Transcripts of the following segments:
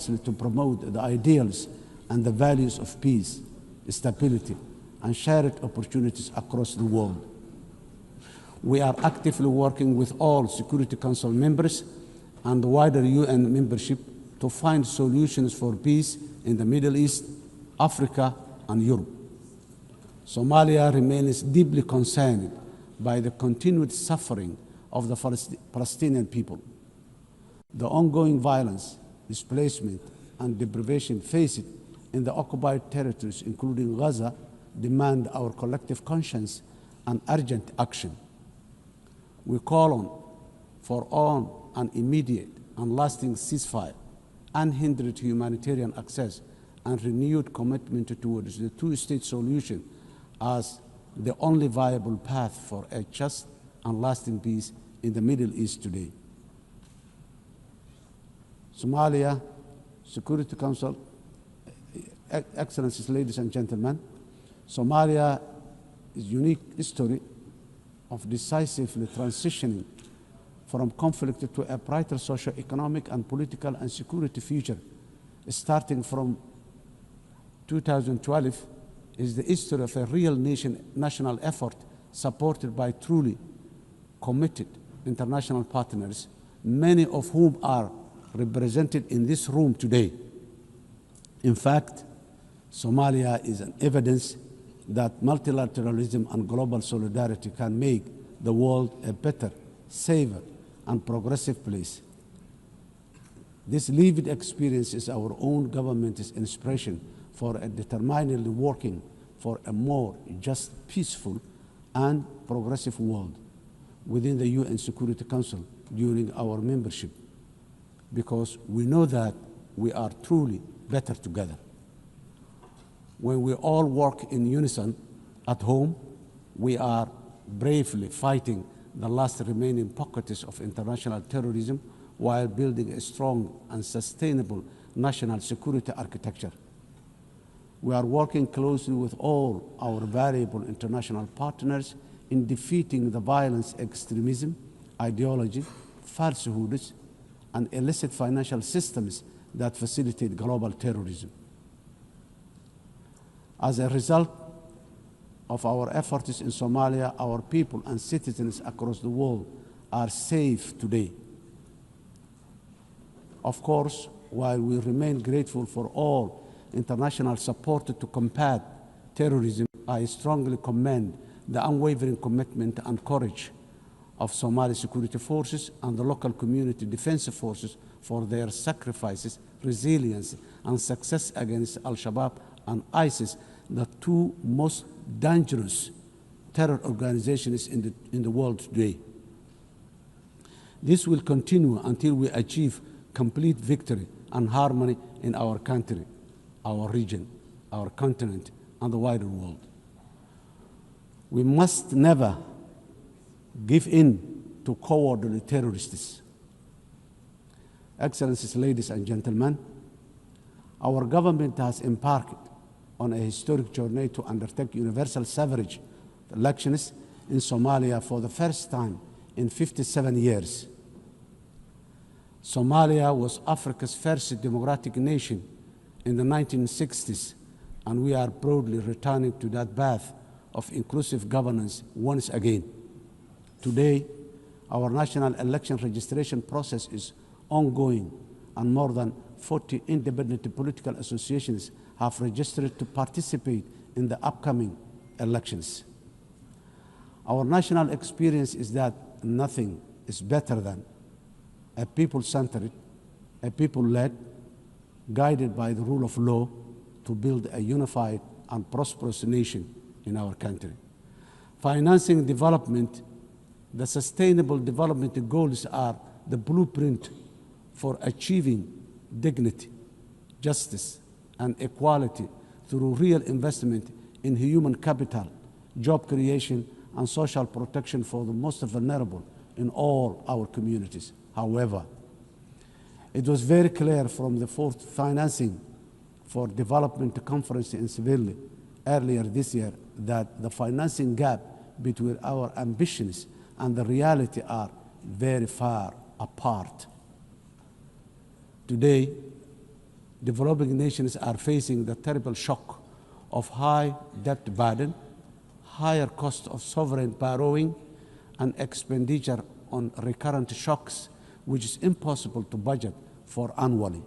to promote the ideals and the values of peace, stability, and shared opportunities across the world. We are actively working with all Security Council members and the wider UN membership to find solutions for peace in the Middle East, Africa, and Europe. Somalia remains deeply concerned by the continued suffering of the Palestinian people. The ongoing violence, displacement, and deprivation faced in the occupied territories, including Gaza, demand our collective conscience and urgent action. We call for an immediate and lasting ceasefire, unhindered humanitarian access, and renewed commitment towards the two-state solution as the only viable path for a just and lasting peace in the Middle East today. Somalia Security Council, Excellencies, ladies and gentlemen, Somalia is a unique history of decisively transitioning from conflict to a brighter socio-economic and political and security future. Starting from 2012 is the history of a real national effort supported by truly committed international partners, many of whom are represented in this room today. In fact, Somalia is an evidence that multilateralism and global solidarity can make the world a better, safer, and progressive place. This lived experience is our own government's inspiration for a determinedly working for a more just, peaceful, and progressive world within the UN Security Council during our membership, because we know that we are truly better together. When we all work in unison at home, we are bravely fighting the last remaining pockets of international terrorism while building a strong and sustainable national security architecture. We are working closely with all our valuable international partners in defeating the violence, extremism, ideology, falsehoods, and illicit financial systems that facilitate global terrorism. As a result of our efforts in Somalia, our people and citizens across the world are safe today. Of course, while we remain grateful for all international support to combat terrorism, I strongly commend the unwavering commitment and courage of Somali security forces and the local community defense forces for their sacrifices, resilience, and success against Al-Shabaab and ISIS, the two most dangerous terror organizations in the world today. This will continue until we achieve complete victory and harmony in our country, our region, our continent, and the wider world. We must never give in to cowardly terrorists. Excellencies, ladies and gentlemen, our government has embarked on a historic journey to undertake universal suffrage elections in Somalia for the first time in 57 years. Somalia was Africa's first democratic nation in the 1960s, and we are proudly returning to that path of inclusive governance once again. Today, our national election registration process is ongoing, and more than 40 independent political associations have registered to participate in the upcoming elections. Our national experience is that nothing is better than a people-centered, a people-led, guided by the rule of law to build a unified and prosperous nation in our country. Financing development, the sustainable development goals are the blueprint for achieving dignity, justice, and equality through real investment in human capital, job creation, and social protection for the most vulnerable in all our communities. However, it was very clear from the fourth financing for development conference in Seville earlier this year that the financing gap between our ambitions and the reality are very far apart. Today, developing nations are facing the terrible shock of high debt burden, higher cost of sovereign borrowing, and expenditure on recurrent shocks, which is impossible to budget for annually.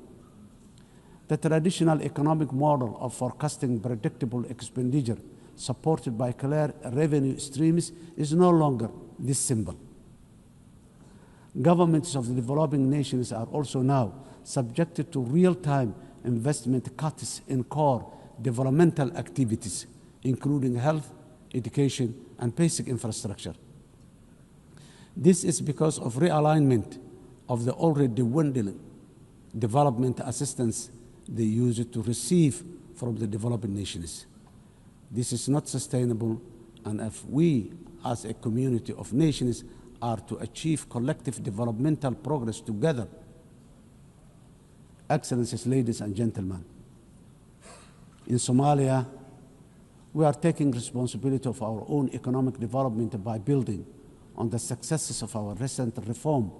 The traditional economic model of forecasting predictable expenditure supported by clear revenue streams is no longer this simple. Governments of the developing nations are also now subjected to real-time investment cuts in core developmental activities, including health, education, and basic infrastructure. This is because of realignment of the already dwindling development assistance they use to receive from the developing nations. This is not sustainable, and if we, as a community of nations, are to achieve collective developmental progress together. Excellencies, ladies and gentlemen, in Somalia, we are taking responsibility of our own economic development by building on the successes of our recent reform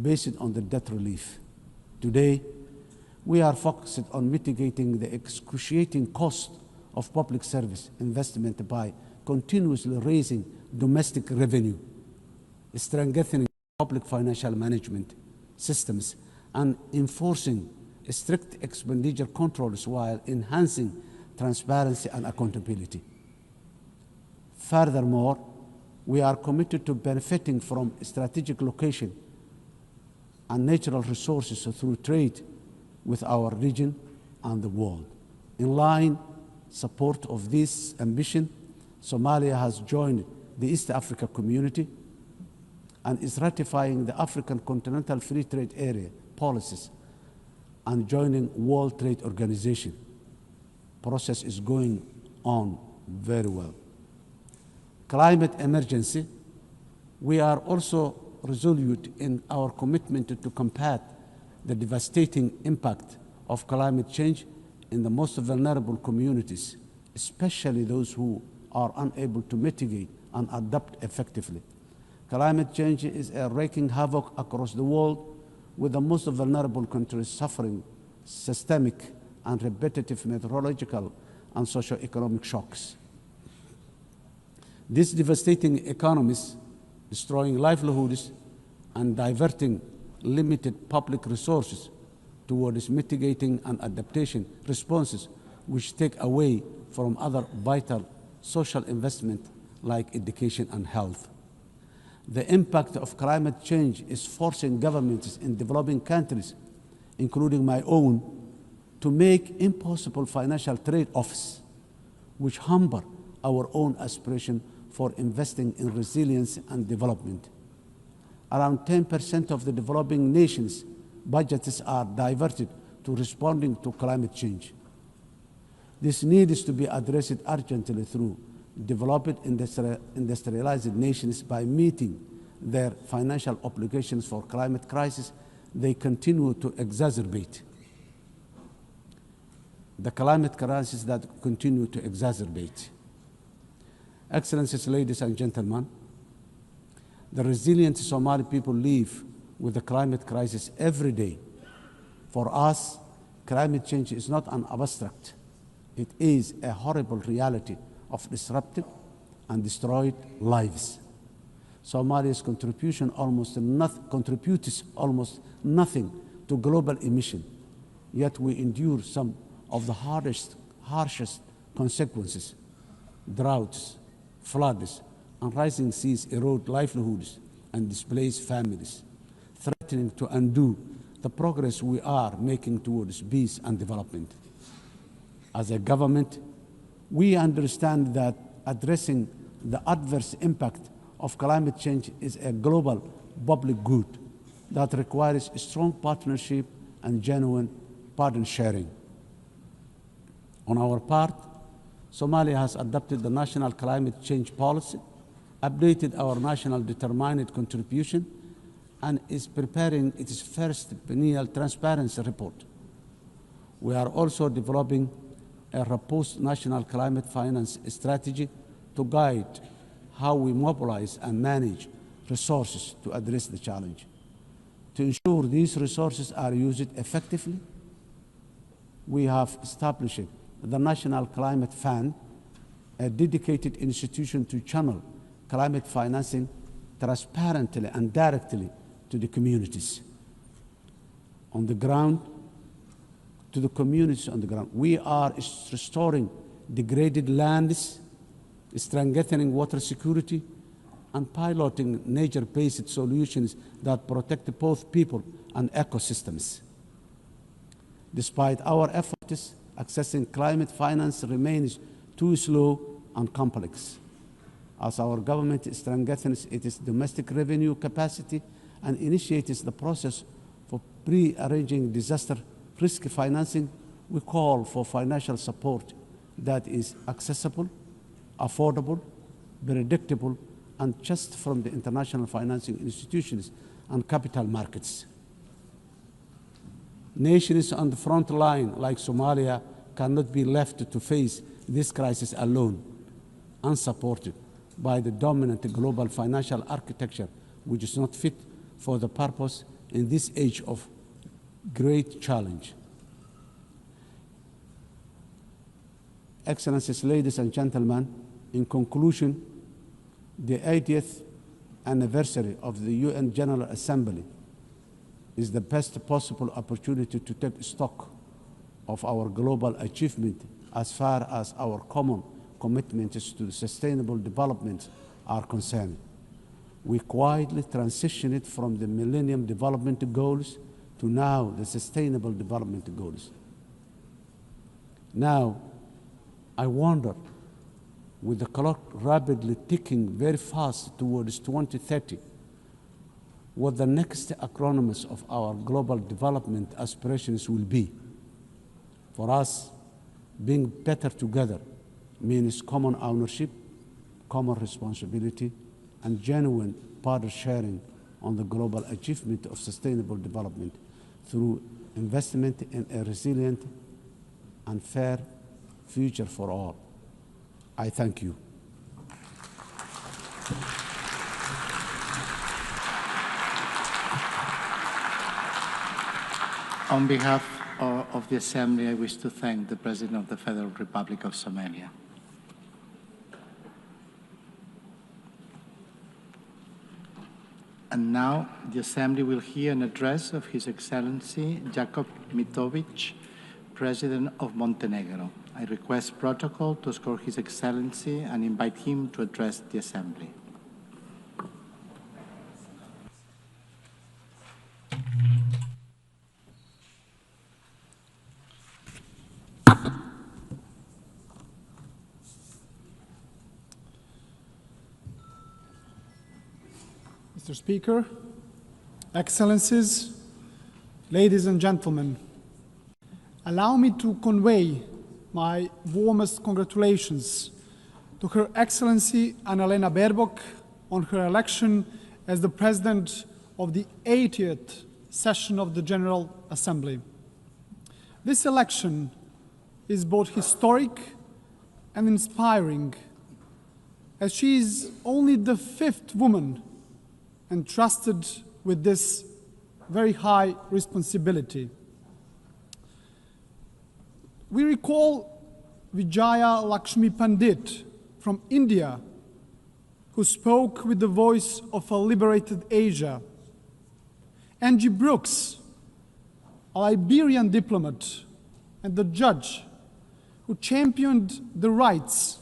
based on the debt relief. Today, we are focused on mitigating the excruciating cost of public service investment by continuously raising domestic revenue, strengthening public financial management systems, and enforcing strict expenditure controls while enhancing transparency and accountability. Furthermore, we are committed to benefiting from strategic location and natural resources through trade with our region and the world. In line support of this ambition, Somalia has joined the East Africa Community and is ratifying the African Continental Free Trade Area policies and joining World Trade Organization. Process is going on very well. Climate emergency, we are also resolute in our commitment to combat the devastating impact of climate change in the most vulnerable communities, especially those who are unable to mitigate and adapt effectively. Climate change is wreaking havoc across the world, with the most vulnerable countries suffering systemic and repetitive meteorological and socio-economic shocks. These devastating economies, destroying livelihoods and diverting limited public resources towards mitigating and adaptation responses, which take away from other vital social investment like education and health. The impact of climate change is forcing governments in developing countries, including my own, to make impossible financial trade-offs, which hamper our own aspiration for investing in resilience and development. Around 10% of the developing nations' budgets are diverted to responding to climate change. This needs to be addressed urgently through developed industrialized nations by meeting their financial obligations for climate crisis they continue to exacerbate. The climate crisis that continue to exacerbate. Excellencies, ladies and gentlemen, the resilient Somali people live with the climate crisis every day. For us, climate change is not an abstract. It is a horrible reality of disrupted and destroyed lives. Somalia's contributes almost nothing to global emission, yet we endure some of the harshest consequences. Droughts, floods, and rising seas erode livelihoods and displace families, threatening to undo the progress we are making towards peace and development. As a government, we understand that addressing the adverse impact of climate change is a global public good that requires strong partnership and genuine burden sharing. On our part, Somalia has adopted the national climate change policy, updated our national determined contribution, and is preparing its first biennial transparency report. We are also developing a robust national climate finance strategy to guide how we mobilize and manage resources to address the challenge. To ensure these resources are used effectively, we have established the National Climate Fund, a dedicated institution to channel climate financing transparently and directly to the communities on the ground, to the communities on the ground. We are restoring degraded lands, strengthening water security, and piloting nature-based solutions that protect both people and ecosystems. Despite our efforts, accessing climate finance remains too slow and complex. As our government strengthens its domestic revenue capacity and initiates the process for pre-arranging disaster risk financing, we call for financial support that is accessible, affordable, predictable, and just from the international financing institutions and capital markets. Nations on the front line, like Somalia, cannot be left to face this crisis alone, unsupported by the dominant global financial architecture, which is not fit for the purpose in this age of great challenge. Excellencies, ladies and gentlemen, in conclusion, the 80th anniversary of the UN General Assembly is the best possible opportunity to take stock of our global achievement as far as our common commitments to sustainable development are concerned. We quietly transitioned from the Millennium Development Goals to now the Sustainable Development Goals. Now, I wonder, with the clock rapidly ticking very fast towards 2030, what the next acronyms of our global development aspirations will be. For us, being better together means common ownership, common responsibility, and genuine partner sharing on the global achievement of sustainable development through investment in a resilient and fair future for all. I thank you. On behalf of the Assembly, I wish to thank the President of the Federal Republic of Somalia. And now the Assembly will hear an address of His Excellency Jakub Mitovic, President of Montenegro. I request protocol to escort His Excellency and invite him to address the Assembly. Mr. Speaker, Excellencies, ladies and gentlemen, allow me to convey my warmest congratulations to Her Excellency Annalena Baerbock on her election as the President of the 80th session of the General Assembly. This election is both historic and inspiring, as she is only the 5th woman entrusted with this very high responsibility. We recall Vijaya Lakshmi Pandit from India, who spoke with the voice of a liberated Asia. Angie Brooks, a Liberian diplomat and the judge who championed the rights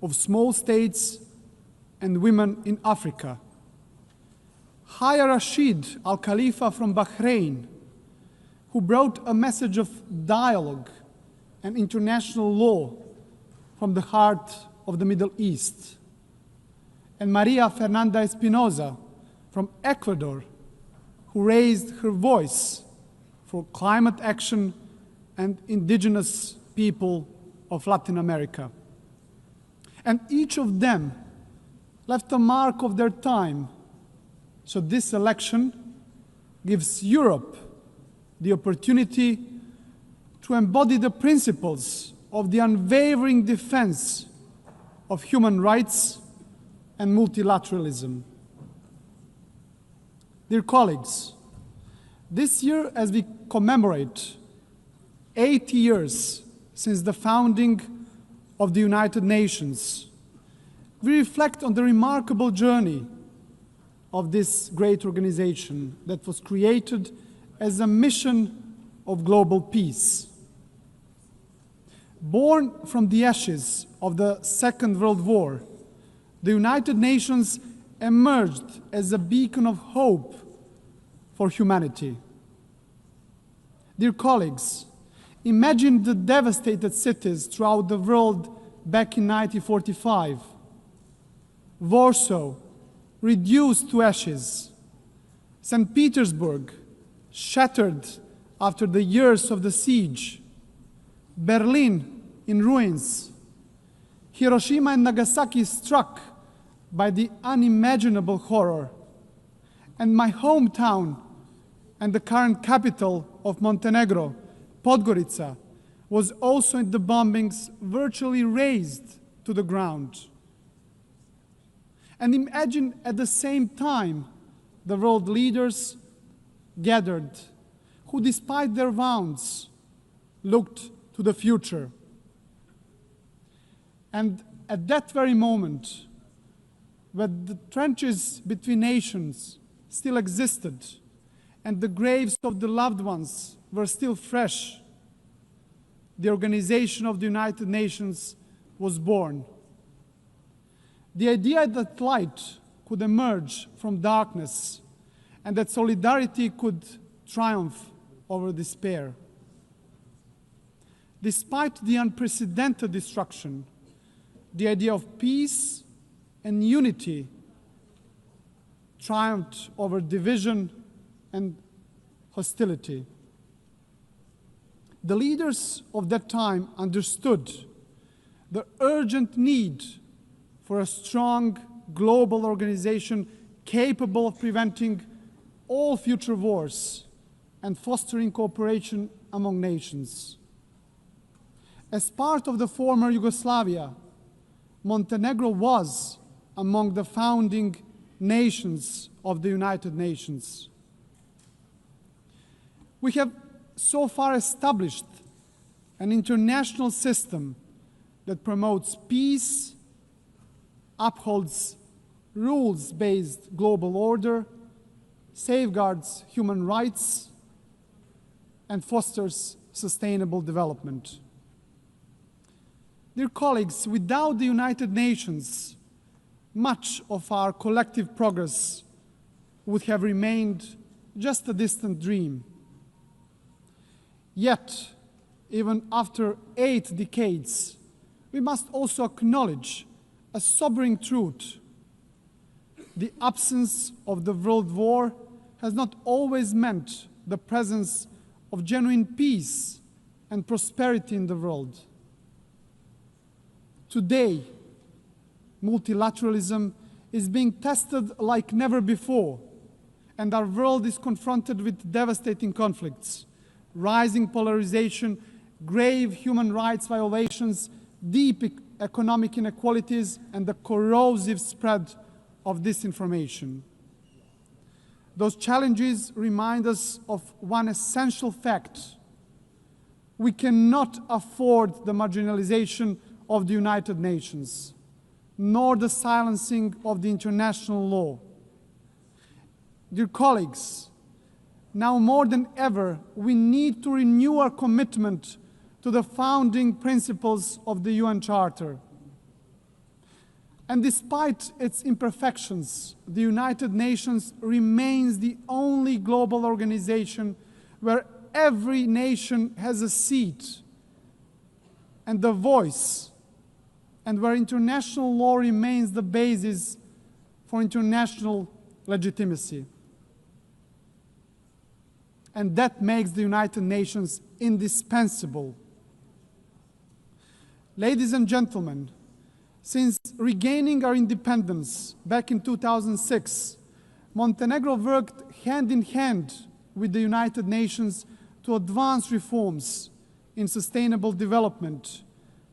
of small states and women in Africa. Haya Rashid Al Khalifa from Bahrain, who brought a message of dialogue and international law from the heart of the Middle East. And Maria Fernanda Espinosa from Ecuador, who raised her voice for climate action and indigenous people of Latin America. And each of them left a mark of their time. So this election gives Europe the opportunity to embody the principles of the unwavering defense of human rights and multilateralism. Dear colleagues, this year, as we commemorate 80 years since the founding of the United Nations, we reflect on the remarkable journey of this great organization that was created as a mission of global peace. Born from the ashes of the Second World War, the United Nations emerged as a beacon of hope for humanity. Dear colleagues, imagine the devastated cities throughout the world back in 1945. Warsaw, reduced to ashes. St. Petersburg, shattered after the years of the siege. Berlin, in ruins. Hiroshima and Nagasaki struck by the unimaginable horror. And my hometown and the current capital of Montenegro, Podgorica, was also in the bombings virtually razed to the ground. And imagine at the same time the world leaders gathered who, despite their wounds, looked to the future. And at that very moment, when the trenches between nations still existed and the graves of the loved ones were still fresh, the Organization of the United Nations was born. The idea that light could emerge from darkness and that solidarity could triumph over despair. Despite the unprecedented destruction, the idea of peace and unity triumphed over division and hostility. The leaders of that time understood the urgent need for a strong global organization capable of preventing all future wars and fostering cooperation among nations. As part of the former Yugoslavia, Montenegro was among the founding nations of the United Nations. We have so far established an international system that promotes peace, upholds rules-based global order, safeguards human rights, and fosters sustainable development. Dear colleagues, without the United Nations, much of our collective progress would have remained just a distant dream. Yet, even after 8 decades, we must also acknowledge a sobering truth. The absence of the World War has not always meant the presence of genuine peace and prosperity in the world. Today, multilateralism is being tested like never before, and our world is confronted with devastating conflicts, rising polarization, grave human rights violations, deep economic inequalities, and the corrosive spread of disinformation. Those challenges remind us of one essential fact: we cannot afford the marginalization of the United Nations, nor the silencing of the international law. Dear colleagues, now more than ever, we need to renew our commitment to the founding principles of the UN Charter. And despite its imperfections, the United Nations remains the only global organization where every nation has a seat and a voice, and where international law remains the basis for international legitimacy. And that makes the United Nations indispensable. Ladies and gentlemen, since regaining our independence back in 2006, Montenegro worked hand in hand with the United Nations to advance reforms in sustainable development,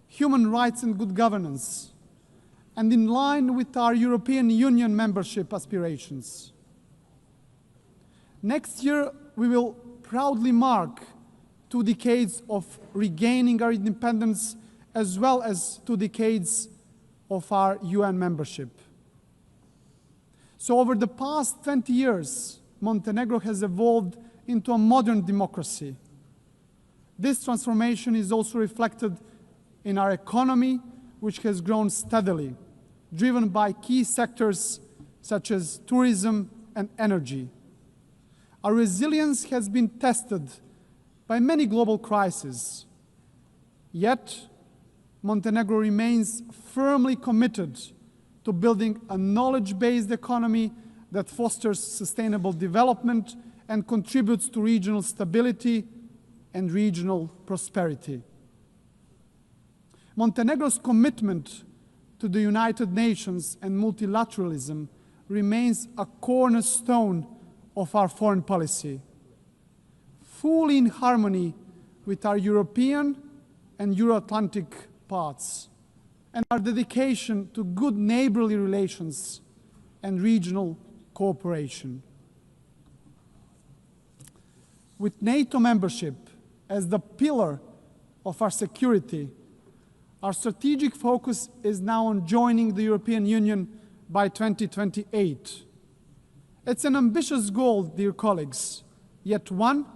human rights and good governance, and in line with our European Union membership aspirations. Next year, we will proudly mark 2 decades of regaining our independence, as well as 2 decades of our UN membership. So over the past 20 years, Montenegro has evolved into a modern democracy. This transformation is also reflected in our economy, which has grown steadily, driven by key sectors such as tourism and energy. Our resilience has been tested by many global crises. Yet, Montenegro remains firmly committed to building a knowledge-based economy that fosters sustainable development and contributes to regional stability and regional prosperity. Montenegro's commitment to the United Nations and multilateralism remains a cornerstone of our foreign policy, fully in harmony with our European and Euro-Atlantic paths, and our dedication to good neighborly relations and regional cooperation. With NATO membership as the pillar of our security, our strategic focus is now on joining the European Union by 2028. It's an ambitious goal, dear colleagues, yet one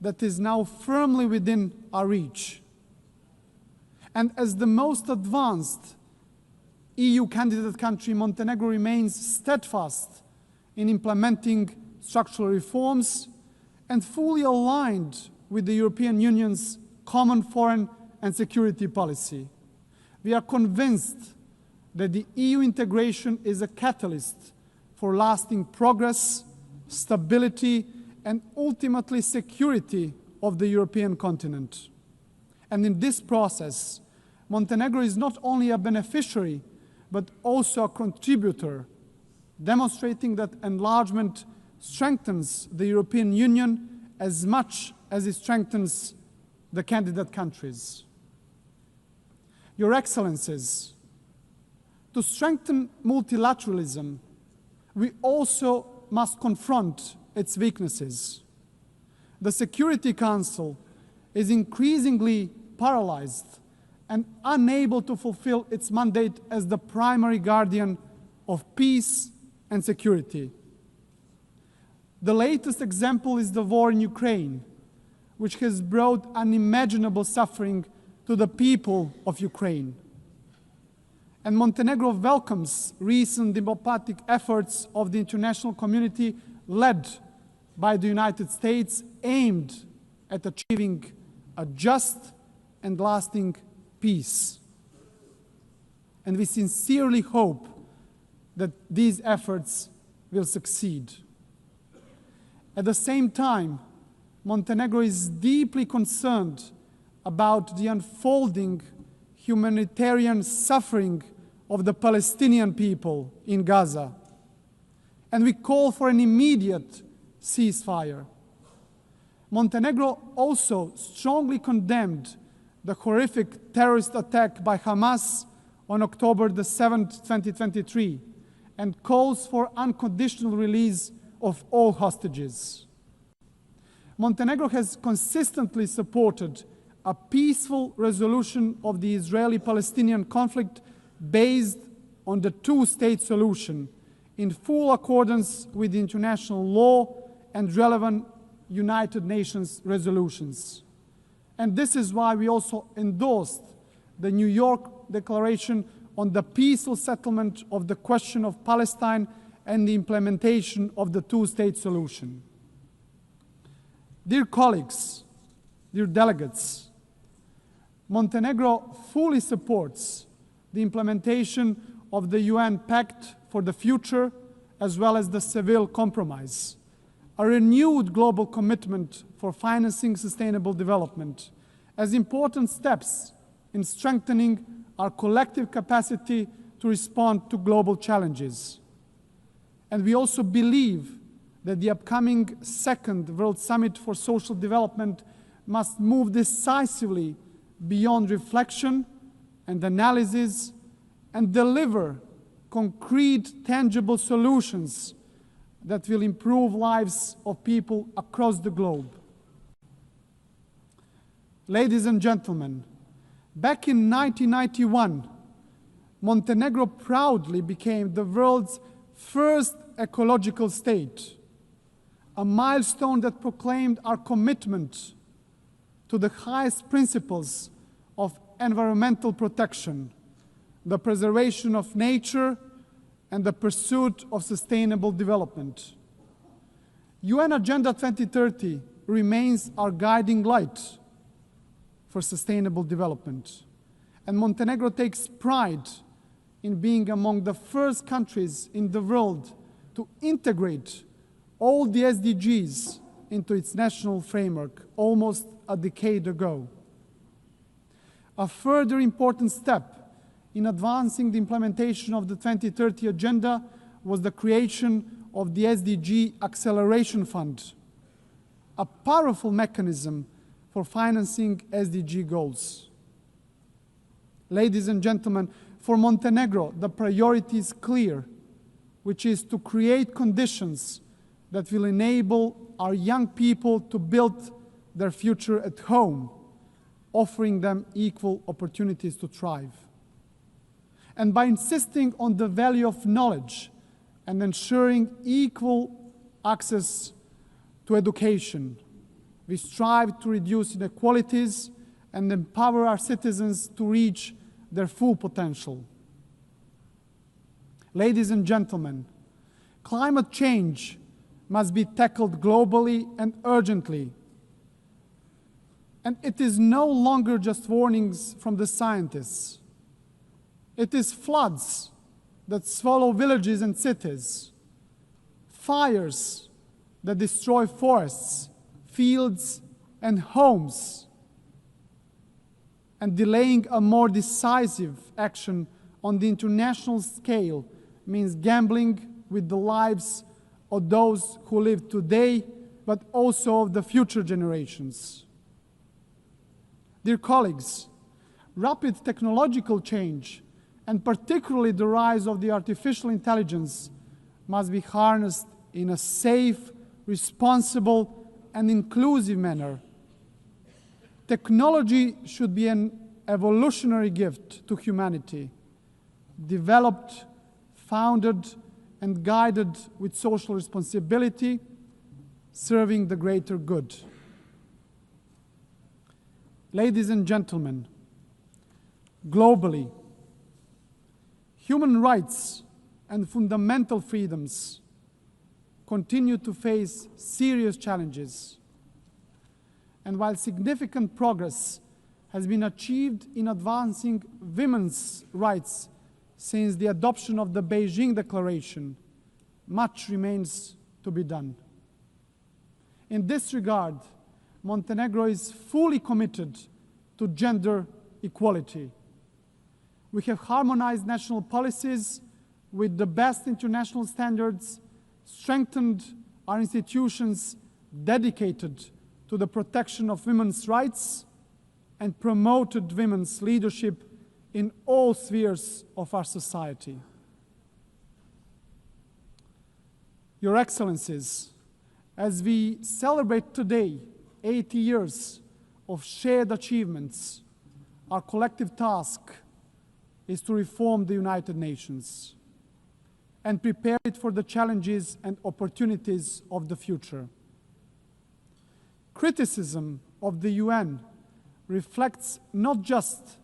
that is now firmly within our reach. And as the most advanced EU candidate country, Montenegro remains steadfast in implementing structural reforms and fully aligned with the European Union's common foreign and security policy. We are convinced that the EU integration is a catalyst for lasting progress, stability, and ultimately security of the European continent. And in this process, Montenegro is not only a beneficiary, but also a contributor, demonstrating that enlargement strengthens the European Union as much as it strengthens the candidate countries. Your Excellencies, to strengthen multilateralism, we also must confront its weaknesses. The Security Council is increasingly paralyzed and unable to fulfill its mandate as the primary guardian of peace and security. The latest example is the war in Ukraine, which has brought unimaginable suffering to the people of Ukraine. And Montenegro welcomes recent diplomatic efforts of the international community led by the United States aimed at achieving a just and lasting peace. And we sincerely hope that these efforts will succeed. At the same time, Montenegro is deeply concerned about the unfolding humanitarian suffering of the Palestinian people in Gaza. And we call for an immediate ceasefire. Montenegro also strongly condemned the horrific terrorist attack by Hamas on October the 7th, 2023, and calls for unconditional release of all hostages. Montenegro has consistently supported a peaceful resolution of the Israeli-Palestinian conflict based on the two-state solution in full accordance with international law and relevant United Nations resolutions. And this is why we also endorsed the New York Declaration on the peaceful settlement of the question of Palestine and the implementation of the two-state solution. Dear colleagues, dear delegates, Montenegro fully supports the implementation of the UN Pact for the Future, as well as the Seville Compromise, a renewed global commitment for financing sustainable development, as important steps in strengthening our collective capacity to respond to global challenges. And we also believe that the upcoming second World Summit for Social Development must move decisively beyond reflection and analysis and deliver concrete, tangible solutions that will improve lives of people across the globe. Ladies and gentlemen, back in 1991, Montenegro proudly became the world's first ecological state, a milestone that proclaimed our commitment to the highest principles of environmental protection, the preservation of nature, and the pursuit of sustainable development. UN Agenda 2030 remains our guiding light for sustainable development, and Montenegro takes pride in being among the first countries in the world to integrate all the SDGs into its national framework almost a decade ago. A further important step in advancing the implementation of the 2030 Agenda was the creation of the SDG Acceleration Fund, a powerful mechanism for financing SDG goals. Ladies and gentlemen, for Montenegro, the priority is clear, which is to create conditions that will enable our young people to build their future at home, offering them equal opportunities to thrive. And by insisting on the value of knowledge and ensuring equal access to education, we strive to reduce inequalities and empower our citizens to reach their full potential. Ladies and gentlemen, climate change must be tackled globally and urgently. And it is no longer just warnings from the scientists. It is floods that swallow villages and cities, fires that destroy forests, fields, and homes, and delaying a more decisive action on the international scale means gambling with the lives of those who live today, but also of the future generations. Dear colleagues, rapid technological change, and particularly the rise of the artificial intelligence, must be harnessed in a safe, responsible, and inclusive manner. Technology should be an evolutionary gift to humanity, developed, founded, and guided with social responsibility, serving the greater good. Ladies and gentlemen, globally, human rights and fundamental freedoms continue to face serious challenges. And while significant progress has been achieved in advancing women's rights since the adoption of the Beijing Declaration, much remains to be done. In this regard, Montenegro is fully committed to gender equality. We have harmonized national policies with the best international standards, strengthened our institutions dedicated to the protection of women's rights, and promoted women's leadership in all spheres of our society. Your Excellencies, as we celebrate today 80 years of shared achievements, our collective task is to reform the United Nations and prepare it for the challenges and opportunities of the future. Criticism of the UN reflects not just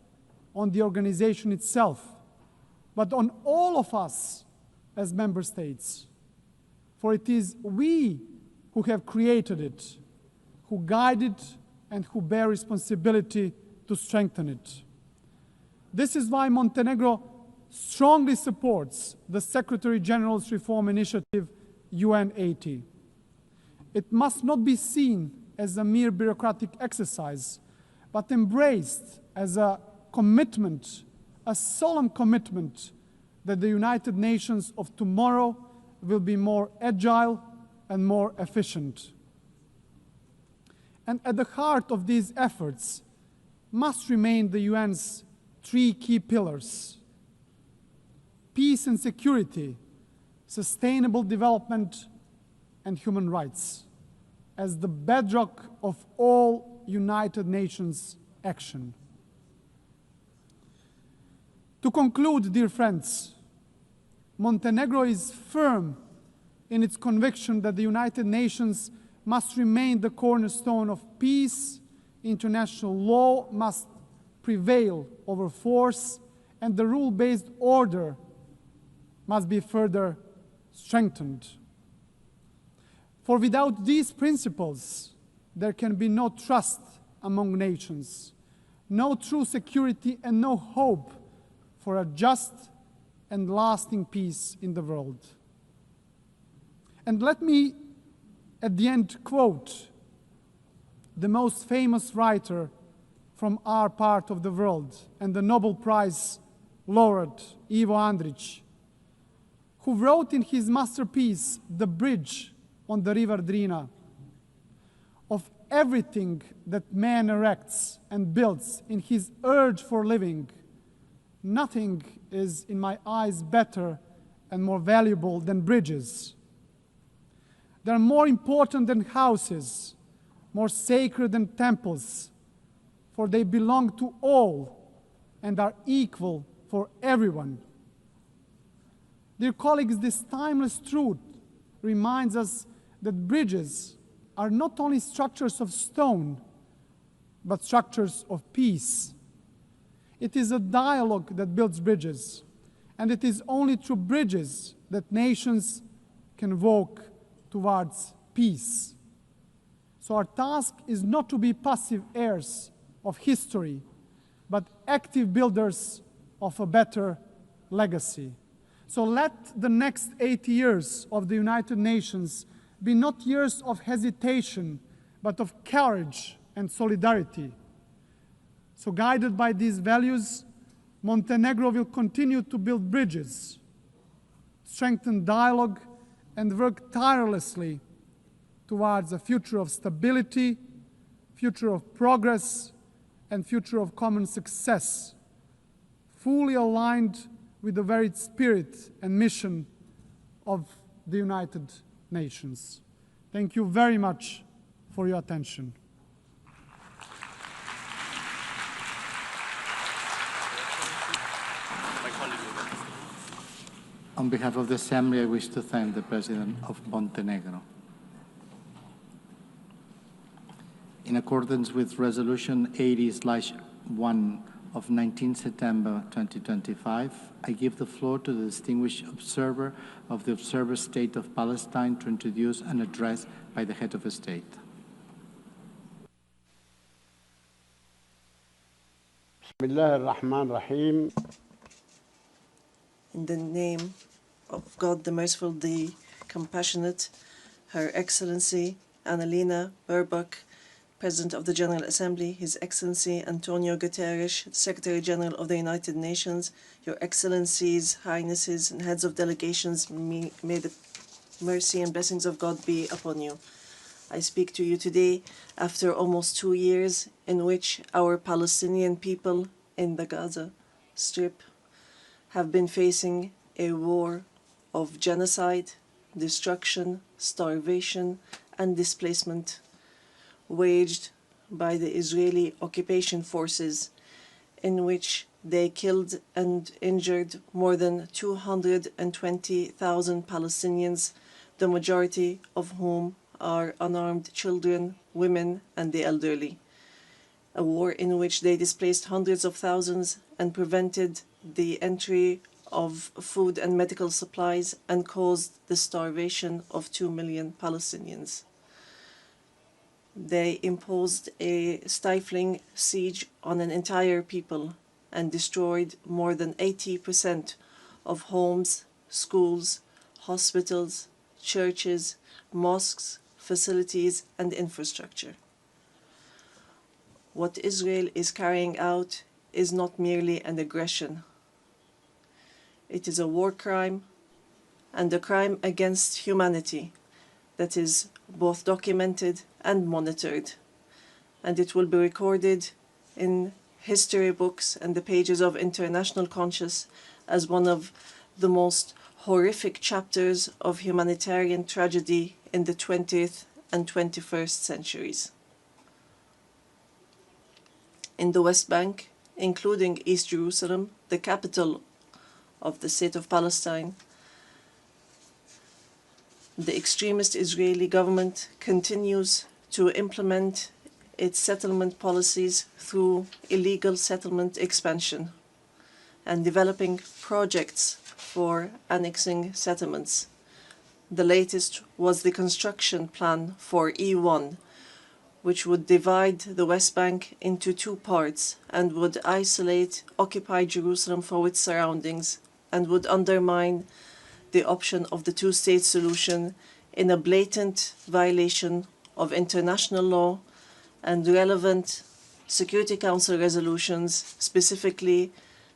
on the organization itself, but on all of us as member states. For it is we who have created it, who guide it, and who bear responsibility to strengthen it. This is why Montenegro strongly supports the Secretary General's reform initiative, UN-80. It must not be seen as a mere bureaucratic exercise, but embraced as a commitment, a solemn commitment that the United Nations of tomorrow will be more agile and more efficient. And at the heart of these efforts must remain the UN's three key pillars: peace and security, sustainable development, and human rights, as the bedrock of all United Nations action. To conclude, dear friends, Montenegro is firm in its conviction that the United Nations must remain the cornerstone of peace, international law must prevail over force, and the rule-based order must be further strengthened. For without these principles, there can be no trust among nations, no true security, and no hope for a just and lasting peace in the world. And let me, at the end, quote the most famous writer from our part of the world and the Nobel Prize laureate, Ivo Andrić, who wrote in his masterpiece, The Bridge on the River Drina, of everything that man erects and builds in his urge for living, nothing is, in my eyes, better and more valuable than bridges. They are more important than houses, more sacred than temples, for they belong to all and are equal for everyone. Dear colleagues, this timeless truth reminds us that bridges are not only structures of stone, but structures of peace. It is a dialogue that builds bridges, and it is only through bridges that nations can walk towards peace. So our task is not to be passive heirs of history, but active builders of a better legacy. So let the next 80 years of the United Nations be not years of hesitation, but of courage and solidarity. So guided by these values, Montenegro will continue to build bridges, strengthen dialogue, and work tirelessly towards a future of stability, future of progress, and future of common success, fully aligned with the very spirit and mission of the United Nations. Thank you very much for your attention. On behalf of the Assembly, I wish to thank the President of Montenegro. In accordance with Resolution 80/1 of 19 September 2025, I give the floor to the distinguished observer of the Observer State of Palestine to introduce an address by the head of a state. In the name of God, the Merciful, the Compassionate, Her Excellency Annalena Baerbock, President of the General Assembly, His Excellency Antonio Guterres, Secretary General of the United Nations, Your Excellencies, Highnesses, and Heads of Delegations, may the mercy and blessings of God be upon you. I speak to you today after almost 2 years in which our Palestinian people in the Gaza Strip have been facing a war of genocide, destruction, starvation, and displacement waged by the Israeli occupation forces, in which they killed and injured more than 220,000 Palestinians, the majority of whom are unarmed children, women, and the elderly. A war in which they displaced hundreds of thousands and prevented the entry of food and medical supplies and caused the starvation of 2 million Palestinians. They imposed a stifling siege on an entire people and destroyed more than 80% of homes, schools, hospitals, churches, mosques, facilities, and infrastructure. What Israel is carrying out is not merely an aggression. It is a war crime and a crime against humanity that is both documented and monitored, and it will be recorded in history books and the pages of international conscience as one of the most horrific chapters of humanitarian tragedy in the 20th and 21st centuries. in the West Bank, including East Jerusalem, the capital of the State of Palestine, the extremist Israeli government continues to implement its settlement policies through illegal settlement expansion and developing projects for annexing settlements. The latest was the construction plan for E1, which would divide the West Bank into two parts and would isolate occupied Jerusalem from its surroundings and would undermine the option of the two-state solution in a blatant violation of international law and relevant Security Council resolutions, specifically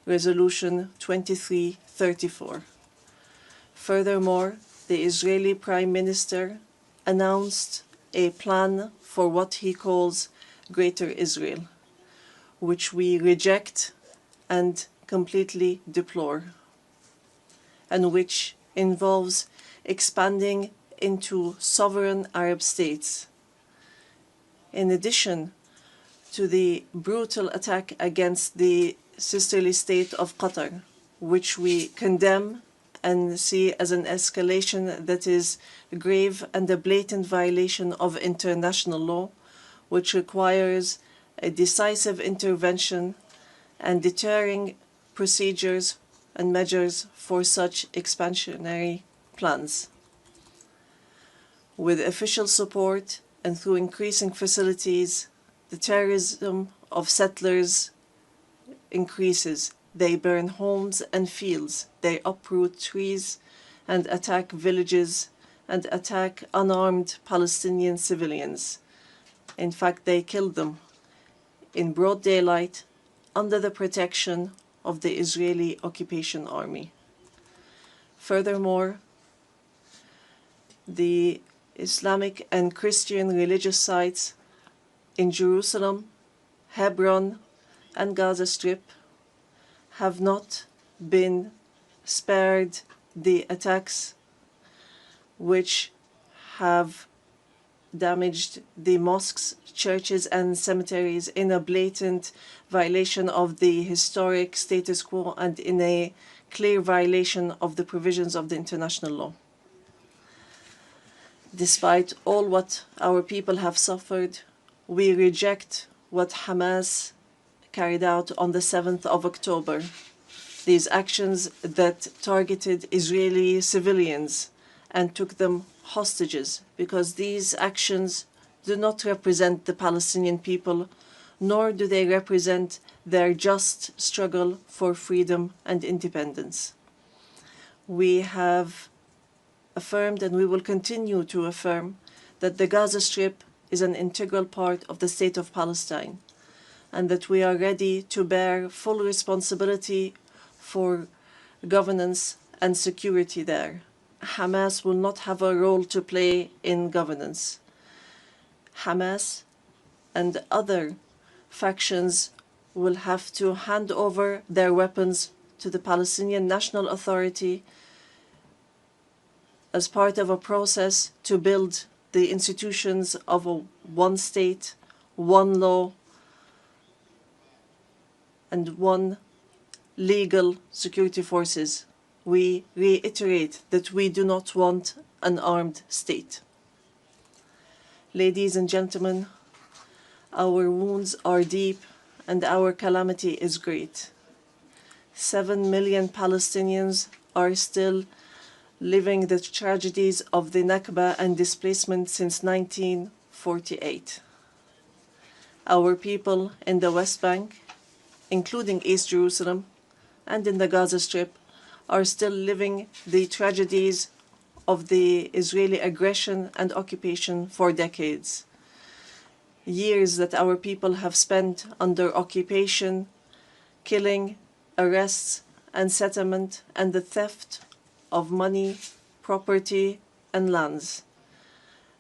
Resolution 2334. Furthermore, the Israeli Prime Minister announced a plan for what he calls Greater Israel, which we reject and completely deplore, and which involves expanding into sovereign Arab states. In addition to the brutal attack against the sisterly state of Qatar, which we condemn and see as an escalation that is grave and a blatant violation of international law, which requires a decisive intervention and deterring procedures and measures for such expansionary plans. With official support and through increasing facilities, the terrorism of settlers increases. They burn homes and fields, they uproot trees and attack villages and attack unarmed Palestinian civilians. In fact, they kill them in broad daylight under the protection of the Israeli occupation army. Furthermore, the Islamic and Christian religious sites in Jerusalem, Hebron, and Gaza Strip have not been spared the attacks which have damaged the mosques, churches, and cemeteries in a blatant violation of the historic status quo and in a clear violation of the provisions of the international law. Despite all what our people have suffered, we reject what Hamas carried out on the 7th of October. These actions that targeted Israeli civilians and took them hostages, because these actions do not represent the Palestinian people, nor do they represent their just struggle for freedom and independence. We have affirmed, and we will continue to affirm, that the Gaza Strip is an integral part of the State of Palestine, and that we are ready to bear full responsibility for governance and security there. Hamas will not have a role to play in governance. Hamas and other factions will have to hand over their weapons to the Palestinian National Authority as part of a process to build the institutions of a one state, one law, and one legal security forces. We reiterate that we do not want an armed state. Ladies and gentlemen, our wounds are deep and our calamity is great. 7 million Palestinians are still living the tragedies of the Nakba and displacement since 1948. Our people in the West Bank, including East Jerusalem, and in the Gaza Strip, are still living the tragedies of the Israeli aggression and occupation for decades. Years that our people have spent under occupation, killing, arrests, and settlement, and the theft of money, property, and lands.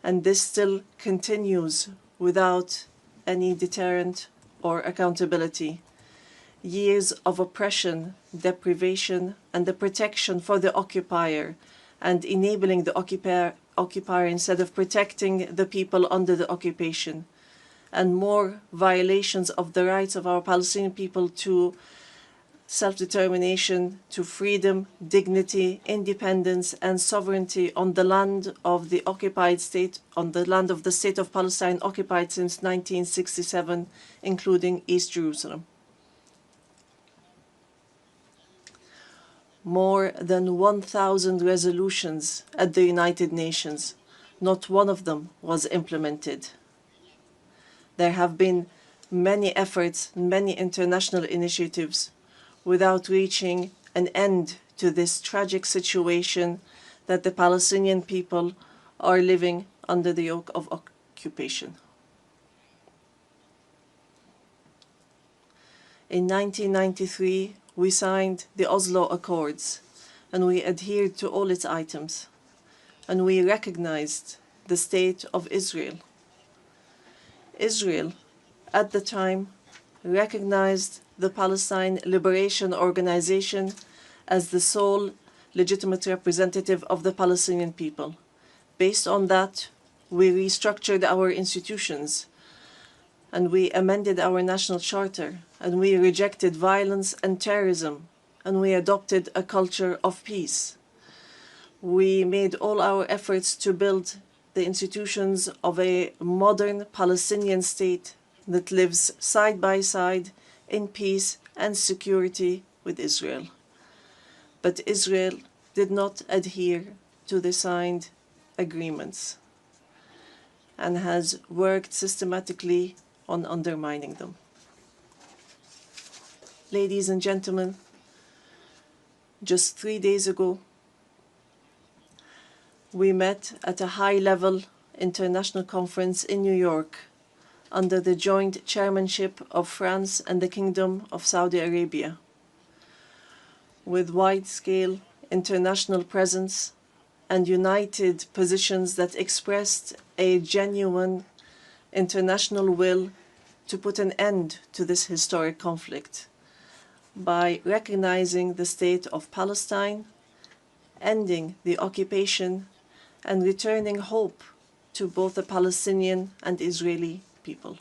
And this still continues without any deterrent or accountability. Years of oppression, deprivation, and the protection for the occupier, and enabling the occupier instead of protecting the people under the occupation. and more violations of the rights of our Palestinian people to self-determination, to freedom, dignity, independence, and sovereignty on the land of the occupied state, on the land of the state of Palestine occupied since 1967, including East Jerusalem. More than 1,000 resolutions at the United Nations. Not one of them was implemented. There have been many efforts, many international initiatives without reaching an end to this tragic situation that the Palestinian people are living under the yoke of occupation. In 1993, we signed the Oslo Accords, and we adhered to all its items, and we recognized the state of Israel. Israel, at the time, recognized the Palestine Liberation Organization as the sole legitimate representative of the Palestinian people. Based on that, we restructured our institutions, and we amended our national charter, and we rejected violence and terrorism, and we adopted a culture of peace. We made all our efforts to build the institutions of a modern Palestinian state that lives side by side in peace and security with Israel. But Israel did not adhere to the signed agreements and has worked systematically on undermining them. Ladies and gentlemen, just 3 days ago, we met at a high-level international conference in New York under the joint chairmanship of France and the Kingdom of Saudi Arabia, with wide-scale international presence and united positions that expressed a genuine international will to put an end to this historic conflict by recognizing the state of Palestine, ending the occupation, and returning hope to both the Palestinian and Israeli people.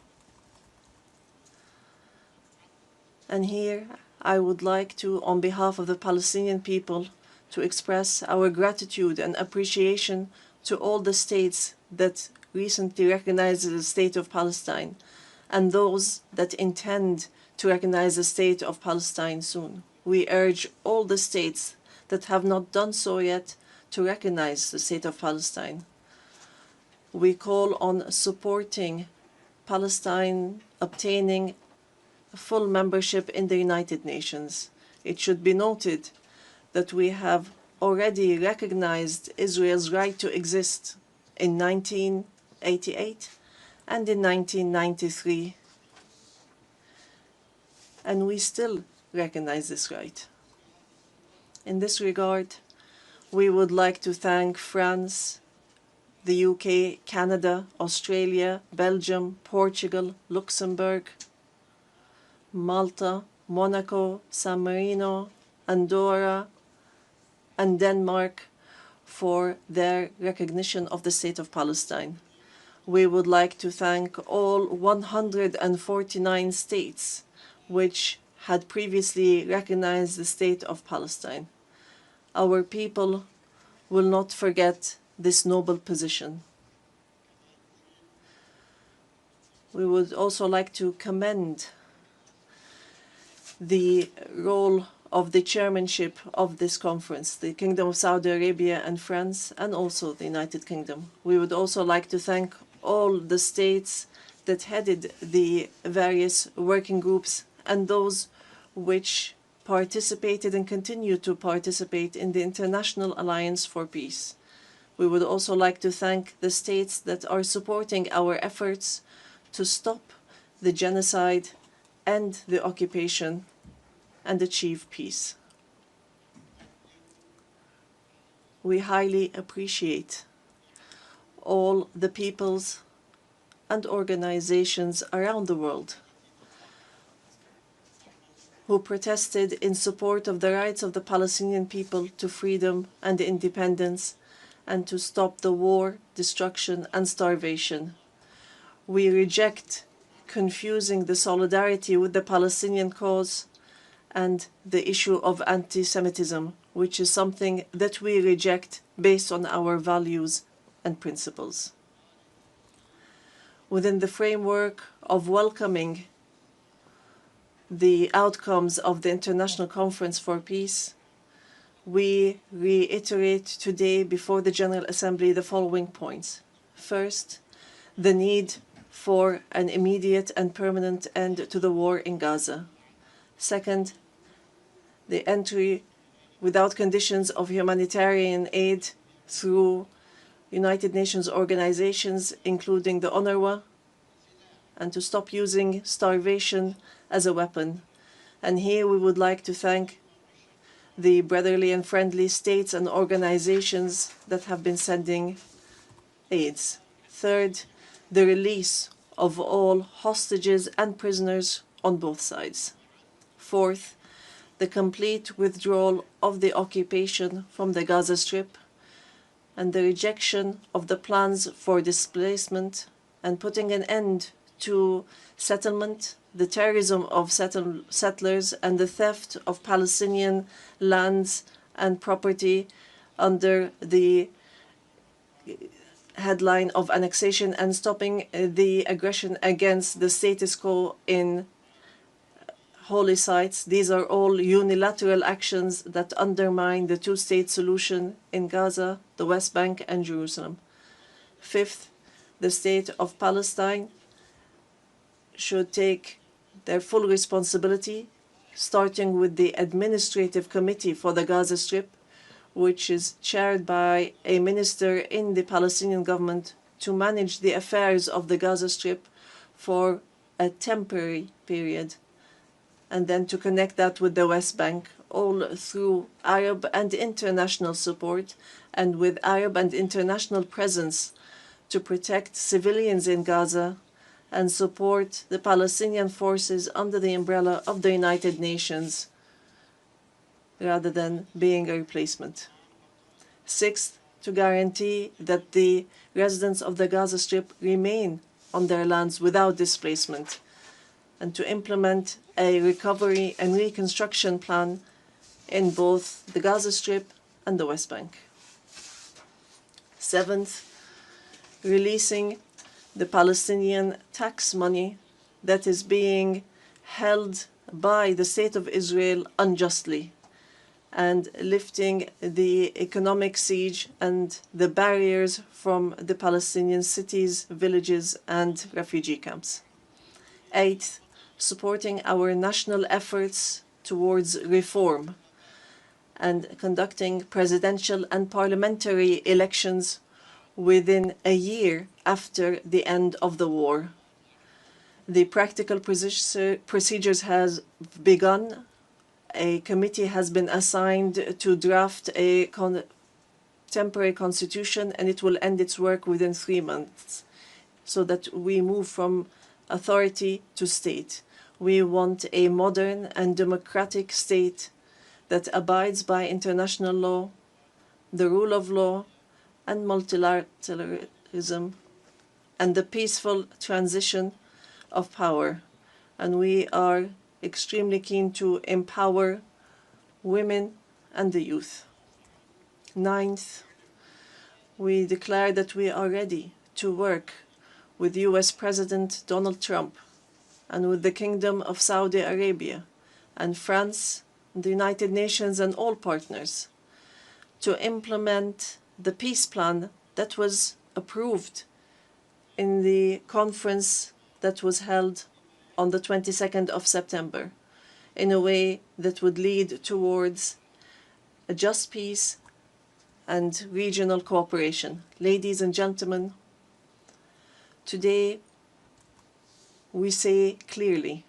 And here I would like to, on behalf of the Palestinian people, to express our gratitude and appreciation to all the states that recently recognized the state of Palestine and those that intend to recognize the state of Palestine soon. We urge all the states that have not done so yet to recognize the state of Palestine. We call on supporting Palestine obtaining full membership in the United Nations. It should be noted that we have already recognized Israel's right to exist in 1988 and in 1993, and we still recognize this right. In this regard, we would like to thank France, the UK, Canada, Australia, Belgium, Portugal, Luxembourg, Malta, Monaco, San Marino, Andorra, and Denmark for their recognition of the state of Palestine. We would like to thank all 149 states which had previously recognized the state of Palestine. Our people will not forget this noble position. We would also like to commend the role of the chairmanship of this conference, the Kingdom of Saudi Arabia and France, and also the United Kingdom. We would also like to thank all the states that headed the various working groups and those which participated and continue to participate in the International Alliance for Peace. We would also like to thank the states that are supporting our efforts to stop the genocide, end the occupation, and achieve peace. We highly appreciate all the peoples and organizations around the world who protested in support of the rights of the Palestinian people to freedom and independence and to stop the war, destruction, and starvation. We reject confusing the solidarity with the Palestinian cause and the issue of anti-Semitism, which is something that we reject based on our values and principles. Within the framework of welcoming the outcomes of the International Conference for Peace, we reiterate today before the General Assembly the following points. First, the need for an immediate and permanent end to the war in Gaza. Second, the entry without conditions of humanitarian aid through United Nations organizations, including the UNRWA, and to stop using starvation as a weapon. And here we would like to thank the brotherly and friendly states and organizations that have been sending aids. Third, the release of all hostages and prisoners on both sides. Fourth, the complete withdrawal of the occupation from the Gaza Strip and the rejection of the plans for displacement and putting an end to settlement, the terrorism of settlers, and the theft of Palestinian lands and property under the headline of annexation, and stopping the aggression against the status quo in holy sites. These are all unilateral actions that undermine the two-state solution in Gaza, the West Bank, and Jerusalem. Fifth, the state of Palestine should take their full responsibility, starting with the Administrative Committee for the Gaza Strip, which is chaired by a minister in the Palestinian government, to manage the affairs of the Gaza Strip for a temporary period, and then to connect that with the West Bank, all through Arab and international support, and with Arab and international presence to protect civilians in Gaza and support the Palestinian forces under the umbrella of the United Nations, rather than being a replacement. Sixth, to guarantee that the residents of the Gaza Strip remain on their lands without displacement, and to implement a recovery and reconstruction plan in both the Gaza Strip and the West Bank. Seventh, releasing the Palestinian tax money that is being held by the State of Israel unjustly, and lifting the economic siege and the barriers from the Palestinian cities, villages, and refugee camps. Eighth, supporting our national efforts towards reform and conducting presidential and parliamentary elections within a year after the end of the war. The practical procedures has begun. A committee has been assigned to draft a temporary constitution, and it will end its work within 3 months, so that we move from authority to state. We want a modern and democratic state that abides by international law, the rule of law, and multilateralism, and the peaceful transition of power. And we are extremely keen to empower women and the youth. Ninth, we declare that we are ready to work with US President Donald Trump and with the Kingdom of Saudi Arabia and France, the United Nations, and all partners to implement the peace plan that was approved in the conference that was held on the 22nd of September, in a way that would lead towards a just peace and regional cooperation. Ladies and gentlemen, today we say clearly,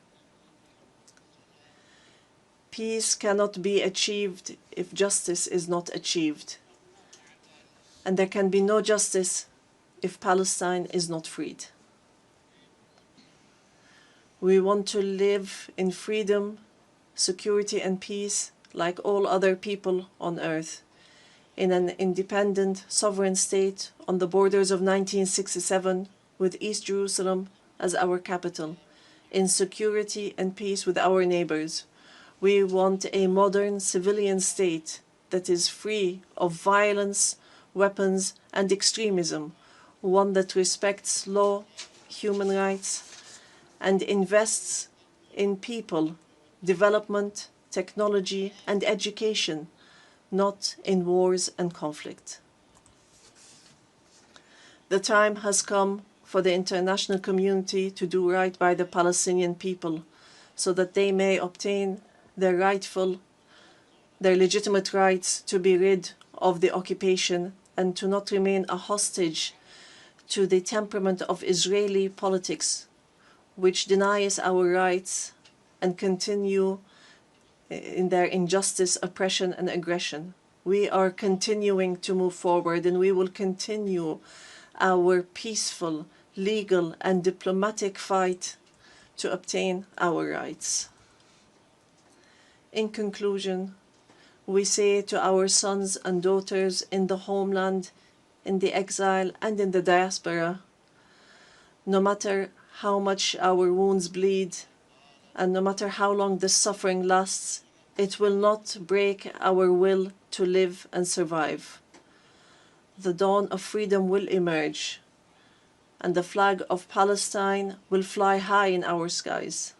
peace cannot be achieved if justice is not achieved. And there can be no justice if Palestine is not freed. We want to live in freedom, security, and peace like all other people on earth, in an independent, sovereign state on the borders of 1967, with East Jerusalem as our capital, in security and peace with our neighbors. We want a modern civilian state that is free of violence, weapons, and extremism, one that respects law, human rights, and invests in people, development, technology, and education, not in wars and conflict. The time has come for the international community to do right by the Palestinian people so that they may obtain their legitimate rights to be rid of the occupation and to not remain a hostage to the temperament of Israeli politics, which denies our rights and continue in their injustice, oppression, and aggression. We are continuing to move forward, and we will continue our peaceful, legal, and diplomatic fight to obtain our rights. In conclusion, we say to our sons and daughters in the homeland, in the exile, and in the diaspora, no matter how much our wounds bleed, and no matter how long the suffering lasts, it will not break our will to live and survive. The dawn of freedom will emerge, and the flag of Palestine will fly high in our skies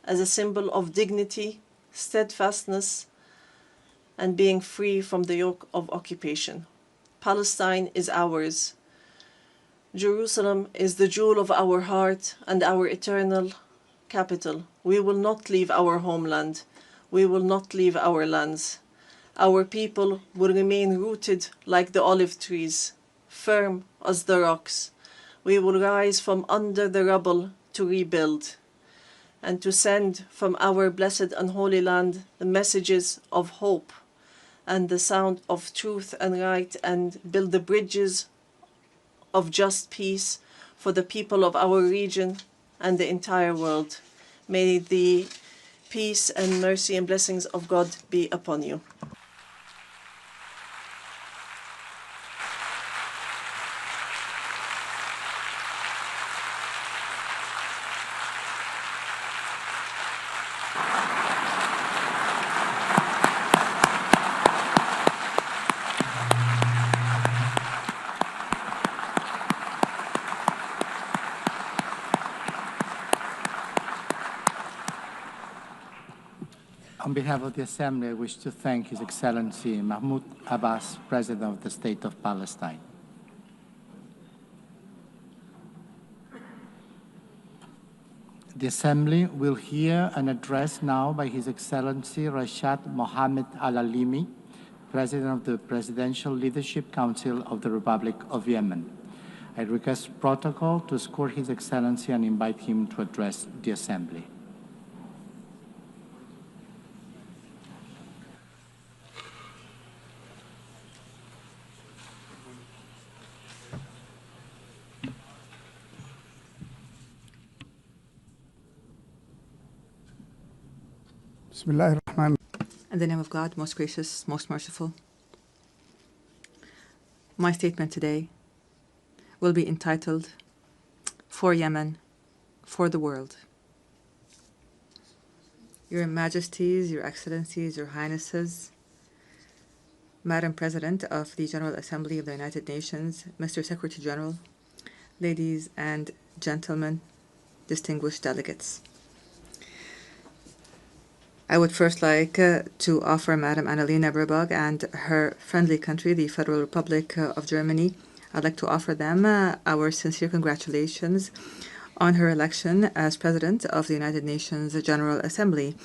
as a symbol of dignity, steadfastness, and being free from the yoke of occupation. Palestine is ours. Jerusalem is the jewel of our heart and our eternal capital. We will not leave our homeland. We will not leave our lands. Our people will remain rooted like the olive trees, firm as the rocks. We will rise from under the rubble to rebuild and to send from our blessed and holy land the messages of hope and the sound of truth and right, and build the bridges of just peace for the people of our region and the entire world. May the peace and mercy and blessings of God be upon you. On behalf of the Assembly, I wish to thank His Excellency Mahmoud Abbas, President of the State of Palestine. The Assembly will hear an address now by His Excellency Rashad Mohammed Al-Alimi, President of the Presidential Leadership Council of the Republic of Yemen. I request protocol to escort His Excellency and invite him to address the Assembly. In the name of God, most gracious, most merciful. My statement today will be entitled, For Yemen, for the World. Your Majesties, Your Excellencies, Your Highnesses, Madam President of the General Assembly of the United Nations, Mr. Secretary General, ladies and gentlemen, distinguished delegates. I would first like to offer Madam Annalena Baerbock and her friendly country, the Federal Republic of Germany, I'd like to offer them our sincere congratulations on her election as President of the United Nations General Assembly.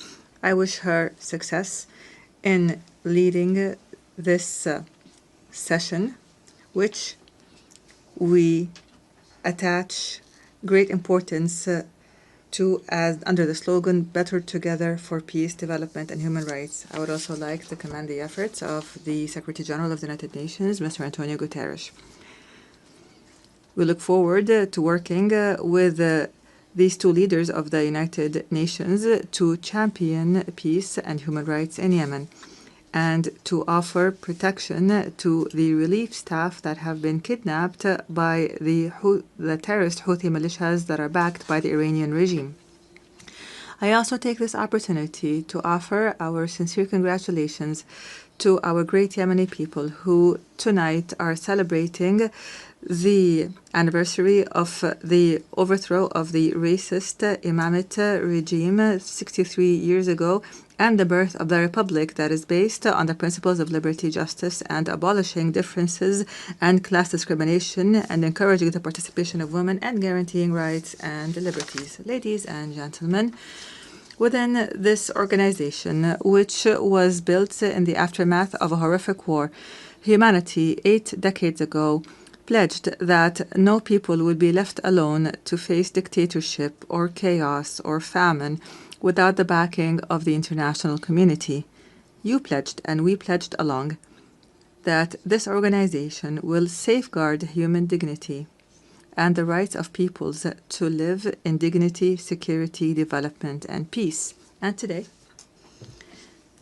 I wish her success in leading this session, which we attach great importance to as under the slogan, Better Together for Peace, Development and Human Rights. I would also like to commend the efforts of the Secretary General of the United Nations, Mr. Antonio Guterres. We look forward to working with these two leaders of the United Nations to champion peace and human rights in Yemen. and to offer protection to the relief staff that have been kidnapped by the terrorist Houthi militias that are backed by the Iranian regime. I also take this opportunity to offer our sincere congratulations to our great Yemeni people who tonight are celebrating the anniversary of the overthrow of the racist Imamate regime 63 years ago and the birth of the republic that is based on the principles of liberty, justice, and abolishing differences and class discrimination and encouraging the participation of women and guaranteeing rights and liberties. Ladies and gentlemen, within this organization, which was built in the aftermath of a horrific war, humanity 8 decades ago pledged that no people would be left alone to face dictatorship or chaos or famine without the backing of the international community. You pledged, and we pledged along, that this organization will safeguard human dignity and the rights of peoples to live in dignity, security, development, and peace. And today,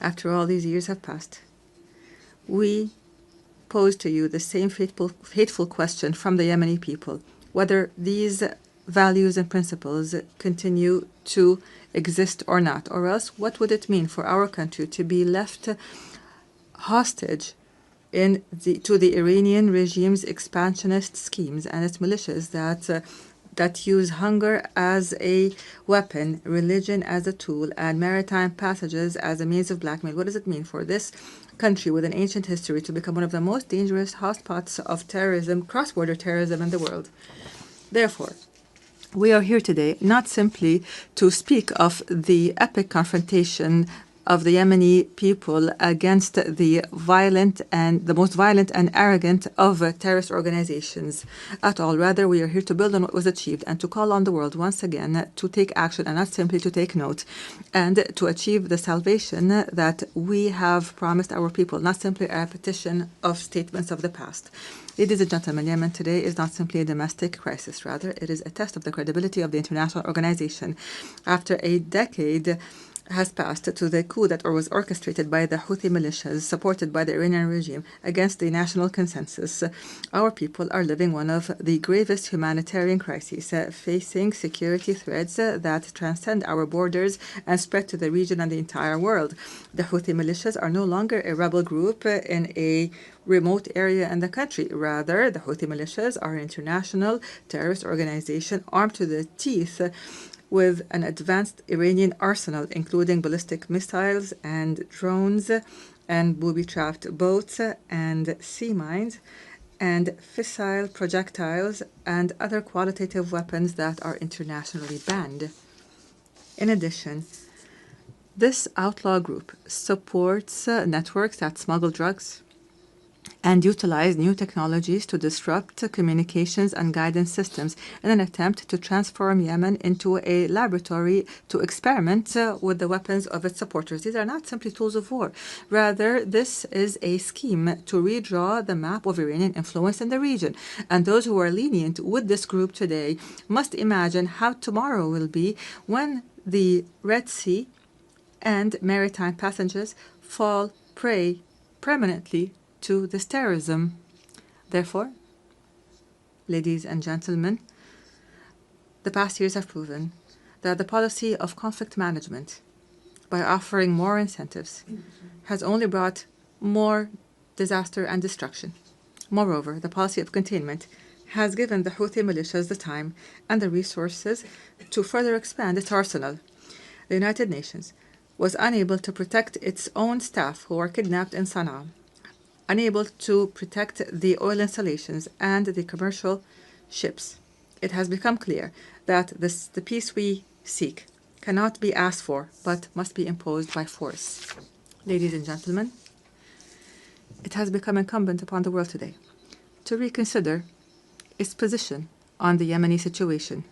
after all these years have passed, we pose to you the same fateful question from the Yemeni people, whether these values and principles continue to exist or not, or else what would it mean for our country to be left hostage to the Iranian regime's expansionist schemes and its militias that use hunger as a weapon, religion as a tool, and maritime passages as a means of blackmail? What does it mean for this country with an ancient history to become one of the most dangerous hotspots of terrorism, cross-border terrorism in the world? Therefore, we are here today not simply to speak of the epic confrontation of the Yemeni people against the most violent and arrogant of terrorist organizations at all. Rather, we are here to build on what was achieved and to call on the world once again to take action and not simply to take note, and to achieve the salvation that we have promised our people, not simply a repetition of statements of the past. Ladies and gentlemen, Yemen today is not simply a domestic crisis. Rather, it is a test of the credibility of the international organization. After a decade has passed to the coup that was orchestrated by the Houthi militias supported by the Iranian regime against the national consensus, our people are living one of the gravest humanitarian crises, facing security threats that transcend our borders and spread to the region and the entire world. The Houthi militias are no longer a rebel group in a remote area in the country. Rather, the Houthi militias are an international terrorist organization armed to the teeth with an advanced Iranian arsenal, including ballistic missiles and drones and booby-trapped boats and sea mines and fissile projectiles and other qualitative weapons that are internationally banned. In addition, this outlaw group supports networks that smuggle drugs and utilize new technologies to disrupt communications and guidance systems in an attempt to transform Yemen into a laboratory to experiment with the weapons of its supporters. These are not simply tools of war. Rather, this is a scheme to redraw the map of Iranian influence in the region. And those who are lenient with this group today must imagine how tomorrow will be when the Red Sea and maritime passengers fall prey permanently to this terrorism. Therefore, ladies and gentlemen, the past years have proven that the policy of conflict management, by offering more incentives, has only brought more disaster and destruction. Moreover, the policy of containment has given the Houthi militias the time and the resources to further expand its arsenal. The United Nations was unable to protect its own staff who were kidnapped in Sana'a, unable to protect the oil installations and the commercial ships. It has become clear that the peace we seek cannot be asked for, but must be imposed by force. Ladies and gentlemen, it has become incumbent upon the world today to reconsider its position on the Yemeni situation.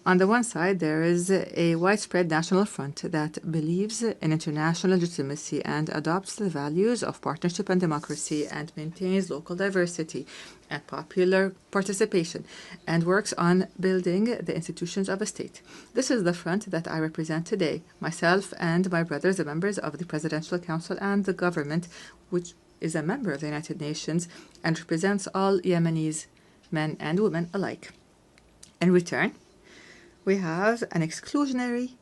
On the one side, there is a widespread national front that believes in international legitimacy and adopts the values of partnership and democracy and maintains local diversity and popular participation and works on building the institutions of a state. This is the front that I represent today, myself and my brothers, the members of the Presidential Council and the government, which is a member of the United Nations and represents all Yemenis, men and women alike. In return, we have an exclusionary,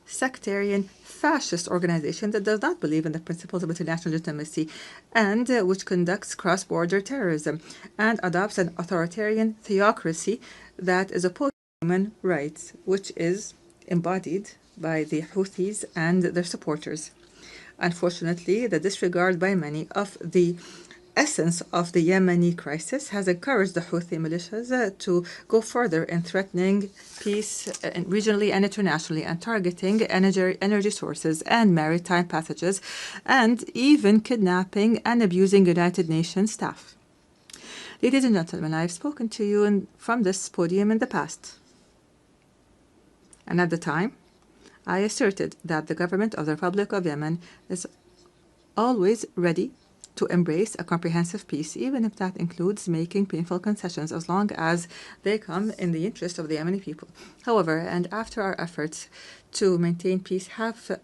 sectarian, fascist organization that does not believe in the principles of international legitimacy and which conducts cross-border terrorism and adopts an authoritarian theocracy that is opposed to human rights, which is embodied by the Houthis and their supporters. Unfortunately, the disregard by many of the essence of the Yemeni crisis has encouraged the Houthi militias to go further in threatening peace regionally and internationally and targeting energy sources and maritime passages and even kidnapping and abusing United Nations staff. Ladies and gentlemen, I've spoken to you from this podium in the past. And at the time, I asserted that the government of the Republic of Yemen is always ready to embrace a comprehensive peace, even if that includes making painful concessions, as long as they come in the interest of the Yemeni people. However, and after our efforts to maintain peace have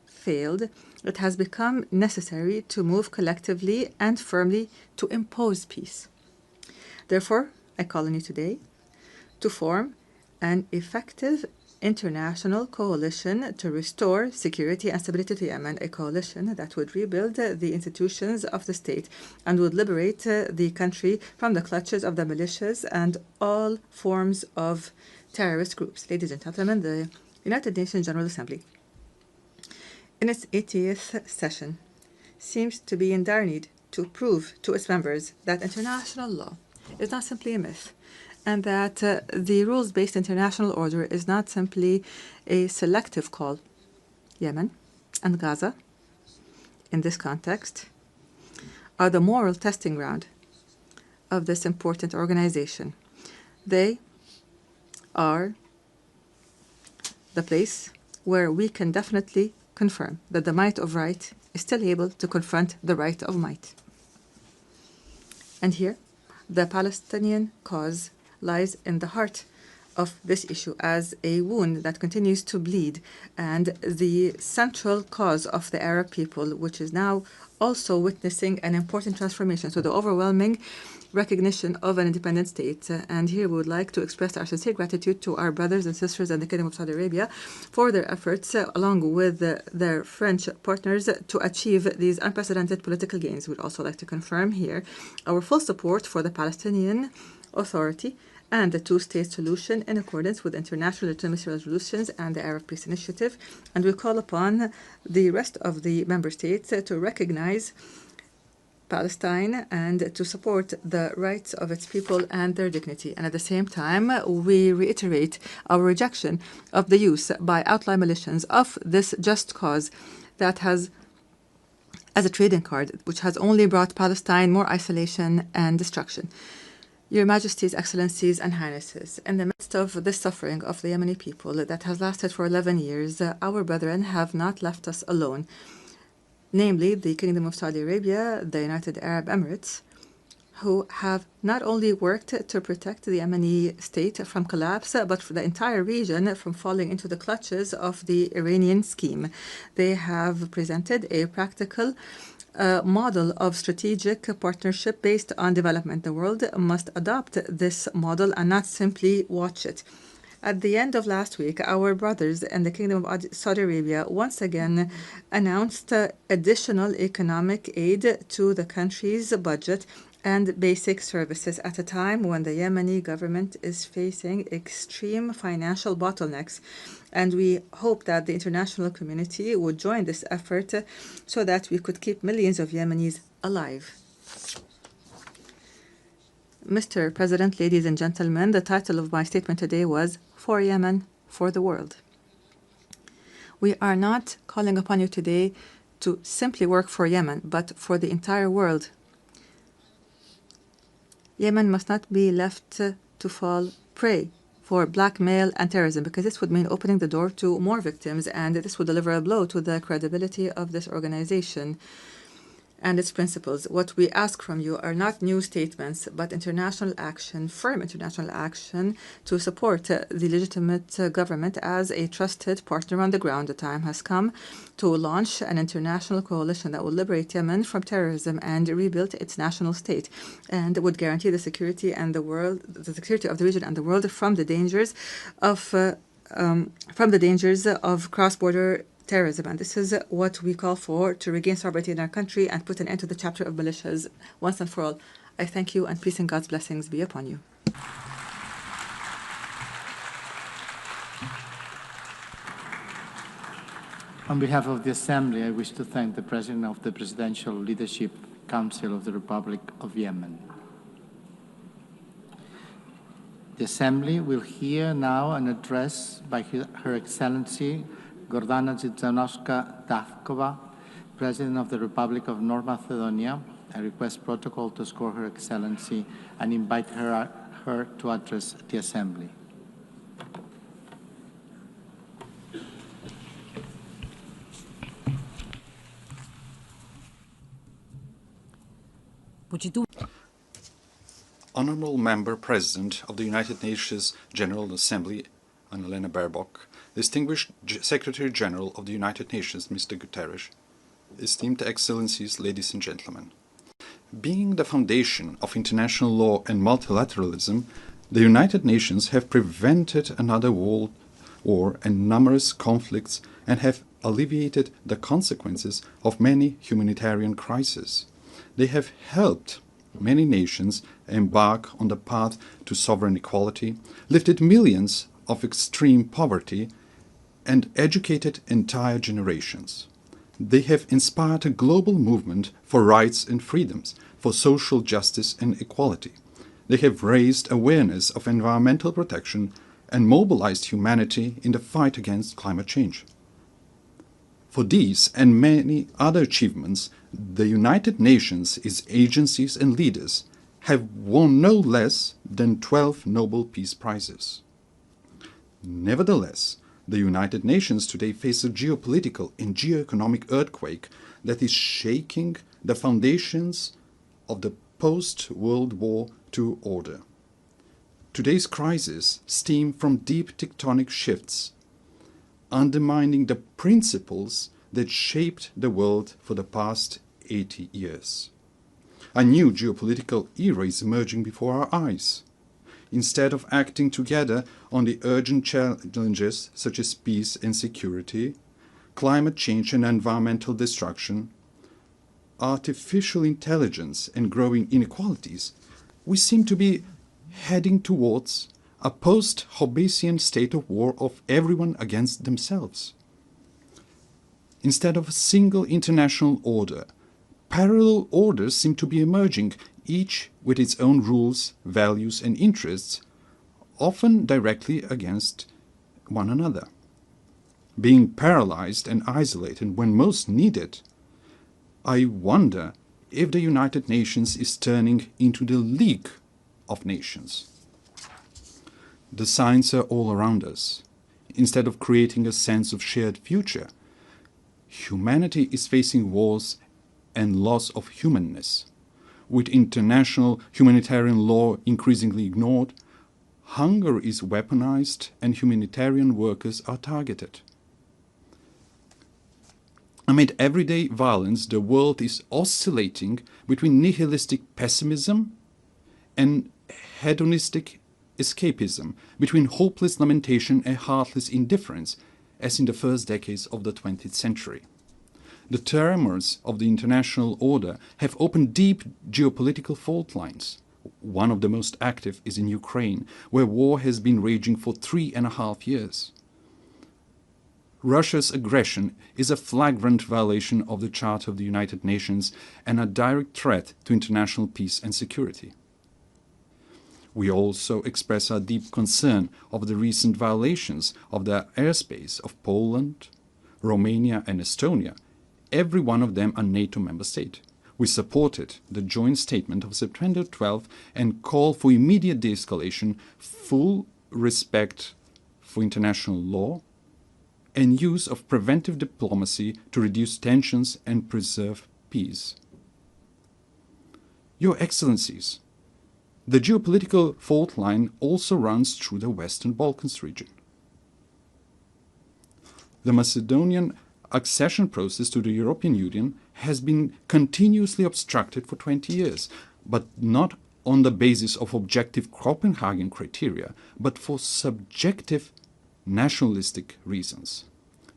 failed, it has become necessary to move collectively and firmly to impose peace. Therefore, I call on you today to form an effective international coalition to restore security and stability to Yemen, a coalition that would rebuild the institutions of the state and would liberate the country from the clutches of the militias and all forms of terrorist groups. Ladies and gentlemen, the United Nations General Assembly, in its 80th session, seems to be in dire need to prove to its members that international law is not simply a myth, and that the rules-based international order is not simply a selective call. Yemen and Gaza, in this context, are the moral testing ground of this important organization. They are the place where we can definitely confirm that the might of right is still able to confront the right of might. And here, the Palestinian cause lies in the heart of this issue as a wound that continues to bleed and the central cause of the Arab people, which is now also witnessing an important transformation. So the overwhelming recognition of an independent state. And here we would like to express our sincere gratitude to our brothers and sisters in the Kingdom of Saudi Arabia for their efforts, along with their French partners, to achieve these unprecedented political gains. We'd also like to confirm here our full support for the Palestinian Authority and the two-state solution in accordance with international legitimacy resolutions and the Arab Peace Initiative. And we call upon the rest of the member states to recognize Palestine and to support the rights of its people and their dignity. And at the same time, we reiterate our rejection of the use by outlaw militias of this just cause that has as a trading card, which has only brought Palestine more isolation and destruction. Your Majesties, Excellencies, and Highnesses, in the midst of this suffering of the Yemeni people that has lasted for 11 years, our brethren have not left us alone, namely the Kingdom of Saudi Arabia, the United Arab Emirates, who have not only worked to protect the Yemeni state from collapse, but for the entire region from falling into the clutches of the Iranian scheme. They have presented a practical model of strategic partnership based on development. The world must adopt this model and not simply watch it. At the end of last week, our brothers in the Kingdom of Saudi Arabia once again announced additional economic aid to the country's budget and basic services at a time when the Yemeni government is facing extreme financial bottlenecks. And we hope that the international community would join this effort so that we could keep millions of Yemenis alive. Mr. President, ladies and gentlemen, the title of my statement today was For Yemen, for the World. We are not calling upon you today to simply work for Yemen, but for the entire world. Yemen must not be left to fall prey for blackmail and terrorism, because this would mean opening the door to more victims, and this would deliver a blow to the credibility of this organization and its principles. What we ask from you are not new statements, but international action, firm international action to support the legitimate government as a trusted partner on the ground. The time has come to launch an international coalition that will liberate Yemen from terrorism and rebuild its national state, and would guarantee the security and the security of the region and the world from the dangers of cross-border terrorism. And this is what we call for, to regain sovereignty in our country and put an end to the chapter of militias once and for all. I thank you, and peace and God's blessings be upon you. On behalf of the Assembly, I wish to thank the President of the Presidential Leadership Council of the Republic of Yemen. The Assembly will hear now an address by Her Excellency Gordana Dzizanowska-Davkova, President of the Republic of North Macedonia. I request protocol to escort Her Excellency and invite her to address the Assembly. Honorable Member President of the United Nations General Assembly, Annalena Baerbock, Distinguished Secretary General of the United Nations, Mr. Guterres, esteemed Excellencies, ladies and gentlemen. Being the foundation of international law and multilateralism, the United Nations have prevented another world war and numerous conflicts and have alleviated the consequences of many humanitarian crises. They have helped many nations embark on the path to sovereign equality, lifted millions of extreme poverty, and educated entire generations. They have inspired a global movement for rights and freedoms, for social justice and equality. They have raised awareness of environmental protection and mobilized humanity in the fight against climate change. For these and many other achievements, the United Nations, its agencies and leaders, have won no less than 12 Nobel Peace Prizes. Nevertheless, the United Nations today face a geopolitical and geoeconomic earthquake that is shaking the foundations of the post-World War II order. Today's crisis stems from deep tectonic shifts, undermining the principles that shaped the world for the past 80 years. A new geopolitical era is emerging before our eyes. Instead of acting together on the urgent challenges such as peace and security, climate change and environmental destruction, artificial intelligence and growing inequalities, we seem to be heading towards a post-Hobbesian state of war of everyone against themselves. Instead of a single international order, parallel orders seem to be emerging, each with its own rules, values and interests, often directly against one another. Being paralyzed and isolated when most needed, I wonder if the United Nations is turning into the League of Nations. The signs are all around us. Instead of creating a sense of shared future, humanity is facing wars and loss of humanness. With international humanitarian law increasingly ignored, hunger is weaponized and humanitarian workers are targeted. Amid everyday violence, the world is oscillating between nihilistic pessimism and hedonistic escapism, between hopeless lamentation and heartless indifference, as in the first decades of the 20th century. The tremors of the international order have opened deep geopolitical fault lines. One of the most active is in Ukraine, where war has been raging for 3.5 years. Russia's aggression is a flagrant violation of the Charter of the United Nations and a direct threat to international peace and security. We also express our deep concern of the recent violations of the airspace of Poland, Romania and Estonia, every one of them a NATO member state. We supported the joint statement of September 12 and call for immediate de-escalation, full respect for international law, and use of preventive diplomacy to reduce tensions and preserve peace. Your Excellencies, the geopolitical fault line also runs through the Western Balkans region. The Macedonian accession process to the European Union has been continuously obstructed for 20 years, but not on the basis of objective Copenhagen criteria, but for subjective nationalistic reasons.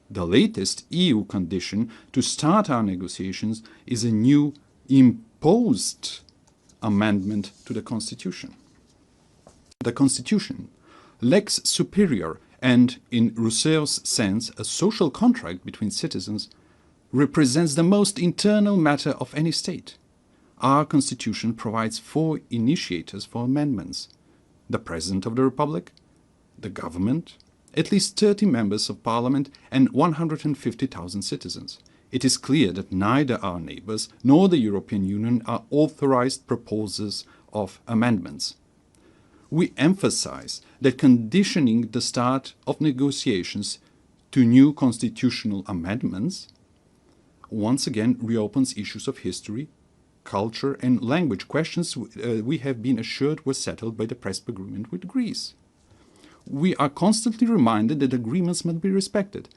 The latest EU condition to start our negotiations is a new imposed amendment to the Constitution. The Constitution, lex superior and, in Rousseau's sense, a social contract between citizens, represents the most internal matter of any state. Our Constitution provides 4 initiators for amendments: the President of the Republic, the government, at least 30 members of parliament, and 150,000 citizens. It is clear that neither our neighbors nor the European Union are authorized proposers of amendments. We emphasize that conditioning the start of negotiations to new constitutional amendments once again reopens issues of history, culture and language, questions we have been assured were settled by the Prespa agreement with Greece. We are constantly reminded that agreements must be respected.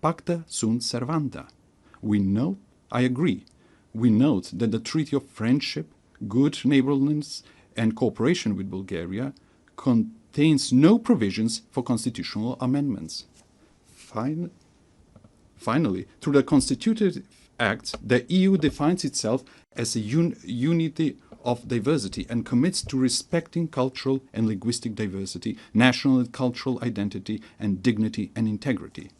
Pacta sunt servanda. I agree, we note that the Treaty of Friendship, Good Neighborliness and Cooperation with Bulgaria contains no provisions for constitutional amendments. Finally, through the constitutive acts, the EU defines itself as a unity of diversity and commits to respecting cultural and linguistic diversity, national and cultural identity, and dignity and integrity.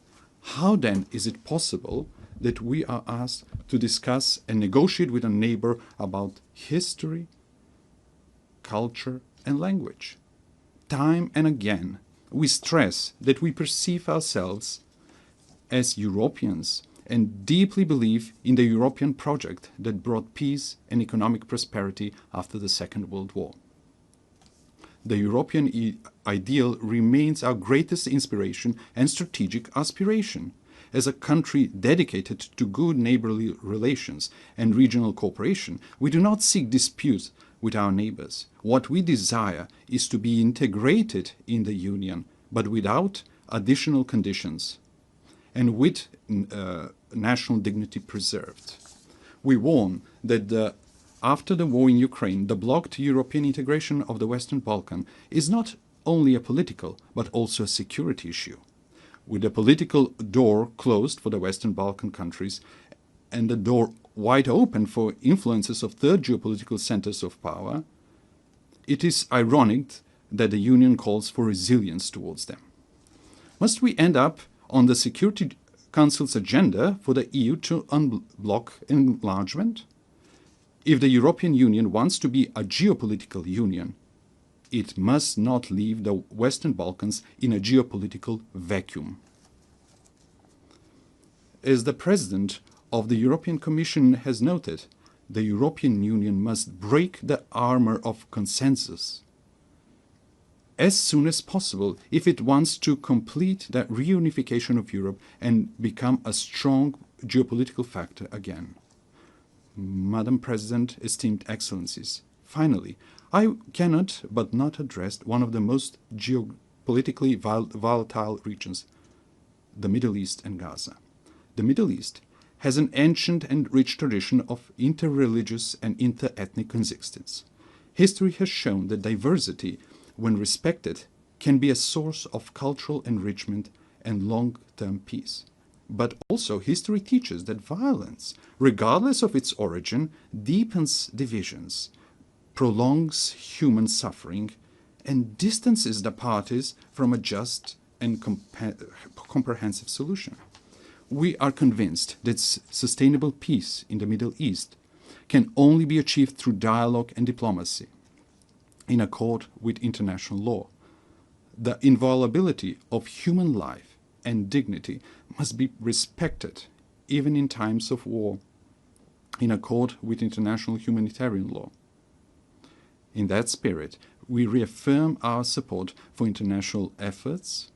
How then is it possible that we are asked to discuss and negotiate with a neighbor about history, culture, and language? Time and again, we stress that we perceive ourselves as Europeans and deeply believe in the European project that brought peace and economic prosperity after the Second World War. The European ideal remains our greatest inspiration and strategic aspiration. As a country dedicated to good neighborly relations and regional cooperation, we do not seek disputes with our neighbors. What we desire is to be integrated in the Union, but without additional conditions and with national dignity preserved. We warn that after the war in Ukraine, the blocked European integration of the Western Balkans is not only a political, but also a security issue. With the political door closed for the Western Balkan countries and the door wide open for influences of third geopolitical centers of power, it is ironic that the Union calls for resilience towards them. Must we end up on the Security Council's agenda for the EU to unblock enlargement? If the European Union wants to be a geopolitical union, it must not leave the Western Balkans in a geopolitical vacuum. As the President of the European Commission has noted, the European Union must break the armor of consensus as soon as possible if it wants to complete the reunification of Europe and become a strong geopolitical factor again. Madam President, esteemed Excellencies, finally, I cannot but not address one of the most geopolitically volatile regions, the Middle East and Gaza. The Middle East has an ancient and rich tradition of interreligious and interethnic coexistence. History has shown that diversity, when respected, can be a source of cultural enrichment and long-term peace. But also history teaches that violence, regardless of its origin, deepens divisions, prolongs human suffering, and distances the parties from a just and comprehensive solution. We are convinced that sustainable peace in the Middle East can only be achieved through dialogue and diplomacy, in accord with international law. The inviolability of human life and dignity must be respected, even in times of war, in accord with international humanitarian law. In that spirit, we reaffirm our support for international efforts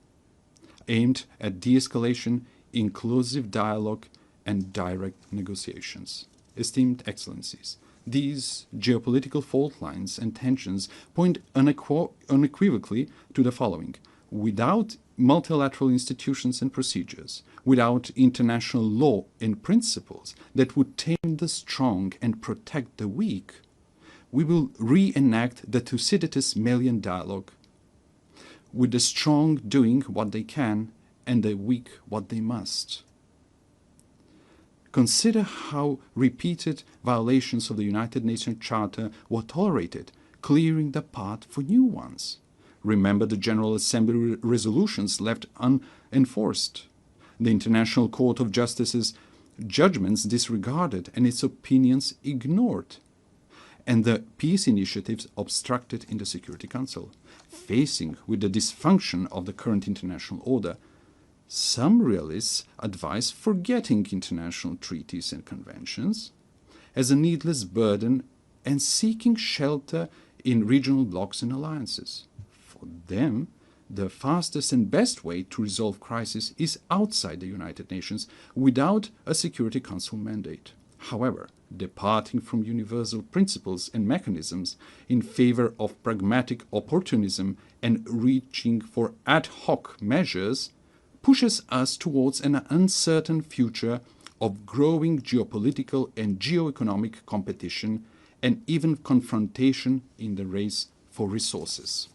aimed at de-escalation, inclusive dialogue, and direct negotiations. Esteemed Excellencies, these geopolitical fault lines and tensions point unequivocally to the following. Without multilateral institutions and procedures, without international law and principles that would tame the strong and protect the weak, we will reenact the Thucydides Melian dialogue, with the strong doing what they can and the weak what they must. Consider how repeated violations of the United Nations Charter were tolerated, clearing the path for new ones. Remember the General Assembly resolutions left unenforced, the International Court of Justice's judgments disregarded and its opinions ignored, and the peace initiatives obstructed in the Security Council. Facing with the dysfunction of the current international order, some realists advise forgetting international treaties and conventions as a needless burden and seeking shelter in regional blocs and alliances. For them, the fastest and best way to resolve crisis is outside the United Nations without a Security Council mandate. However, departing from universal principles and mechanisms in favor of pragmatic opportunism and reaching for ad hoc measures pushes us towards an uncertain future of growing geopolitical and geoeconomic competition and even confrontation in the race for resources.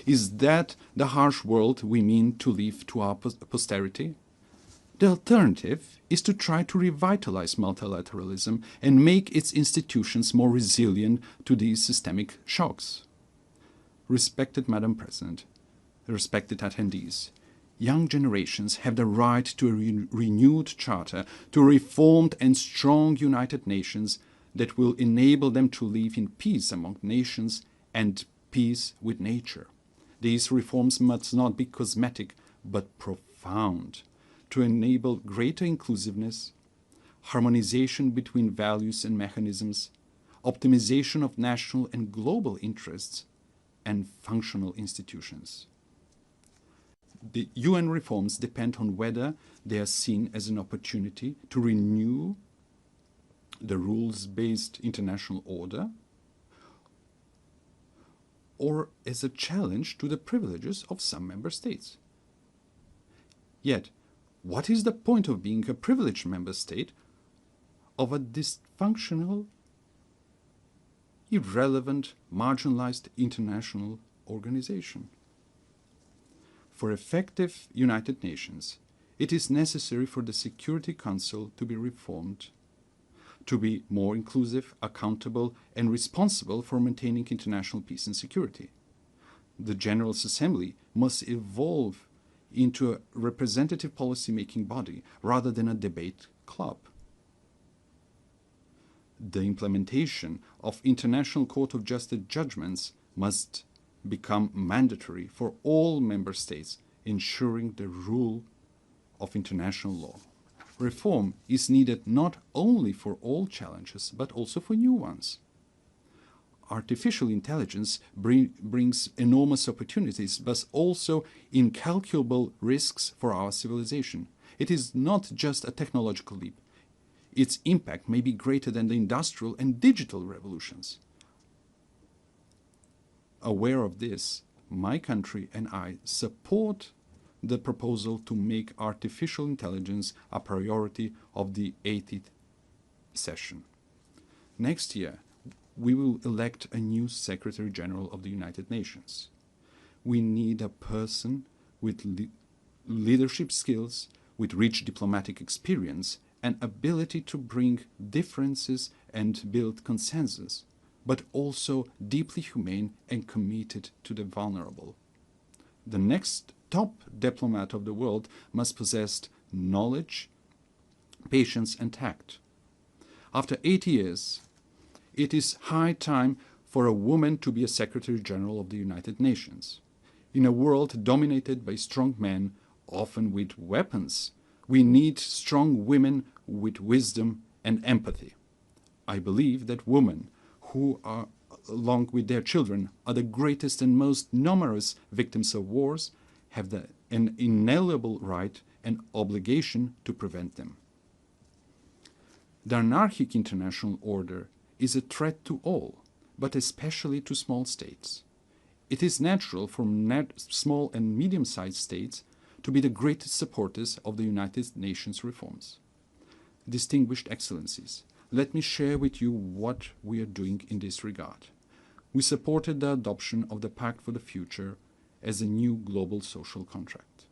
Is that the harsh world we mean to leave to our posterity? The alternative is to try to revitalize multilateralism and make its institutions more resilient to these systemic shocks. Respected Madam President, respected attendees, young generations have the right to a renewed charter, to a reformed and strong United Nations that will enable them to live in peace among nations and peace with nature. These reforms must not be cosmetic, but profound, to enable greater inclusiveness, harmonization between values and mechanisms, optimization of national and global interests, and functional institutions. The UN reforms depend on whether they are seen as an opportunity to renew the rules-based international order or as a challenge to the privileges of some member states. Yet, what is the point of being a privileged member state of a dysfunctional, irrelevant, marginalized international organization? For effective United Nations, it is necessary for the Security Council to be reformed, to be more inclusive, accountable, and responsible for maintaining international peace and security. The General Assembly must evolve into a representative policy-making body rather than a debate club. The implementation of International Court of Justice judgments must become mandatory for all member states, ensuring the rule of international law. Reform is needed not only for all challenges, but also for new ones. Artificial intelligence brings enormous opportunities, but also incalculable risks for our civilization. It is not just a technological leap. Its impact may be greater than the industrial and digital revolutions. Aware of this, my country and I support the proposal to make artificial intelligence a priority of the 80th session. Next year, we will elect a new Secretary General of the United Nations. We need a person with leadership skills, with rich diplomatic experience, and ability to bring differences and build consensus, but also deeply humane and committed to the vulnerable. The next top diplomat of the world must possess knowledge, patience, and tact. After 80 years, it is high time for a woman to be a Secretary General of the United Nations. In a world dominated by strong men, often with weapons, we need strong women with wisdom and empathy. I believe that women who are along with their children, are the greatest and most numerous victims of wars, have an inalienable right and obligation to prevent them. The anarchic international order is a threat to all, but especially to small states. It is natural for small and medium-sized states to be the greatest supporters of the United Nations reforms. Distinguished Excellencies, let me share with you what we are doing in this regard. We supported the adoption of the Pact for the Future as a new global social contract.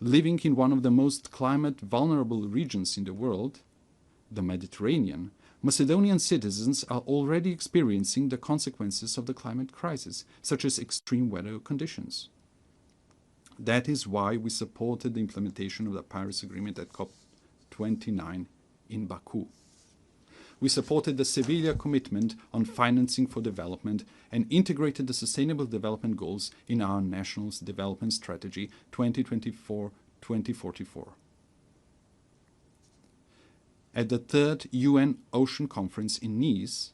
Living in one of the most climate-vulnerable regions in the world, the Mediterranean, Macedonian citizens are already experiencing the consequences of the climate crisis, such as extreme weather conditions. That is why we supported the implementation of the Paris Agreement at COP29 in Baku. We supported the Seville commitment on financing for development and integrated the Sustainable Development Goals in our National Development Strategy 2024-2044. At the third UN Ocean Conference in Nice,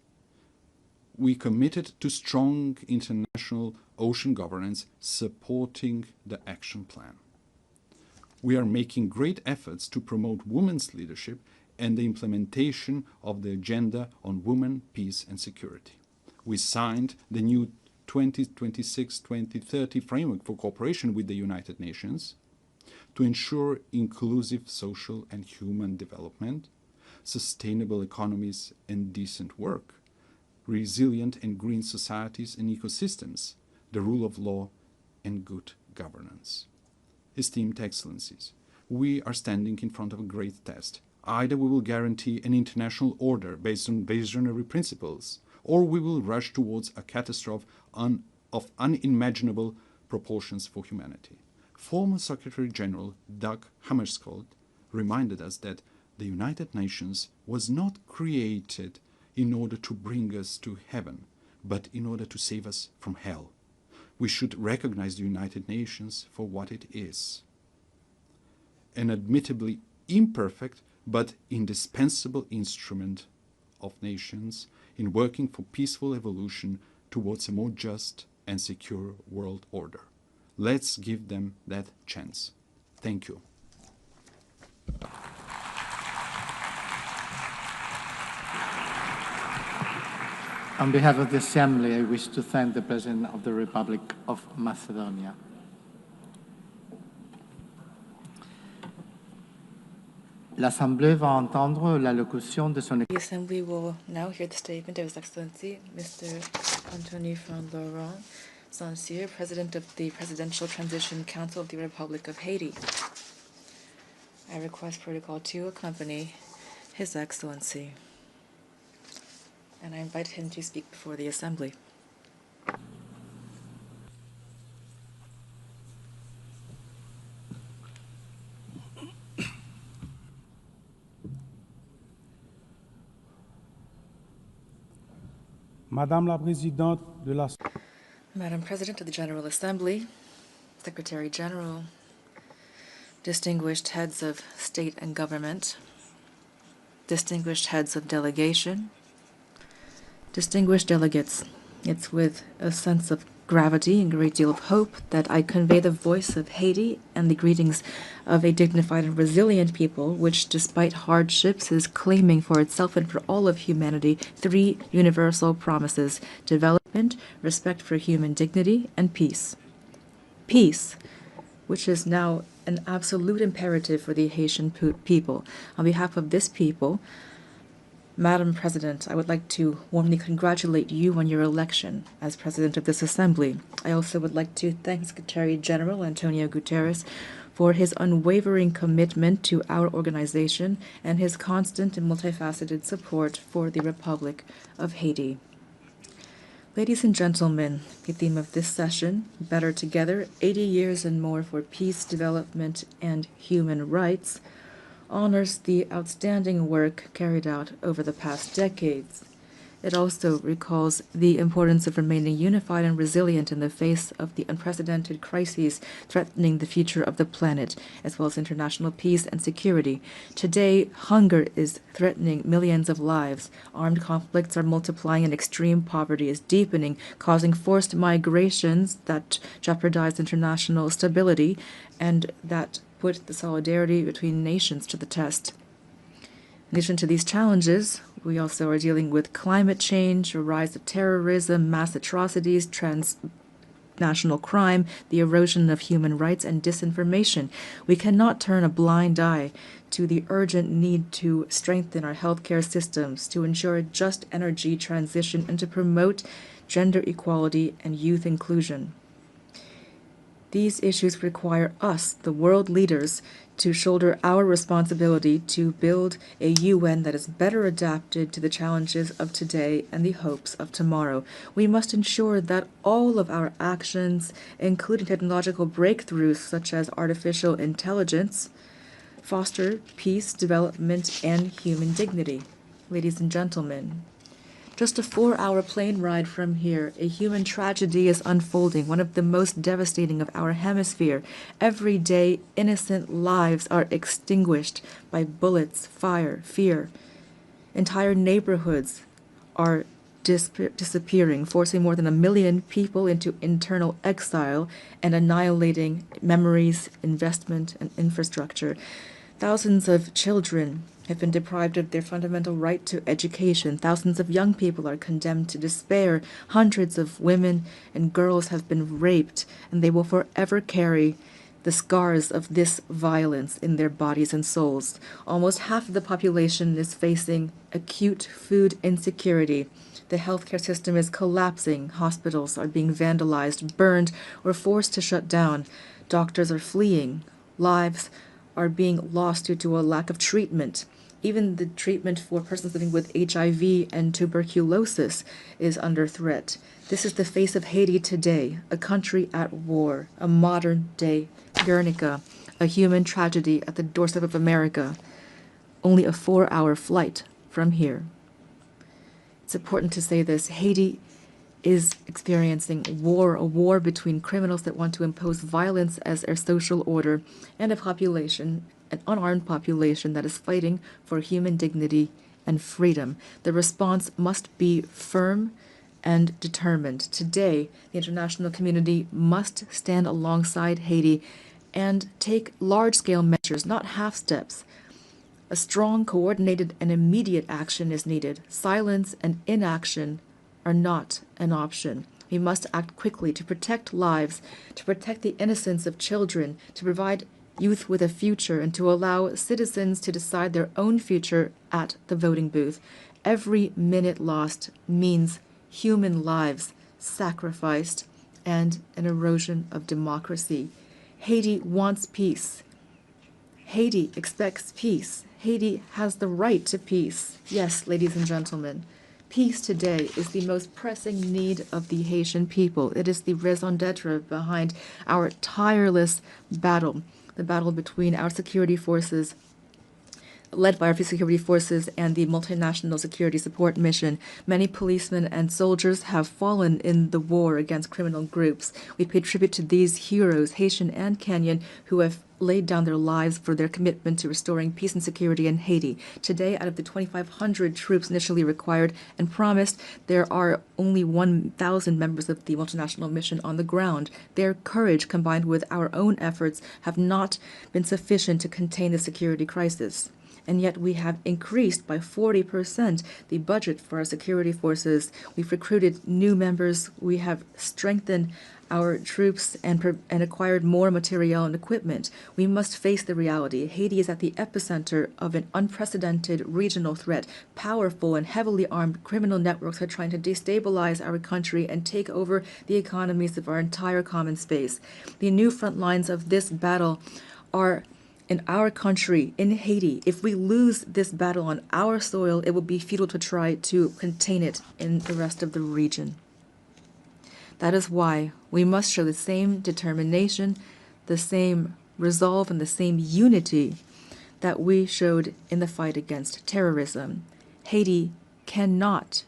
we committed to strong international ocean governance supporting the action plan. We are making great efforts to promote women's leadership and the implementation of the Agenda on Women, Peace and Security. We signed the new 2026-2030 framework for cooperation with the United Nations to ensure inclusive social and human development, sustainable economies and decent work, resilient and green societies and ecosystems, the rule of law and good governance. Esteemed Excellencies, we are standing in front of a great test. Either we will guarantee an international order based on visionary principles, or we will rush towards a catastrophe of unimaginable proportions for humanity. Former Secretary General Dag Hammarskjöld reminded us that the United Nations was not created in order to bring us to heaven, but in order to save us from hell. We should recognize the United Nations for what it is: an admittedly imperfect but indispensable instrument of nations in working for peaceful evolution towards a more just and secure world order. Let's give them that chance. Thank you. On behalf of the Assembly, I wish to thank the President of the Republic of Macedonia. L'Assemblée va entendre l'allocution de son... The Assembly will now hear the statement of His Excellency, Mr. Anthony van Laurent Saint-Cyr, President of the Presidential Transition Council of the Republic of Haiti. I request protocol to accompany His Excellency, and I invite him to speak before the Assembly. Madame la Présidente de la... Madam President of the General Assembly, Secretary General, distinguished heads of state and government, distinguished heads of delegation, distinguished delegates, it's with a sense of gravity and a great deal of hope that I convey the voice of Haiti and the greetings of a dignified and resilient people which, despite hardships, is claiming for itself and for all of humanity three universal promises: development, respect for human dignity, and peace. Peace, which is now an absolute imperative for the Haitian people. On behalf of this people, Madam President, I would like to warmly congratulate you on your election as President of this Assembly. I also would like to thank Secretary General Antonio Guterres for his unwavering commitment to our organization and his constant and multifaceted support for the Republic of Haiti. Ladies and gentlemen, the theme of this session, Better Together, 80 Years and More for Peace, Development, and Human Rights, honors the outstanding work carried out over the past decades. It also recalls the importance of remaining unified and resilient in the face of the unprecedented crises threatening the future of the planet, as well as international peace and security. Today, hunger is threatening millions of lives. Armed conflicts are multiplying and extreme poverty is deepening, causing forced migrations that jeopardize international stability and that put the solidarity between nations to the test. In addition to these challenges, we also are dealing with climate change, a rise of terrorism, mass atrocities, transnational crime, the erosion of human rights, and disinformation. We cannot turn a blind eye to the urgent need to strengthen our healthcare systems, to ensure a just energy transition, and to promote gender equality and youth inclusion. These issues require us, the world leaders, to shoulder our responsibility to build a UN that is better adapted to the challenges of today and the hopes of tomorrow. We must ensure that all of our actions, including technological breakthroughs such as artificial intelligence, foster peace, development, and human dignity. Ladies and gentlemen, just a 4-hour plane ride from here, a human tragedy is unfolding, one of the most devastating of our hemisphere. Every day, innocent lives are extinguished by bullets, fire, fear. Entire neighborhoods are disappearing, forcing more than 1 million people into internal exile and annihilating memories, investment, and infrastructure. Thousands of children have been deprived of their fundamental right to education. Thousands of young people are condemned to despair. Hundreds of women and girls have been raped, and they will forever carry the scars of this violence in their bodies and souls. Almost half of the population is facing acute food insecurity. The healthcare system is collapsing. Hospitals are being vandalized, burned, or forced to shut down. Doctors are fleeing. Lives are being lost due to a lack of treatment. Even the treatment for persons living with HIV and tuberculosis is under threat. This is the face of Haiti today, a country at war, a modern-day Guernica, a human tragedy at the doorstep of America, only a 4-hour flight from here. It's important to say this. Haiti is experiencing war, a war between criminals that want to impose violence as their social order and a population, an unarmed population that is fighting for human dignity and freedom. The response must be firm and determined. Today, the international community must stand alongside Haiti and take large-scale measures, not half steps. A strong, coordinated, and immediate action is needed. Silence and inaction are not an option. We must act quickly to protect lives, to protect the innocence of children, to provide youth with a future, and to allow citizens to decide their own future at the voting booth. Every minute lost means human lives sacrificed and an erosion of democracy. Haiti wants peace. Haiti expects peace. Haiti has the right to peace. Yes, ladies and gentlemen, peace today is the most pressing need of the Haitian people. It is the raison d'etre behind our tireless battle, the battle between our security forces, led by our security forces and the multinational security support mission. Many policemen and soldiers have fallen in the war against criminal groups. We pay tribute to these heroes, Haitian and Kenyan, who have laid down their lives for their commitment to restoring peace and security in Haiti. Today, out of the 2,500 troops initially required and promised, there are only 1,000 members of the multinational mission on the ground. Their courage, combined with our own efforts, have not been sufficient to contain the security crisis. And yet we have increased by 40% the budget for our security forces. We've recruited new members. We have strengthened our troops and acquired more material and equipment. We must face the reality. Haiti is at the epicenter of an unprecedented regional threat. Powerful and heavily armed criminal networks are trying to destabilize our country and take over the economies of our entire common space. The new front lines of this battle are in our country, in Haiti. If we lose this battle on our soil, it will be futile to try to contain it in the rest of the region. That is why we must show the same determination, the same resolve, and the same unity that we showed in the fight against terrorism. Haiti cannot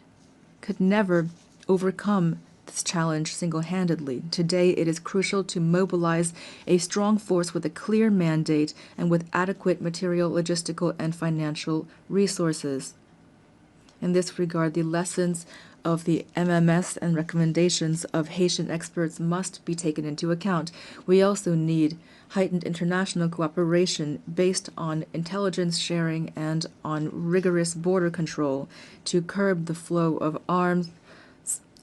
could never overcome this challenge single-handedly. Today, it is crucial to mobilize a strong force with a clear mandate and with adequate material, logistical, and financial resources. In this regard, the lessons of the MMS and recommendations of Haitian experts must be taken into account. We also need heightened international cooperation based on intelligence sharing and on rigorous border control to curb the flow of arms,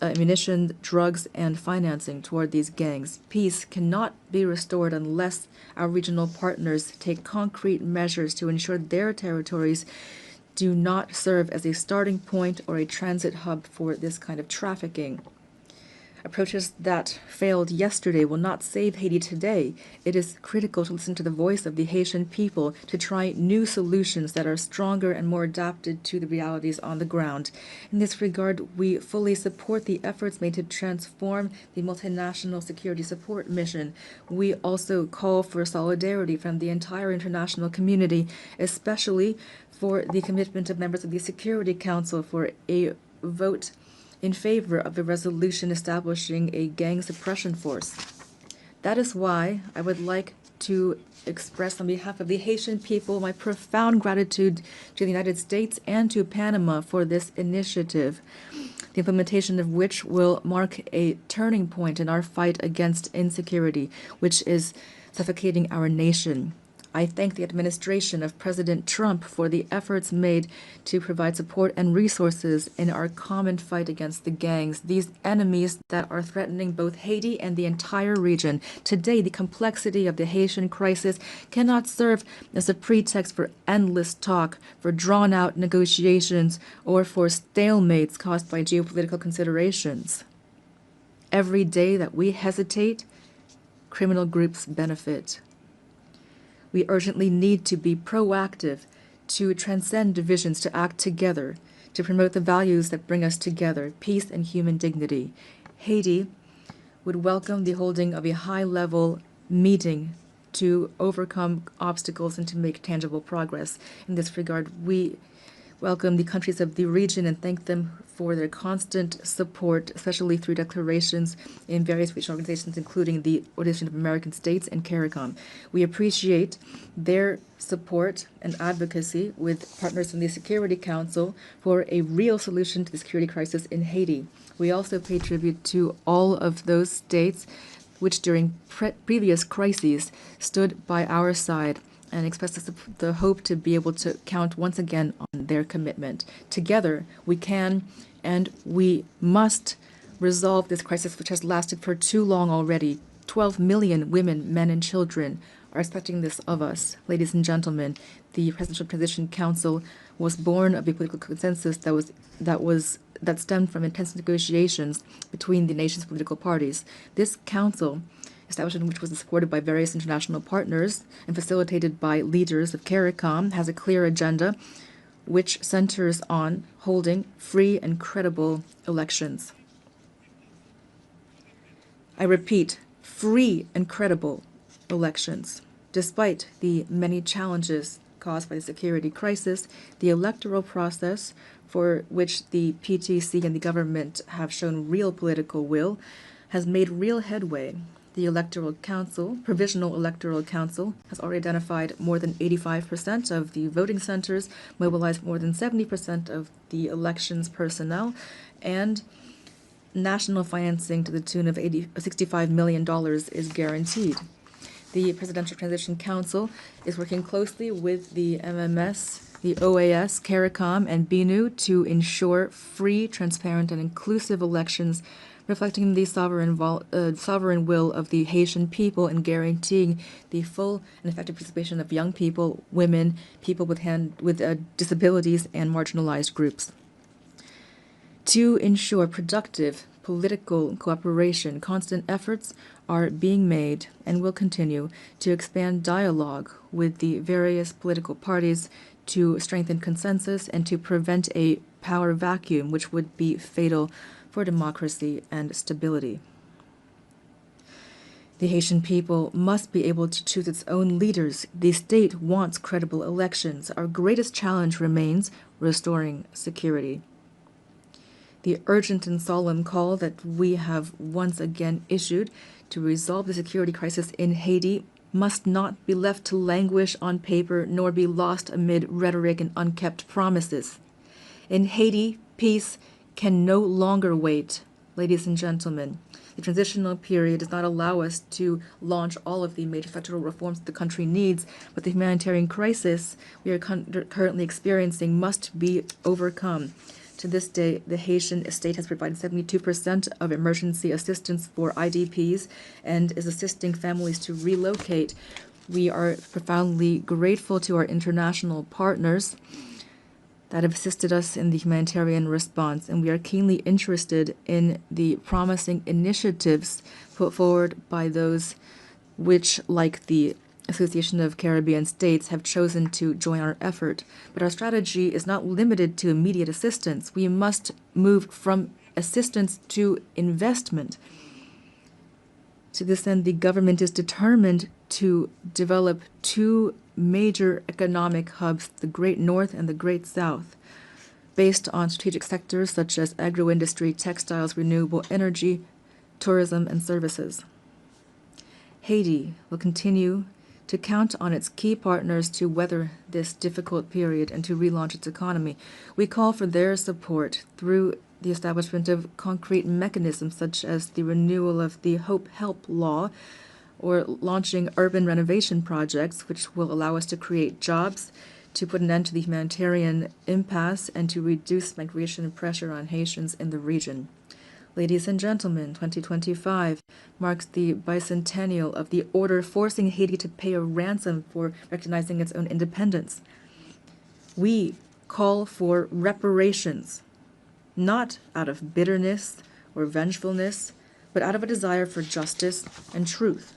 ammunition, drugs, and financing toward these gangs. Peace cannot be restored unless our regional partners take concrete measures to ensure their territories do not serve as a starting point or a transit hub for this kind of trafficking. Approaches that failed yesterday will not save Haiti today. It is critical to listen to the voice of the Haitian people, to try new solutions that are stronger and more adapted to the realities on the ground. In this regard, we fully support the efforts made to transform the multinational security support mission. We also call for solidarity from the entire international community, especially for the commitment of members of the Security Council for a vote in favor of the resolution establishing a gang suppression force. That is why I would like to express on behalf of the Haitian people my profound gratitude to the United States and to Panama for this initiative, the implementation of which will mark a turning point in our fight against insecurity, which is suffocating our nation. I thank the administration of President Trump for the efforts made to provide support and resources in our common fight against the gangs, these enemies that are threatening both Haiti and the entire region. Today, the complexity of the Haitian crisis cannot serve as a pretext for endless talk, for drawn-out negotiations, or for stalemates caused by geopolitical considerations. Every day that we hesitate, criminal groups benefit. We urgently need to be proactive, to transcend divisions, to act together, to promote the values that bring us together, peace and human dignity. Haiti would welcome the holding of a high-level meeting to overcome obstacles and to make tangible progress. In this regard, we welcome the countries of the region and thank them for their constant support, especially through declarations in various regional organizations, including the Organization of American States and CARICOM. We appreciate their support and advocacy with partners from the Security Council for a real solution to the security crisis in Haiti. We also pay tribute to all of those states which during previous crises stood by our side and express the hope to be able to count once again on their commitment. Together, we can and we must resolve this crisis, which has lasted for too long already. 12 million women, men, and children are expecting this of us. Ladies and gentlemen, the Presidential Transition Council was born of a political consensus that stemmed from intense negotiations between the nation's political parties. This council, establishment which was supported by various international partners and facilitated by leaders of CARICOM, has a clear agenda which centers on holding free and credible elections. I repeat, free and credible elections. Despite the many challenges caused by the security crisis, the electoral process, for which the PTC and the government have shown real political will, has made real headway. The Electoral Council, Provisional Electoral Council, has already identified more than 85% of the voting centers, mobilized more than 70% of the elections personnel, and national financing to the tune of $65 million is guaranteed. The Presidential Transition Council is working closely with the MMS, the OAS, CARICOM, and BNU to ensure free, transparent, and inclusive elections reflecting the sovereign will of the Haitian people and guaranteeing the full and effective participation of young people, women, people with disabilities, and marginalized groups. To ensure productive political cooperation, constant efforts are being made and will continue to expand dialogue with the various political parties to strengthen consensus and to prevent a power vacuum which would be fatal for democracy and stability. The Haitian people must be able to choose its own leaders. The state wants credible elections. Our greatest challenge remains restoring security. The urgent and solemn call that we have once again issued to resolve the security crisis in Haiti must not be left to languish on paper nor be lost amid rhetoric and unkept promises. In Haiti, peace can no longer wait. Ladies and gentlemen, the transitional period does not allow us to launch all of the major structural reforms that the country needs, but the humanitarian crisis we are currently experiencing must be overcome. To this day, the Haitian state has provided 72% of emergency assistance for IDPs and is assisting families to relocate. We are profoundly grateful to our international partners that have assisted us in the humanitarian response, and we are keenly interested in the promising initiatives put forward by those which, like the Association of Caribbean States, have chosen to join our effort. But our strategy is not limited to immediate assistance. We must move from assistance to investment. To this end, the government is determined to develop two major economic hubs, the Great North and the Great South, based on strategic sectors such as agro-industry, textiles, renewable energy, tourism, and services. Haiti will continue to count on its key partners to weather this difficult period and to relaunch its economy. We call for their support through the establishment of concrete mechanisms such as the renewal of the Hope Help Law, or launching urban renovation projects, which will allow us to create jobs, to put an end to the humanitarian impasse, and to reduce migration and pressure on Haitians in the region. Ladies and gentlemen, 2025 marks the bicentennial of the order forcing Haiti to pay a ransom for recognizing its own independence. We call for reparations, not out of bitterness or vengefulness, but out of a desire for justice and truth.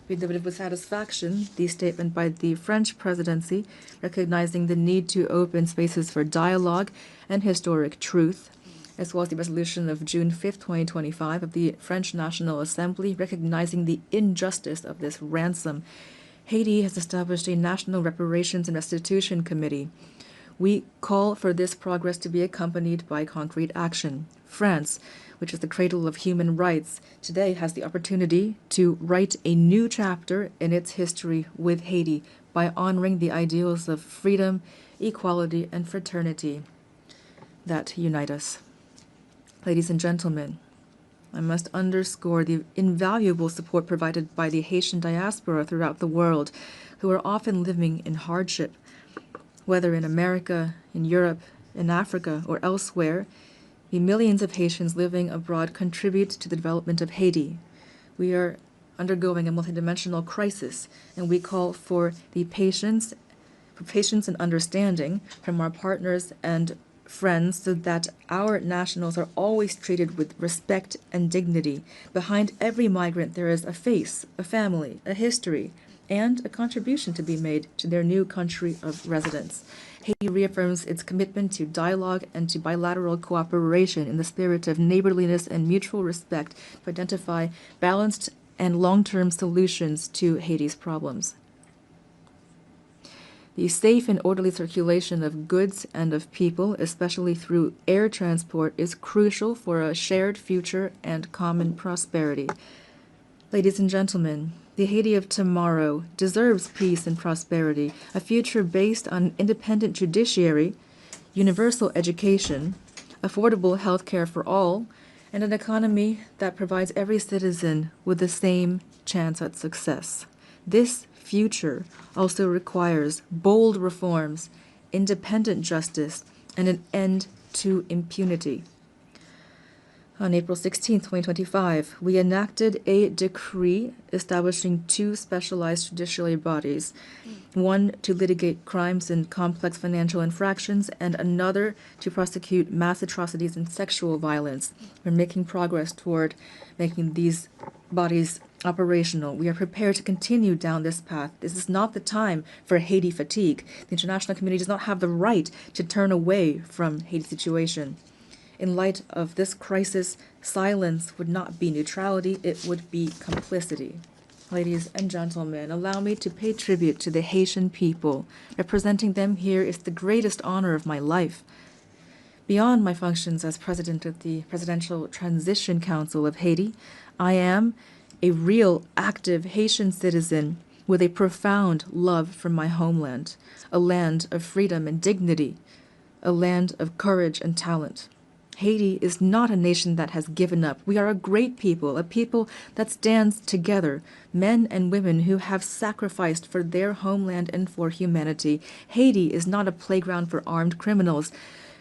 We delivered with satisfaction the statement by the French presidency recognizing the need to open spaces for dialogue and historic truth, as well as the resolution of June 5, 2025 of the French National Assembly recognizing the injustice of this ransom. Haiti has established a National Reparations and Restitution Committee. We call for this progress to be accompanied by concrete action. France, which is the cradle of human rights, today has the opportunity to write a new chapter in its history with Haiti by honoring the ideals of freedom, equality, and fraternity that unite us. Ladies and gentlemen, I must underscore the invaluable support provided by the Haitian diaspora throughout the world, who are often living in hardship. Whether in America, in Europe, in Africa, or elsewhere, the millions of Haitians living abroad contribute to the development of Haiti. We are undergoing a multidimensional crisis, and we call for patience and understanding from our partners and friends so that our nationals are always treated with respect and dignity. Behind every migrant there is a face, a family, a history, and a contribution to be made to their new country of residence. Haiti reaffirms its commitment to dialogue and to bilateral cooperation in the spirit of neighborliness and mutual respect to identify balanced and long-term solutions to Haiti's problems. The safe and orderly circulation of goods and of people, especially through air transport, is crucial for a shared future and common prosperity. Ladies and gentlemen, the Haiti of tomorrow deserves peace and prosperity, a future based on an independent judiciary, universal education, affordable health care for all, and an economy that provides every citizen with the same chance at success. This future also requires bold reforms, independent justice, and an end to impunity. On April 16, 2025, we enacted a decree establishing two specialized judiciary bodies, one to litigate crimes and complex financial infractions, and another to prosecute mass atrocities and sexual violence. We're making progress toward making these bodies operational. We are prepared to continue down this path. This is not the time for Haiti fatigue. The international community does not have the right to turn away from Haiti's situation. In light of this crisis, silence would not be neutrality, it would be complicity. Ladies and gentlemen, allow me to pay tribute to the Haitian people. Representing them here is the greatest honor of my life. Beyond my functions as president of the Presidential Transition Council of Haiti, I am a real, active Haitian citizen with a profound love for my homeland, a land of freedom and dignity, a land of courage and talent. Haiti is not a nation that has given up. We are a great people, a people that stands together, men and women who have sacrificed for their homeland and for humanity. Haiti is not a playground for armed criminals.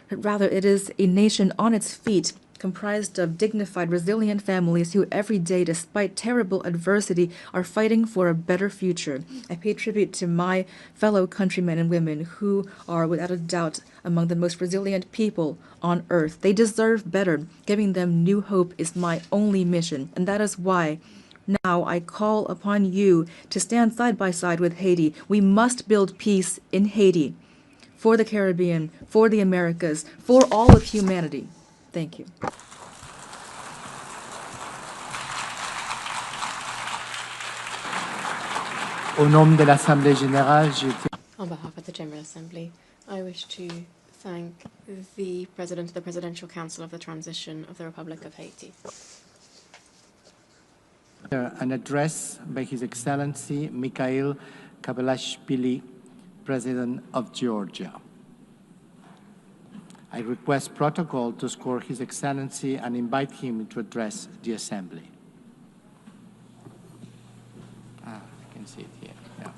Rather, it is a nation on its feet, comprised of dignified, resilient families who every day, despite terrible adversity, are fighting for a better future. I pay tribute to my fellow countrymen and women who are, without a doubt, among the most resilient people on earth. They deserve better. Giving them new hope is my only mission, and that is why now I call upon you to stand side by side with Haiti. We must build peace in Haiti, for the Caribbean, for the Americas, for all of humanity. Thank you. Au nom de l'Assemblée générale, On behalf of the General Assembly, I wish to thank the President of the Presidential Council of the Transition of the Republic of Haiti. An address by His Excellency Mikhail Kabalashvili, President of Georgia. I request protocol to escort His Excellency and invite him to address the Assembly. I can see it here. Yeah.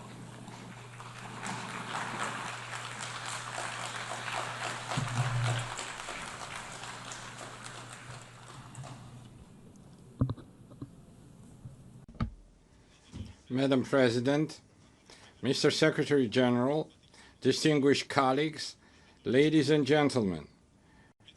Madam President, Mr. Secretary General, distinguished colleagues, ladies and gentlemen,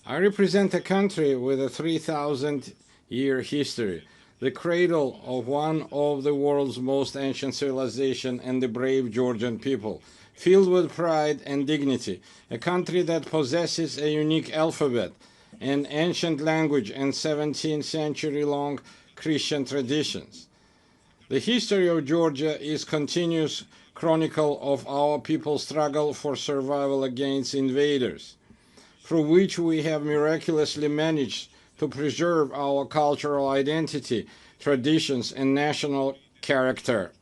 I represent a country with a 3,000-year history, the cradle of one of the world's most ancient civilizations and the brave Georgian people, filled with pride and dignity, a country that possesses a unique alphabet, an ancient language, and 17th century-long Christian traditions. The history of Georgia is continuous chronicle of our people's struggle for survival against invaders, through which we have miraculously managed to preserve our cultural identity, traditions, and national character.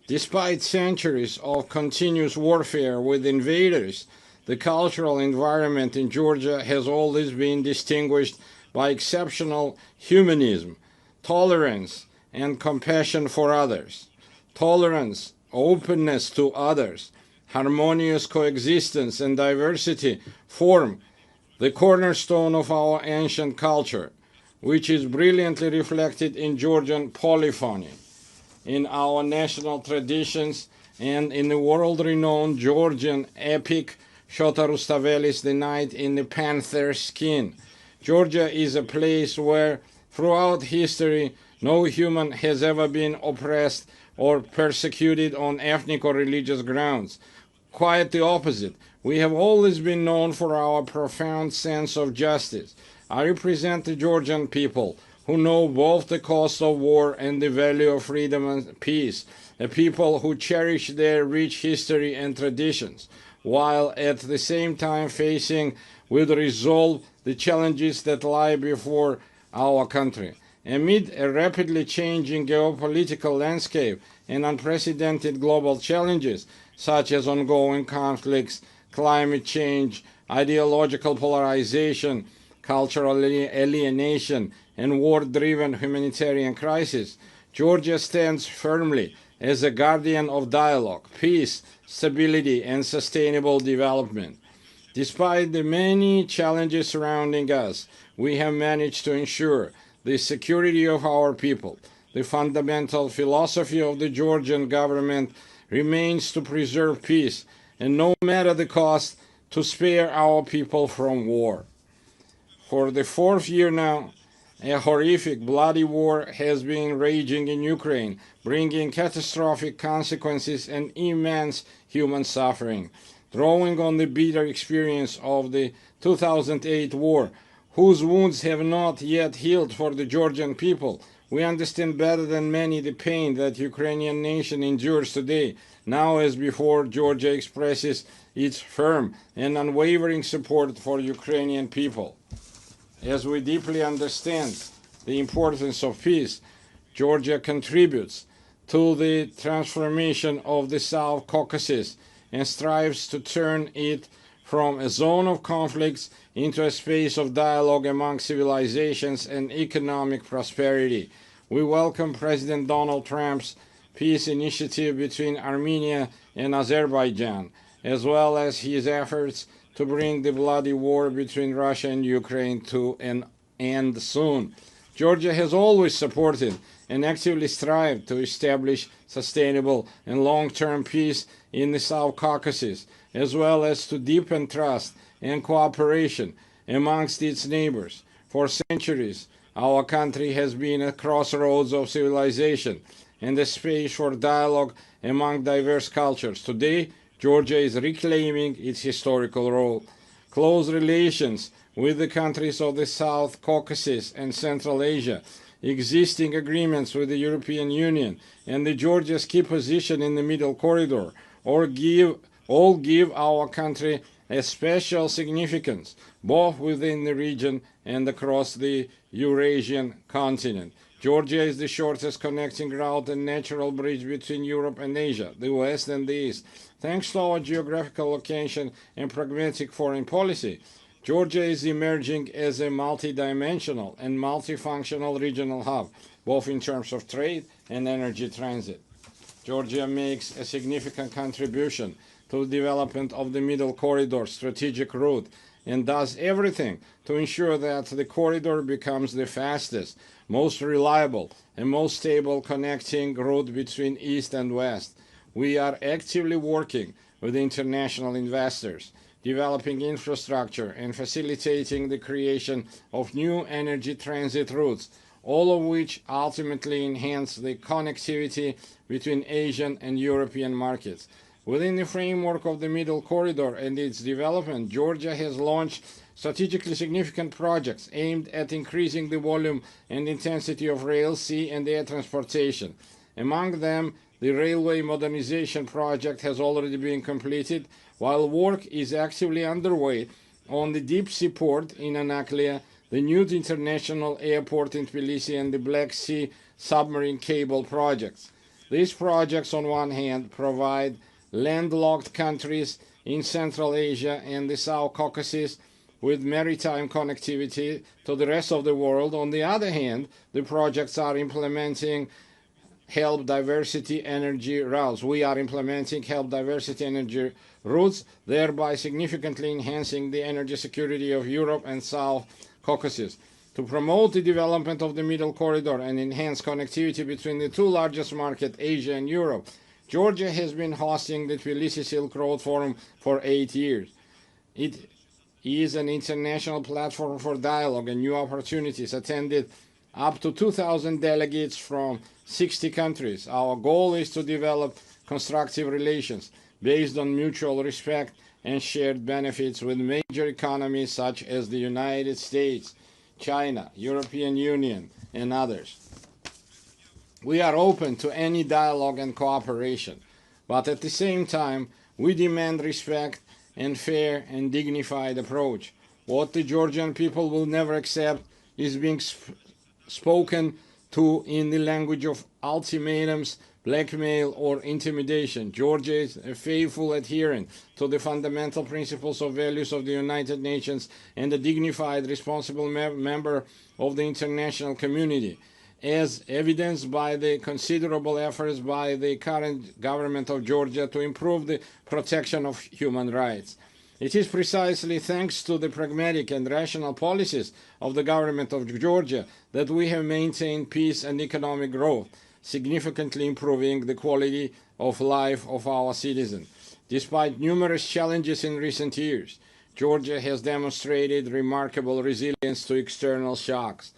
Despite centuries of continuous warfare with invaders, the cultural environment in Georgia has always been distinguished by exceptional humanism, tolerance, and compassion for others. Tolerance, openness to others, harmonious coexistence, and diversity form the cornerstone of our ancient culture, which is brilliantly reflected in Georgian polyphony, in our national traditions, and in the world-renowned Georgian epic Shota Rustaveli's The Knight in the Panther's Skin. Georgia is a place where, throughout history, no human has ever been oppressed or persecuted on ethnic or religious grounds. Quite the opposite. We have always been known for our profound sense of justice. I represent the Georgian people, who know both the cost of war and the value of freedom and peace, a people who cherish their rich history and traditions, while at the same time facing with resolve the challenges that lie before our country. Amid a rapidly changing geopolitical landscape and unprecedented global challenges, such as ongoing conflicts, climate change, ideological polarization, cultural alienation, and war-driven humanitarian crisis, Georgia stands firmly as a guardian of dialogue, peace, stability, and sustainable development. Despite the many challenges surrounding us, we have managed to ensure the security of our people. The fundamental philosophy of the Georgian government remains to preserve peace, and no matter the cost, to spare our people from war. For the fourth year now, a horrific, bloody war has been raging in Ukraine, bringing catastrophic consequences and immense human suffering. Drawing on the bitter experience of the 2008 war, whose wounds have not yet healed for the Georgian people, We understand better than many the pain that Ukrainian nation endures today. Now as before, Georgia expresses its firm and unwavering support for Ukrainian people. As we deeply understand the importance of peace, Georgia contributes to the transformation of the South Caucasus and strives to turn it from a zone of conflicts into a space of dialogue among civilizations and economic prosperity. We welcome President Donald Trump's peace initiative between Armenia and Azerbaijan, as well as his efforts to bring the bloody war between Russia and Ukraine to an end soon. Georgia has always supported and actively strived to establish sustainable and long-term peace in the South Caucasus, as well as to deepen trust and cooperation amongst its neighbors. For centuries, our country has been a crossroads of civilization and a space for dialogue among diverse cultures. Today, Georgia is reclaiming its historical role. Close relations with the countries of the South Caucasus and Central Asia, existing agreements with the European Union, and the Georgia's key position in the Middle Corridor all give our country a special significance, both within the region and across the Eurasian continent. Georgia is the shortest connecting route and natural bridge between Europe and Asia, the West and the East. Thanks to our geographical location and pragmatic foreign policy, Georgia is emerging as a multidimensional and multifunctional regional hub, both in terms of trade and energy transit. Georgia makes a significant contribution to the development of the Middle Corridor strategic route and does everything to ensure that the corridor becomes the fastest, most reliable, and most stable connecting route between East and West. We are actively working with international investors, developing infrastructure and facilitating the creation of new energy transit routes, all of which ultimately enhance the connectivity between Asian and European markets. Within the framework of the Middle Corridor and its development, Georgia has launched strategically significant projects aimed at increasing the volume and intensity of rail, sea, and air transportation. Among them, the railway modernization project has already been completed, while work is actively underway on the deep sea port in Anaklia, the new international airport in Tbilisi, and the Black Sea submarine cable projects. These projects, on one hand, provide landlocked countries in Central Asia and the South Caucasus with maritime connectivity to the rest of the world. On the other hand, the projects are implementing help diversity energy routes. We are implementing help diversity energy routes, thereby significantly enhancing the energy security of Europe and South Caucasus. To promote the development of the Middle Corridor and enhance connectivity between the two largest markets, Asia and Europe, Georgia has been hosting the Tbilisi Silk Road Forum for 8 years. It is an international platform for dialogue and new opportunities, attended up to 2,000 delegates from 60 countries. Our goal is to develop constructive relations based on mutual respect and shared benefits with major economies such as the United States, China, European Union, and others. We are open to any dialogue and cooperation, but at the same time, we demand respect and fair and dignified approach. What the Georgian people will never accept is being spoken to in the language of ultimatums, blackmail, or intimidation. Georgia is a faithful adherent to the fundamental principles of values of the United Nations and a dignified, responsible member of the international community, as evidenced by the considerable efforts by the current government of Georgia to improve the protection of human rights. It is precisely thanks to the pragmatic and rational policies of the government of Georgia that we have maintained peace and economic growth, significantly improving the quality of life of our citizens. Despite numerous challenges in recent years, Georgia has demonstrated remarkable resilience to external shocks.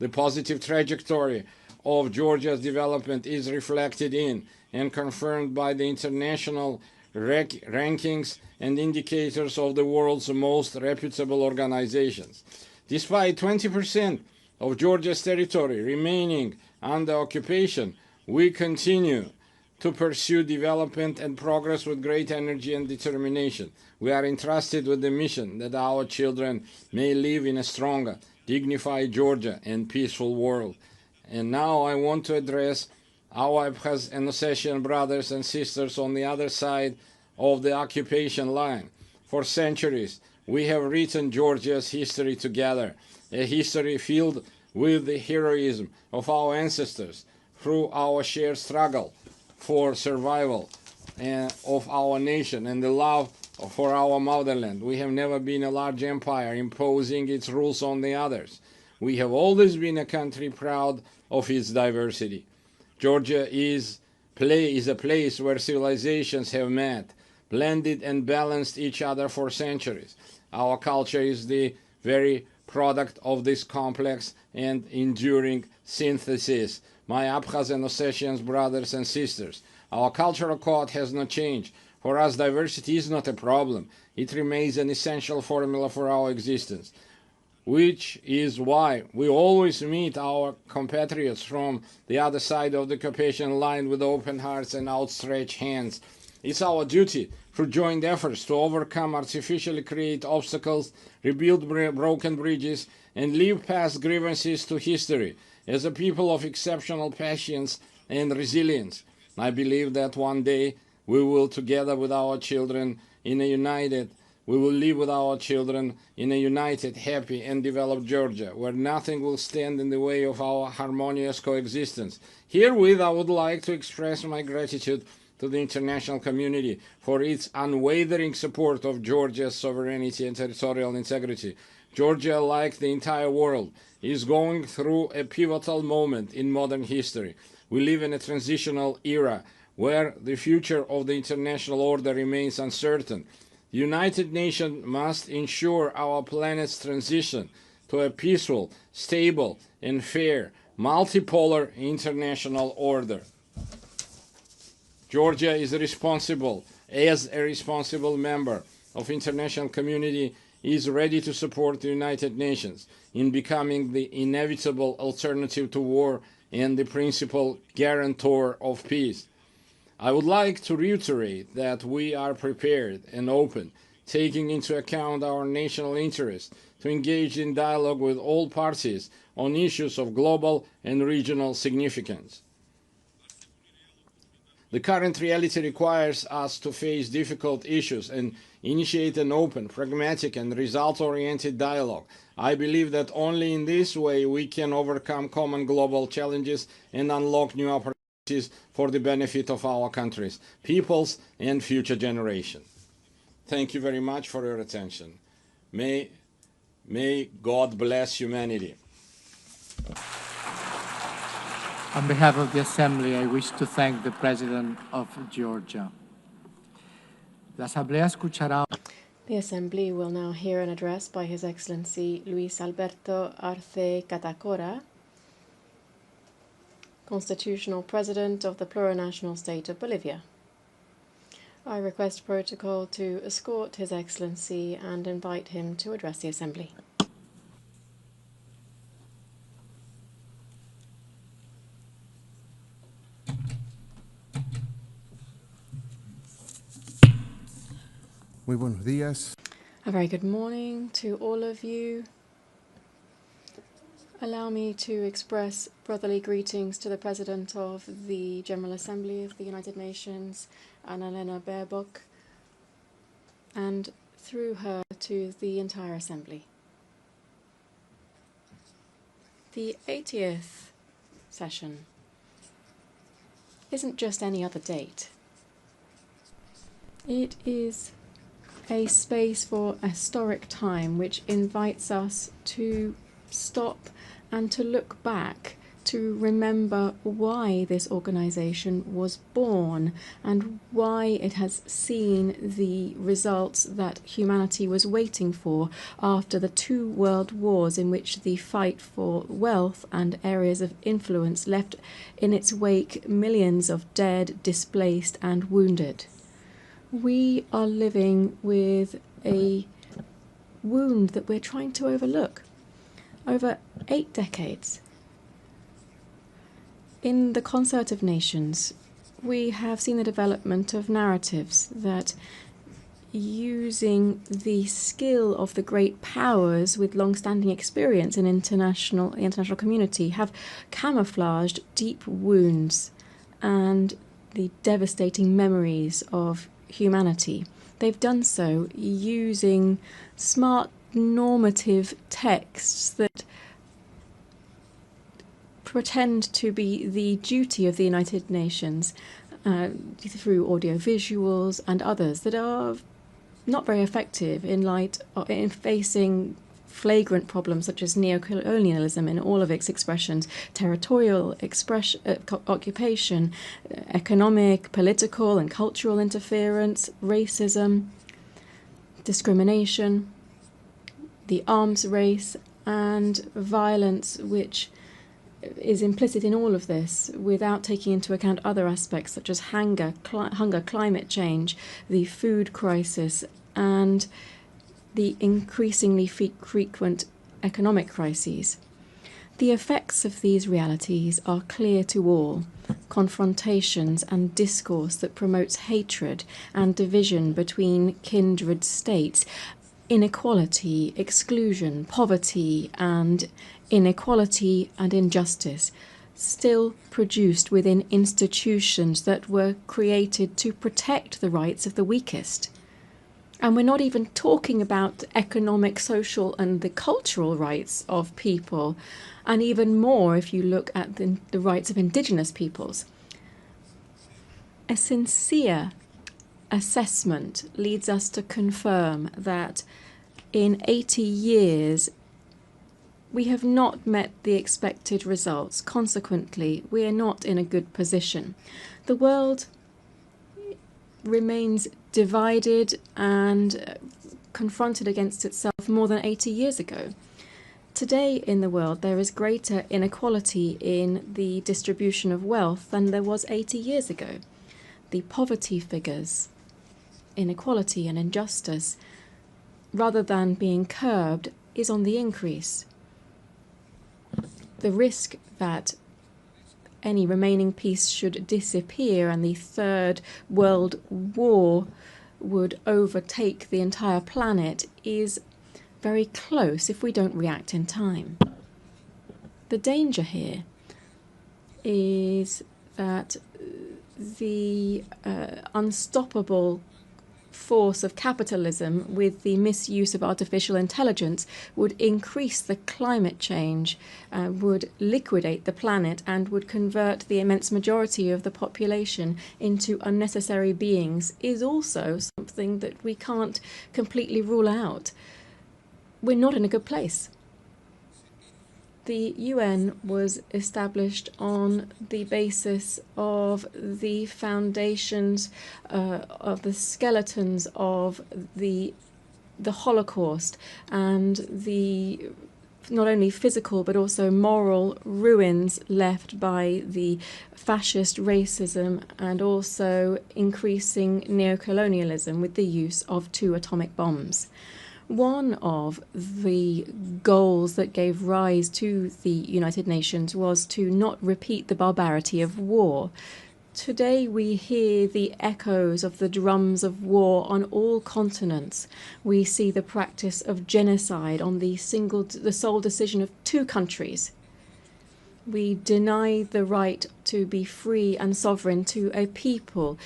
The positive trajectory of Georgia's development is reflected in and confirmed by the international rankings and indicators of the world's most reputable organizations. Despite 20% of Georgia's territory remaining under occupation, we continue to pursue development and progress with great energy and determination. We are entrusted with the mission that our children may live in a stronger, dignified Georgia and peaceful world. And now I want to address our Abkhaz and Ossetian brothers and sisters on the other side of the occupation line. For centuries, we have written Georgia's history together, a history filled with the heroism of our ancestors through our shared struggle for survival of our nation and the love for our motherland. We have never been a large empire imposing its rules on the others. We have always been a country proud of its diversity. Georgia is a place where civilizations have met, blended and balanced each other for centuries. Our culture is the very product of this complex and enduring synthesis. My Abkhaz and Ossetian brothers and sisters, our cultural code has not changed. For us, diversity is not a problem. It remains an essential formula for our existence, which is why we always meet our compatriots from the other side of the occupation line with open hearts and outstretched hands. It's our duty through joint efforts to overcome artificially created obstacles, rebuild broken bridges, and leave past grievances to history as a people of exceptional patience and resilience. I believe that one day we will, together with our children, we will live with our children in a united, happy, and developed Georgia, where nothing will stand in the way of our harmonious coexistence. Herewith, I would like to express my gratitude to the international community for its unwavering support of Georgia's sovereignty and territorial integrity. Georgia, like the entire world, is going through a pivotal moment in modern history. We live in a transitional era where the future of the international order remains uncertain. The United Nations must ensure our planet's transition to a peaceful, stable, and fair, multipolar international order. Georgia is responsible, as a responsible member of international community, is ready to support the United Nations in becoming the inevitable alternative to war and the principal guarantor of peace. I would like to reiterate that we are prepared and open, taking into account our national interests, to engage in dialogue with all parties on issues of global and regional significance. The current reality requires us to face difficult issues and initiate an open, pragmatic, and result-oriented dialogue. I believe that only in this way we can overcome common global challenges and unlock new opportunities for the benefit of our countries, peoples, and future generations. Thank you very much for your attention. May God bless humanity. On behalf of the Assembly, I wish to thank the President of Georgia. La Asamblea escuchará. The Assembly will now hear an address by His Excellency Luis Alberto Arce Catacora, Constitutional President of the Plurinational State of Bolivia. I request protocol to escort His Excellency and invite him to address the Assembly. Muy buenos días. A very good morning to all of you. Allow me to express brotherly greetings to the President of the General Assembly of the United Nations, Annalena Baerbock, and through her to the entire Assembly. The 80th session isn't just any other date. It is a space for a historic time which invites us to stop and to look back, to remember why this organization was born and why it has seen the results that humanity was waiting for after the 2 world wars, in which the fight for wealth and areas of influence left in its wake millions of dead, displaced, and wounded. We are living with a wound that we're trying to overlook. Over 8 decades, In the concert of nations, we have seen the development of narratives that, using the skill of the great powers with long-standing experience in the international community, have camouflaged deep wounds and the devastating memories of humanity. They've done so using smart normative texts that pretend to be the duty of the United Nations through audiovisuals and others that are not very effective in facing flagrant problems such as neocolonialism in all of its expressions, territorial occupation, economic, political and cultural interference, racism, discrimination, the arms race, and violence which is implicit in all of this without taking into account other aspects such as hunger, climate change, the food crisis, and the increasingly frequent economic crises. The effects of these realities are clear to all. Confrontations and discourse that promotes hatred and division between kindred states, inequality, exclusion, poverty, and inequality and injustice, still produced within institutions that were created to protect the rights of the weakest. And we're not even talking about economic, social, and the cultural rights of people, and even more if you look at the rights of indigenous peoples. A sincere assessment leads us to confirm that in 80 years, we have not met the expected results. Consequently, we are not in a good position. The world remains divided and confronted against itself more than 80 years ago. Today in the world, there is greater inequality in the distribution of wealth than there was 80 years ago. The poverty figures, inequality and injustice, rather than being curbed, is on the increase. The risk that any remaining peace should disappear and the Third World War would overtake the entire planet is very close if we don't react in time. The danger here is that the unstoppable force of capitalism with the misuse of artificial intelligence would increase the climate change, would liquidate the planet, and would convert the immense majority of the population into unnecessary beings is also something that we can't completely rule out. We're not in a good place. The UN was established on the basis of the foundations of the skeletons of the Holocaust and the not only physical but also moral ruins left by the fascist racism and also increasing neocolonialism with the use of 2 atomic bombs. One of the goals that gave rise to the United Nations was to not repeat the barbarity of war. Today we hear the echoes of the drums of war on all continents. We see the practice of genocide on the sole decision of 2 countries. We deny the right to be free and sovereign to a people.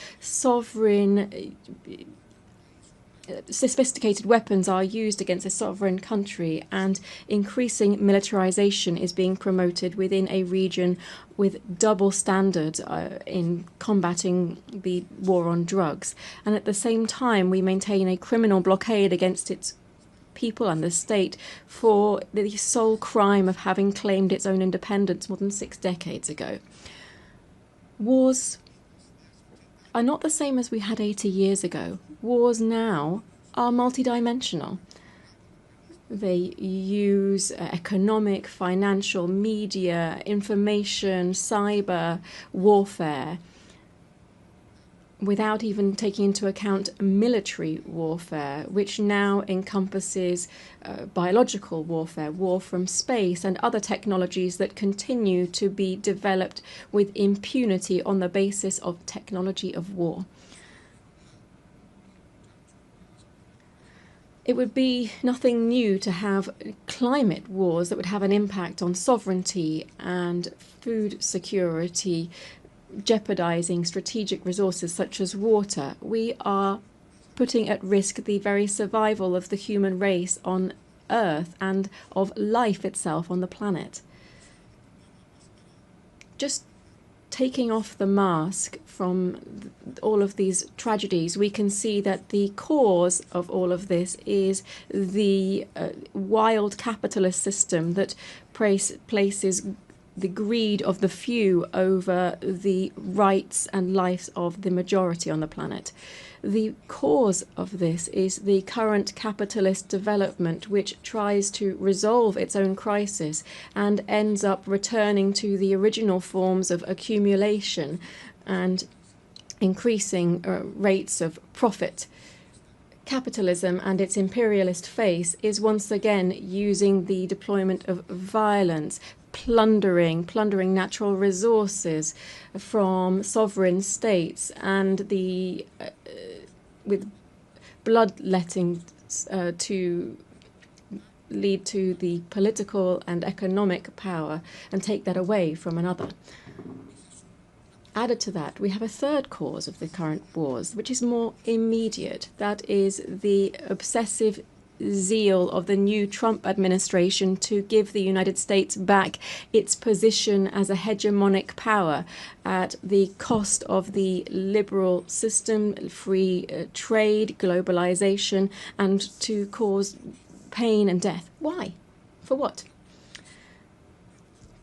Sophisticated weapons are used against a sovereign country, and increasing militarization is being promoted within a region with double standards in combating the war on drugs. And at the same time, we maintain a criminal blockade against its people and the state for the sole crime of having claimed its own independence more than 6 decades ago. Wars are not the same as we had 80 years ago. Wars now are multidimensional. They use economic, financial, media, information, cyber warfare. without even taking into account military warfare, which now encompasses biological warfare, war from space, and other technologies that continue to be developed with impunity on the basis of technology of war. It would be nothing new to have climate wars that would have an impact on sovereignty and food security, jeopardizing strategic resources such as water. We are putting at risk the very survival of the human race on Earth and of life itself on the planet. Just taking off the mask from all of these tragedies, we can see that the cause of all of this is the wild capitalist system that places the greed of the few over the rights and lives of the majority on the planet. The cause of this is the current capitalist development, which tries to resolve its own crisis and ends up returning to the original forms of accumulation and increasing rates of profit. Capitalism and its imperialist face is once again using the deployment of violence, plundering natural resources from sovereign states, and with bloodletting to lead to the political and economic power and take that away from another. Added to that, we have a third cause of the current wars, which is more immediate. That is the obsessive zeal of the new Trump administration to give the United States back its position as a hegemonic power at the cost of the liberal system, free trade, globalization, and to cause pain and death. Why? For what?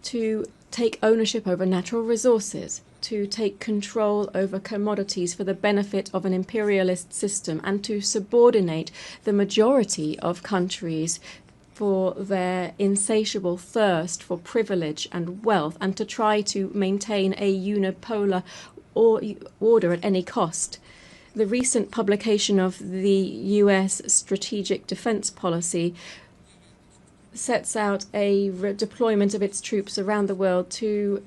To take ownership over natural resources, to take control over commodities for the benefit of an imperialist system, and to subordinate the majority of countries for their insatiable thirst for privilege and wealth, and to try to maintain a unipolar order at any cost. The recent publication of the US Strategic Defense Policy sets out a deployment of its troops around the world to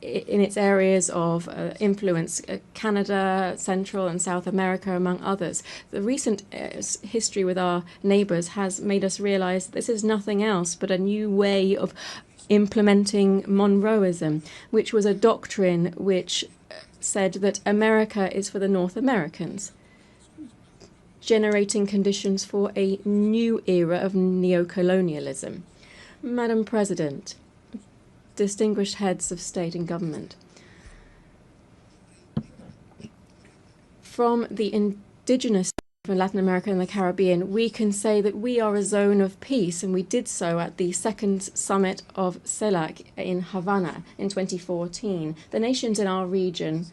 in its areas of influence, Canada, Central and South America, among others. The recent history with our neighbours has made us realise that this is nothing else but a new way of implementing Monroeism, which was a doctrine which said that America is for the North Americans, generating conditions for a new era of neocolonialism. Madam President, distinguished heads of state and government, from the indigenous in Latin America and the Caribbean, we can say that we are a zone of peace, and we did so at the second summit of CELAC in Havana in 2014. The nations in our region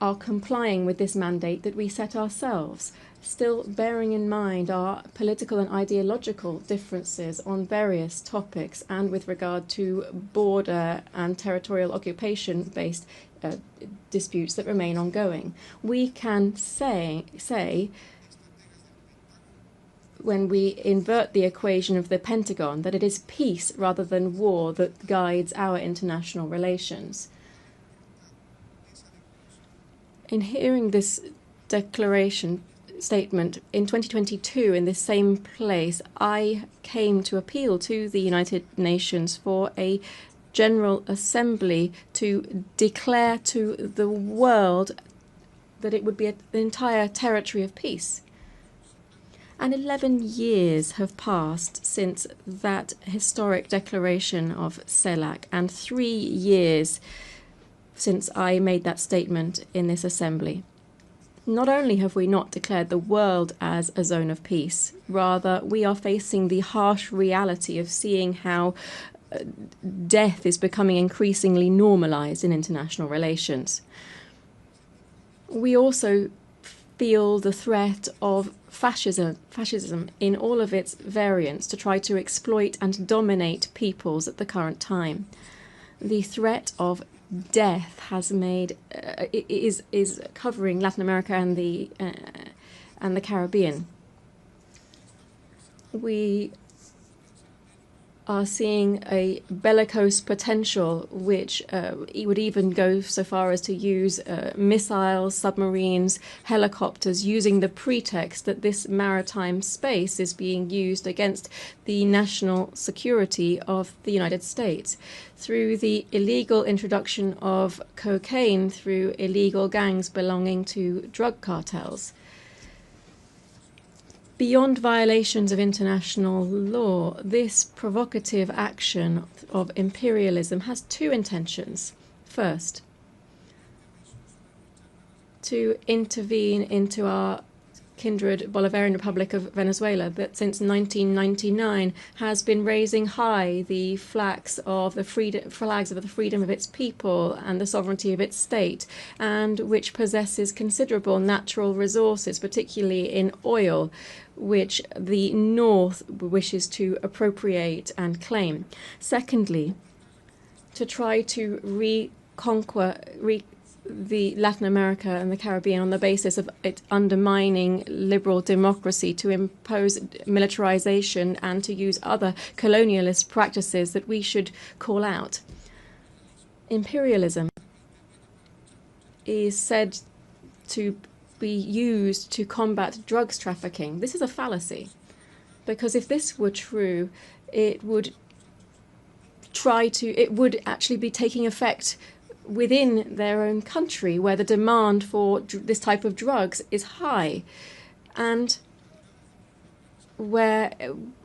are complying with this mandate that we set ourselves, still bearing in mind our political and ideological differences on various topics and with regard to border and territorial occupation-based disputes that remain ongoing. We can say, when we invert the equation of the Pentagon, that it is peace rather than war that guides our international relations. In hearing this declaration statement in 2022 in this same place, I came to appeal to the United Nations for a General Assembly to declare to the world that it would be an entire territory of peace. And 11 years have passed since that historic declaration of CELAC, and 3 years since I made that statement in this assembly. Not only have we not declared the world as a zone of peace, rather we are facing the harsh reality of seeing how death is becoming increasingly normalized in international relations. We also feel the threat of fascism in all of its variants to try to exploit and dominate peoples at the current time. The threat of death has made is covering Latin America and the Caribbean. We are seeing a bellicose potential, which would even go so far as to use missiles, submarines, helicopters, using the pretext that this maritime space is being used against the national security of the United States. Through the illegal introduction of cocaine through illegal gangs belonging to drug cartels. Beyond violations of international law, this provocative action of imperialism has two intentions. First, to intervene into our kindred Bolivarian Republic of Venezuela that since 1999 has been raising high the flags of the freedom of its people and the sovereignty of its state, and which possesses considerable natural resources, particularly in oil, which the North wishes to appropriate and claim. Secondly, to try to reconquer the Latin America and the Caribbean on the basis of it undermining liberal democracy, to impose militarization and to use other colonialist practices that we should call out. Imperialism is said to be used to combat drugs trafficking. This is a fallacy, because if this were true, it would actually be taking effect within their own country, where the demand for this type of drugs is high, and where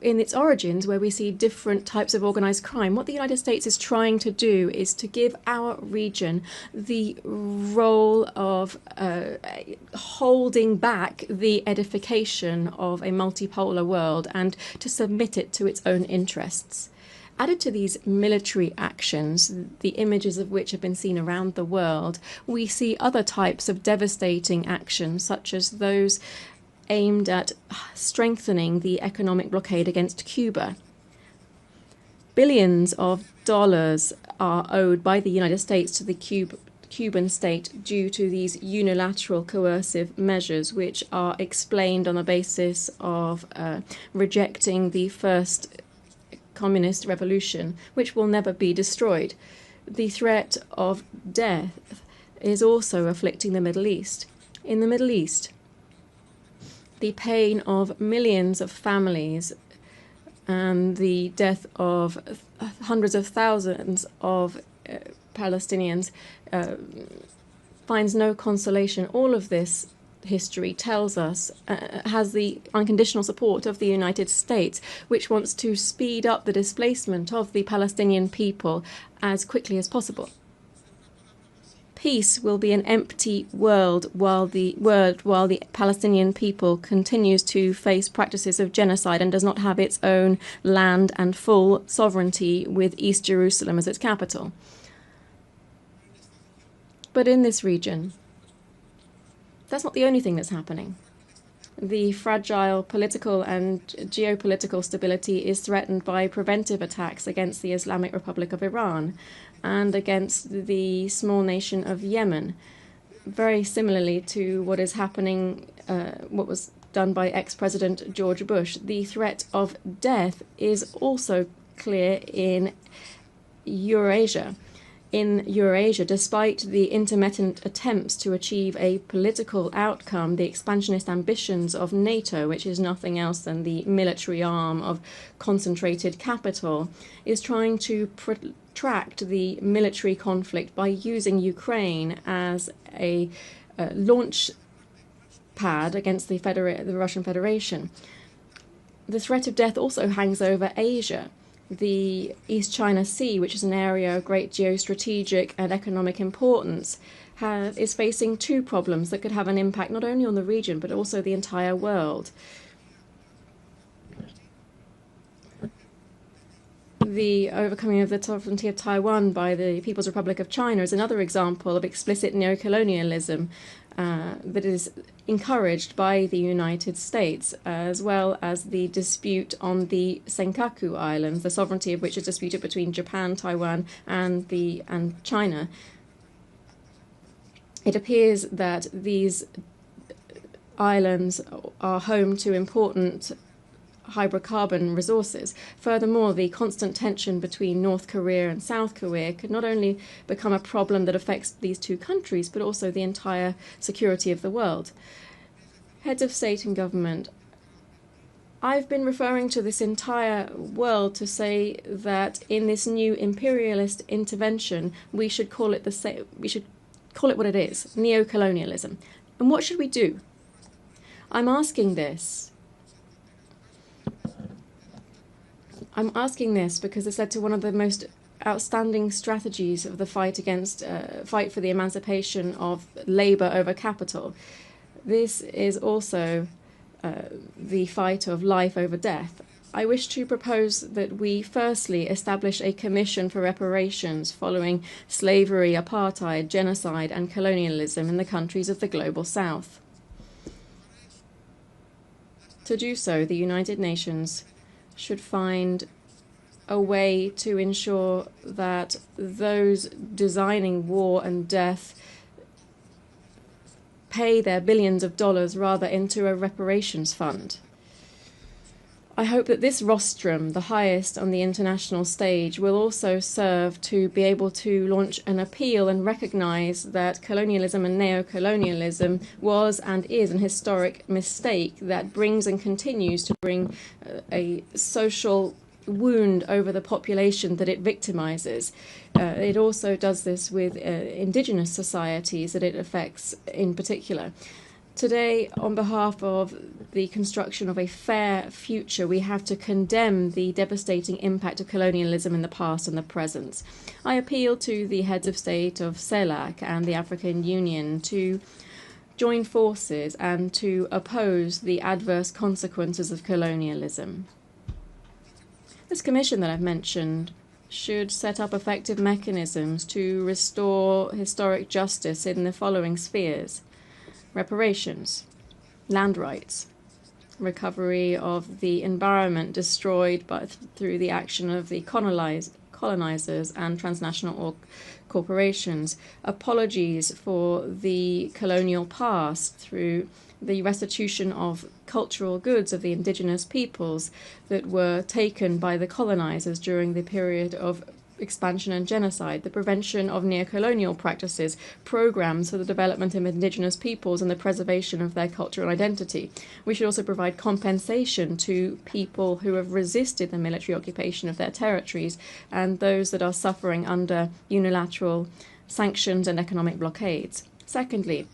in its origins, where we see different types of organized crime. What the United States is trying to do is to give our region the role of holding back the edification of a multipolar world and to submit it to its own interests. Added to these military actions, the images of which have been seen around the world, we see other types of devastating actions, such as those aimed at strengthening the economic blockade against Cuba. Billions of dollars are owed by the United States to the Cuban state due to these unilateral coercive measures, which are explained on the basis of rejecting the first communist revolution, which will never be destroyed. The threat of death is also afflicting the Middle East. In the Middle East, the pain of millions of families and the death of hundreds of thousands of Palestinians finds no consolation. All of this history tells us has the unconditional support of the United States, which wants to speed up the displacement of the Palestinian people as quickly as possible. Peace will be an empty world while the Palestinian people continues to face practices of genocide and does not have its own land and full sovereignty with East Jerusalem as its capital. But in this region, that's not the only thing that's happening. The fragile political and geopolitical stability is threatened by preventive attacks against the Islamic Republic of Iran and against the small nation of Yemen, very similarly to what is happening, what was done by ex-President George Bush. The threat of death is also clear in Eurasia. In Eurasia, despite the intermittent attempts to achieve a political outcome, the expansionist ambitions of NATO, which is nothing else than the military arm of concentrated capital, is trying to protract the military conflict by using Ukraine as a launch pad against the Russian Federation. The threat of death also hangs over Asia. The East China Sea, which is an area of great geostrategic and economic importance, is facing two problems that could have an impact not only on the region but also the entire world. The overcoming of the sovereignty of Taiwan by the People's Republic of China is another example of explicit neocolonialism that is encouraged by the United States, as well as the dispute on the Senkaku Islands, the sovereignty of which is disputed between Japan, Taiwan, and China. It appears that these islands are home to important hydrocarbon resources. Furthermore, the constant tension between North Korea and South Korea could not only become a problem that affects these two countries, but also the entire security of the world. Heads of state and government, I've been referring to this entire world to say that in this new imperialist intervention, we should call it what it is, neocolonialism. And what should we do? I'm asking this because it's led to one of the most outstanding strategies of the fight for the emancipation of labor over capital. This is also the fight of life over death. I wish to propose that we firstly establish a commission for reparations following slavery, apartheid, genocide, and colonialism in the countries of the global south. To do so, the United Nations should find a way to ensure that those designing war and death pay their billions of dollars rather into a reparations fund. I hope that this rostrum, the highest on the international stage, will also serve to be able to launch an appeal and recognize that colonialism and neocolonialism was and is an historic mistake that brings and continues to bring a social wound over the population that it victimizes. It also does this with indigenous societies that it affects in particular. Today, on behalf of the construction of a fair future, we have to condemn the devastating impact of colonialism in the past and the present. I appeal to the heads of state of CELAC and the African Union to join forces and to oppose the adverse consequences of colonialism. This commission that I've mentioned should set up effective mechanisms to restore historic justice in the following spheres: reparations, land rights, recovery of the environment destroyed through the action of the colonizers and transnational corporations, apologies for the colonial past through the restitution of cultural goods of the indigenous peoples that were taken by the colonizers during the period of expansion and genocide, the prevention of neocolonial practices, programs for the development of indigenous peoples and the preservation of their cultural identity. We should also provide compensation to people who have resisted the military occupation of their territories and those that are suffering under unilateral sanctions and economic blockades. Secondly,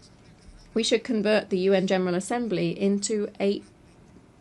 we should convert the UN General Assembly into a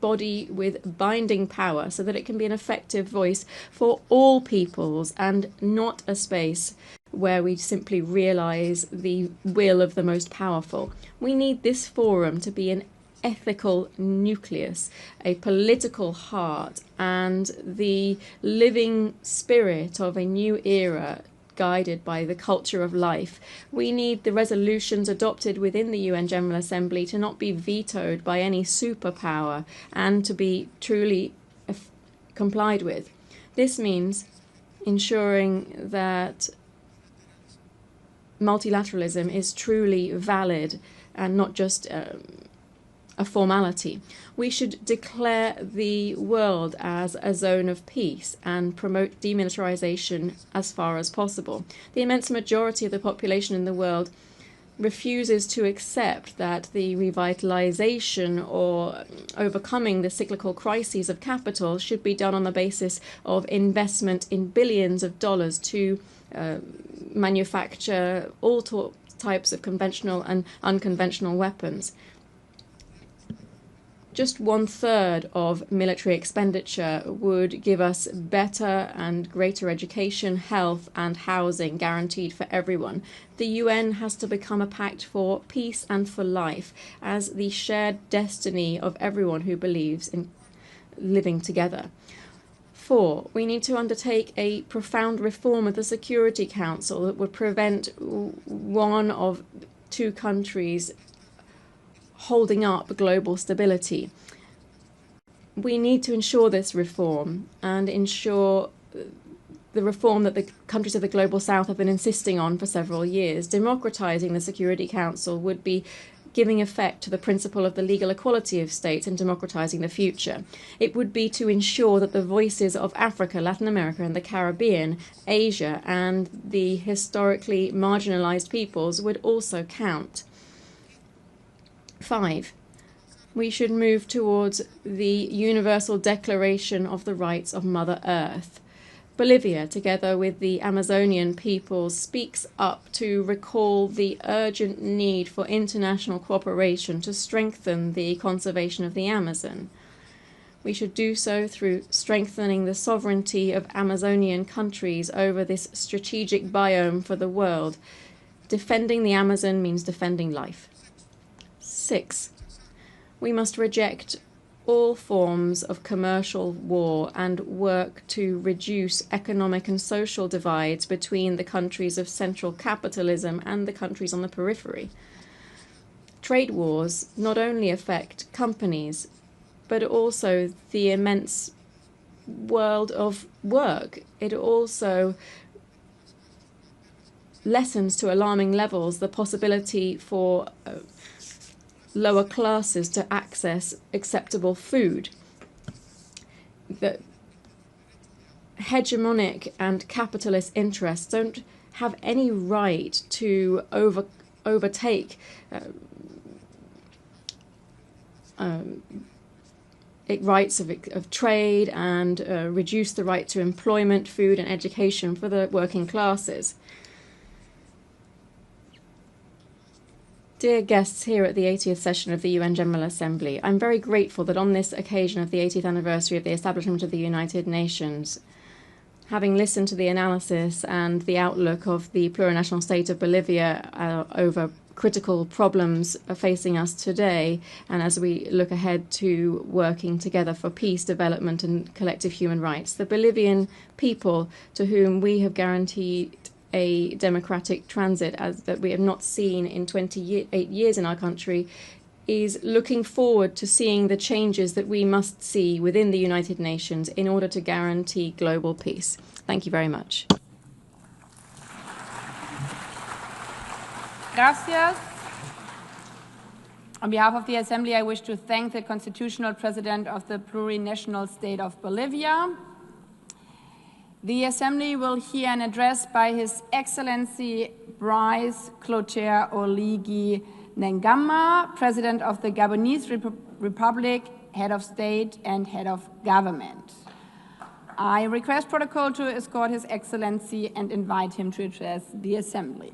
body with binding power so that it can be an effective voice for all peoples and not a space where we simply realize the will of the most powerful. We need this forum to be an ethical nucleus, a political heart, and the living spirit of a new era guided by the culture of life. We need the resolutions adopted within the UN General Assembly to not be vetoed by any superpower and to be truly complied with. This means ensuring that multilateralism is truly valid and not just a formality. We should declare the world as a zone of peace and promote demilitarization as far as possible. The immense majority of the population in the world refuses to accept that the revitalization or overcoming the cyclical crises of capital should be done on the basis of investment in billions of dollars to manufacture all types of conventional and unconventional weapons. Just 1/3 of military expenditure would give us better and greater education, health, and housing guaranteed for everyone. The UN has to become a pact for peace and for life as the shared destiny of everyone who believes in living together. 4, we need to undertake a profound reform of the Security Council that would prevent one of two countries holding up global stability. We need to ensure this reform and ensure the reform that the countries of the Global South have been insisting on for several years. Democratizing the Security Council would be giving effect to the principle of the legal equality of states and democratizing the future. It would be to ensure that the voices of Africa, Latin America, and the Caribbean, Asia, and the historically marginalized peoples would also count. 5. We should move towards the Universal Declaration of the Rights of Mother Earth. Bolivia, together with the Amazonian peoples, speaks up to recall the urgent need for international cooperation to strengthen the conservation of the Amazon. We should do so through strengthening the sovereignty of Amazonian countries over this strategic biome for the world. Defending the Amazon means defending life. 6. We must reject all forms of commercial war and work to reduce economic and social divides between the countries of central capitalism and the countries on the periphery. Trade wars not only affect companies, but also the immense world of work. It also lessens to alarming levels the possibility for lower classes to access acceptable food. The hegemonic and capitalist interests don't have any right to overtake rights of trade and reduce the right to employment, food, and education for the working classes. Dear guests here at the 80th session of the UN General Assembly, I'm very grateful that on this occasion of the 80th anniversary of the establishment of the United Nations, having listened to the analysis and the outlook of the plurinational state of Bolivia over critical problems facing us today, and as we look ahead to working together for peace, development, and collective human rights, the Bolivian people, to whom we have guaranteed a democratic transit that we have not seen in 28 years in our country, is looking forward to seeing the changes that we must see within the United Nations in order to guarantee global peace. Thank you very much. Gracias. On behalf of the Assembly, I wish to thank the Constitutional President of the plurinational state of Bolivia. The Assembly will hear an address by His Excellency Brice Clotaire Oligui Nguema, President of the Gabonese Republic, Head of State and Head of Government. I request protocol to escort His Excellency and invite him to address the Assembly.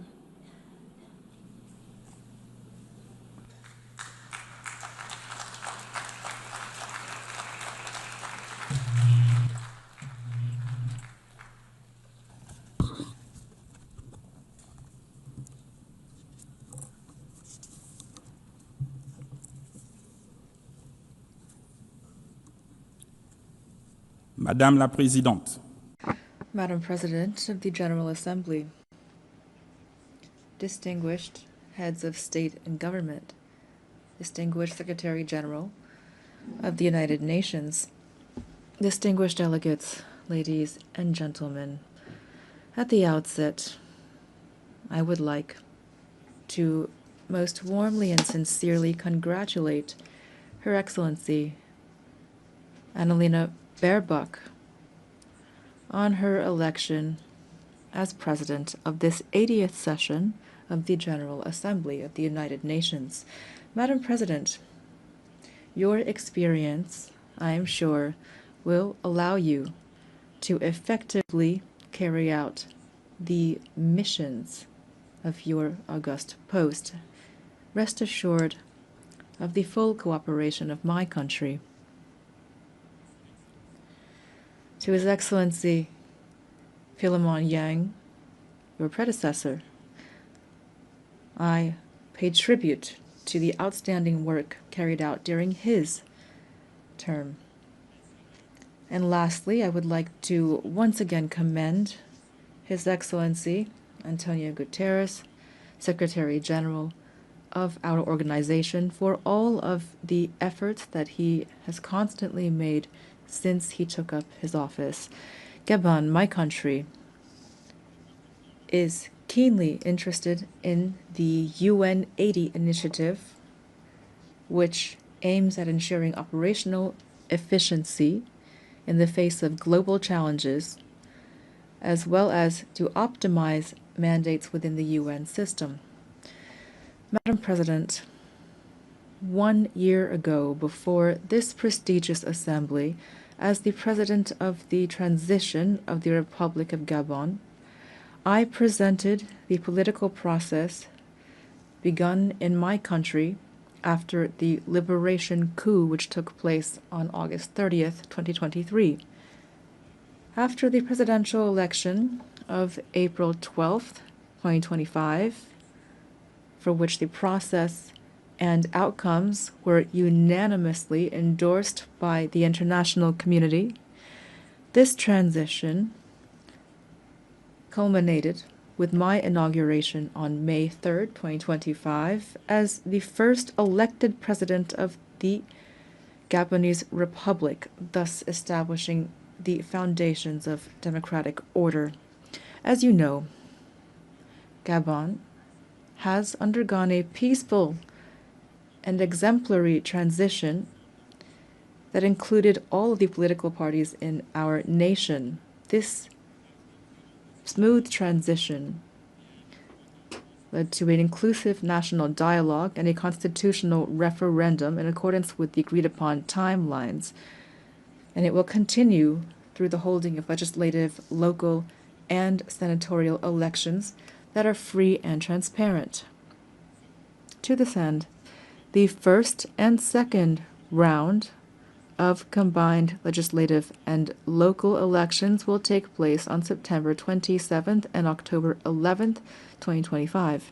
Madame la Présidente. Madam President of the General Assembly, distinguished heads of state and government, distinguished Secretary General of the United Nations, distinguished delegates, ladies and gentlemen, at the outset, I would like to most warmly and sincerely congratulate Her Excellency Annalena Baerbock on her election as President of this 80th session of the General Assembly of the United Nations. Madam President, your experience, I am sure, will allow you to effectively carry out the missions of your august post. Rest assured of the full cooperation of my country. To His Excellency Philemon Yang, your predecessor, I pay tribute to the outstanding work carried out during his term. And lastly, I would like to once again commend His Excellency Antonio Guterres, Secretary General of our organization, for all of the efforts that he has constantly made since he took up his office. Gabon, my country, is keenly interested in the UN-80 initiative, which aims at ensuring operational efficiency in the face of global challenges, as well as to optimize mandates within the UN system. Madam President, 1 year ago, before this prestigious assembly, as the President of the Transition of the Republic of Gabon, I presented the political process begun in my country after the liberation coup which took place on August 30th, 2023. After the presidential election of April 12th, 2025, for which the process and outcomes were unanimously endorsed by the international community, this transition culminated with my inauguration on May 3rd, 2025, as the first elected president of the Gabonese Republic, thus establishing the foundations of democratic order. As you know, Gabon has undergone a peaceful and exemplary transition that included all of the political parties in our nation. This smooth transition led to an inclusive national dialogue and a constitutional referendum in accordance with the agreed-upon timelines, and it will continue through the holding of legislative, local, and senatorial elections that are free and transparent. To this end, the first and second round of combined legislative and local elections will take place on September 27th and October 11th, 2025.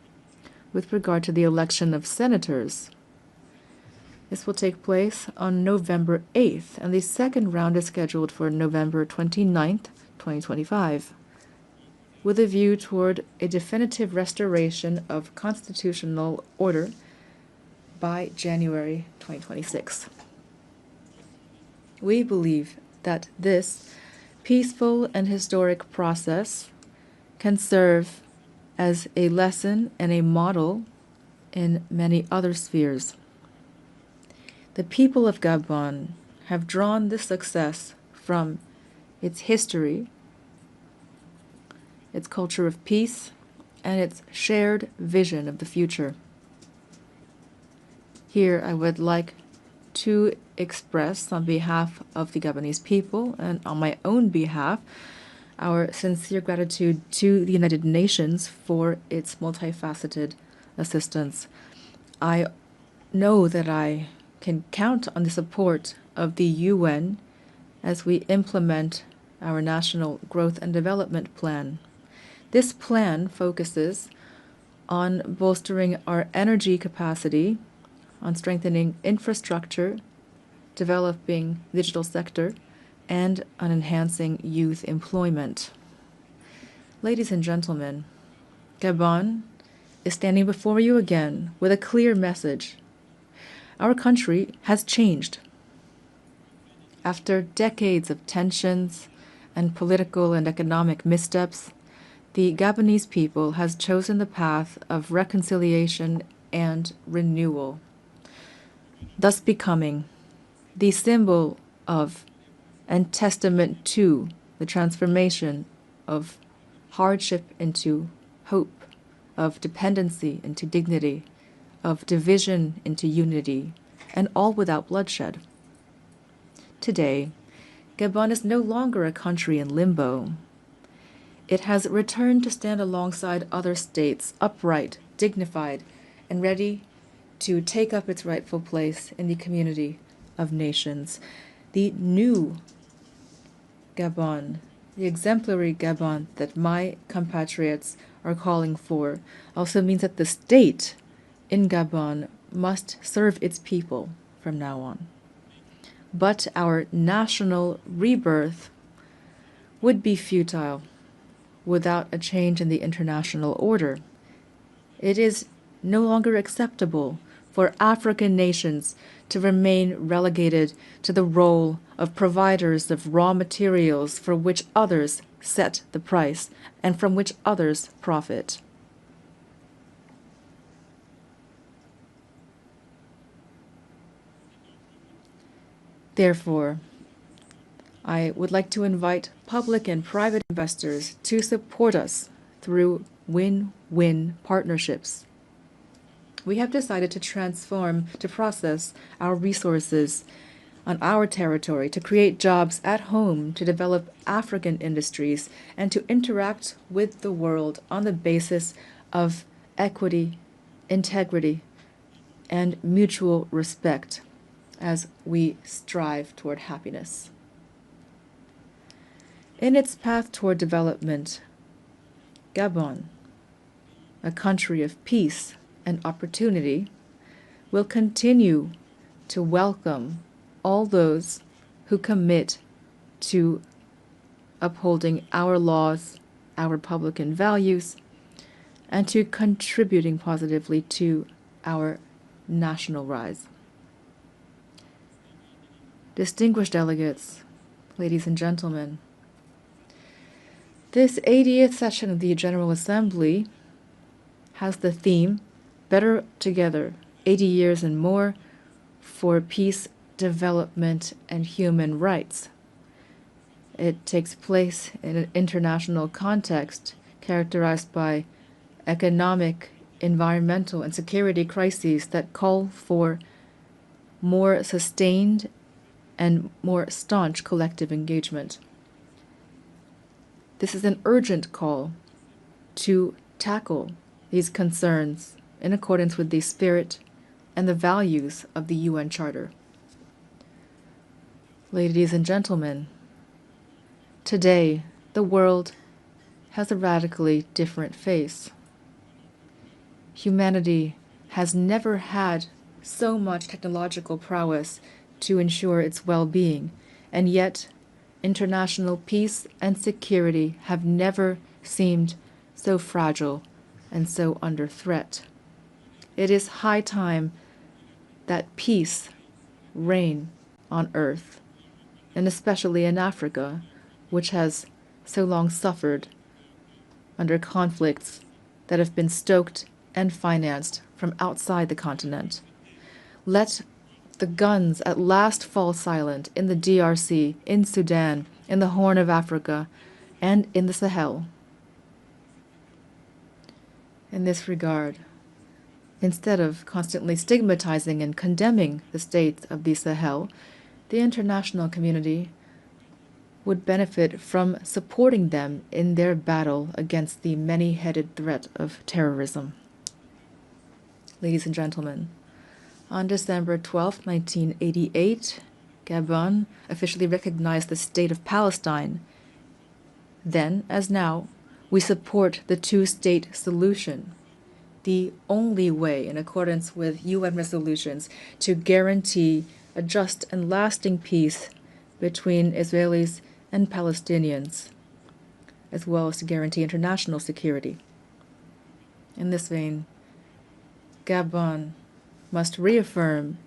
With regard to the election of senators, this will take place on November 8th, and the second round is scheduled for November 29th, 2025, with a view toward a definitive restoration of constitutional order by January 2026. We believe that this peaceful and historic process can serve as a lesson and a model in many other spheres. The people of Gabon have drawn this success from its history, its culture of peace, and its shared vision of the future. Here I would like to express, on behalf of the Gabonese people and on my own behalf, our sincere gratitude to the United Nations for its multifaceted assistance. I know that I can count on the support of the UN as we implement our National Growth and Development Plan. This plan focuses on bolstering our energy capacity, on strengthening infrastructure, developing the digital sector, and on enhancing youth employment. Ladies and gentlemen, Gabon is standing before you again with a clear message. Our country has changed. After decades of tensions and political and economic missteps, the Gabonese people has chosen the path of reconciliation and renewal, thus becoming the symbol of and testament to the transformation of hardship into hope, of dependency into dignity, of division into unity, and all without bloodshed. Today, Gabon is no longer a country in limbo. It has returned to stand alongside other states, upright, dignified, and ready to take up its rightful place in the community of nations. The new Gabon, the exemplary Gabon that my compatriots are calling for, also means that the state in Gabon must serve its people from now on. But our national rebirth would be futile without a change in the international order. It is no longer acceptable for African nations to remain relegated to the role of providers of raw materials for which others set the price and from which others profit. Therefore, I would like to invite public and private investors to support us through win-win partnerships. We have decided to process our resources on our territory, to create jobs at home, to develop African industries, and to interact with the world on the basis of equity, integrity, and mutual respect as we strive toward happiness. In its path toward development, Gabon, a country of peace and opportunity, will continue to welcome all those who commit to upholding our laws, our Republican values, and to contributing positively to our national rise. Distinguished delegates, ladies and gentlemen, this 80th session of the General Assembly has the theme, Better Together, 80 Years and More for Peace, Development, and Human Rights. It takes place in an international context characterized by economic, environmental, and security crises that call for more sustained and more staunch collective engagement. This is an urgent call to tackle these concerns in accordance with the spirit and the values of the UN Charter. Ladies and gentlemen, today the world has a radically different face. Humanity has never had so much technological prowess to ensure its well-being, and yet international peace and security have never seemed so fragile and so under threat. It is high time that peace reign on earth, and especially in Africa, which has so long suffered under conflicts that have been stoked and financed from outside the continent. Let the guns at last fall silent in the DRC, in Sudan, in the Horn of Africa, and in the Sahel. In this regard, instead of constantly stigmatizing and condemning the states of the Sahel, the international community would benefit from supporting them in their battle against the many-headed threat of terrorism. Ladies and gentlemen, on December 12, 1988, Gabon officially recognized the state of Palestine. Then, as now, we support the two-state solution, the only way, in accordance with UN resolutions, to guarantee a just and lasting peace between Israelis and Palestinians, as well as to guarantee international security. In this vein, Gabon must reaffirm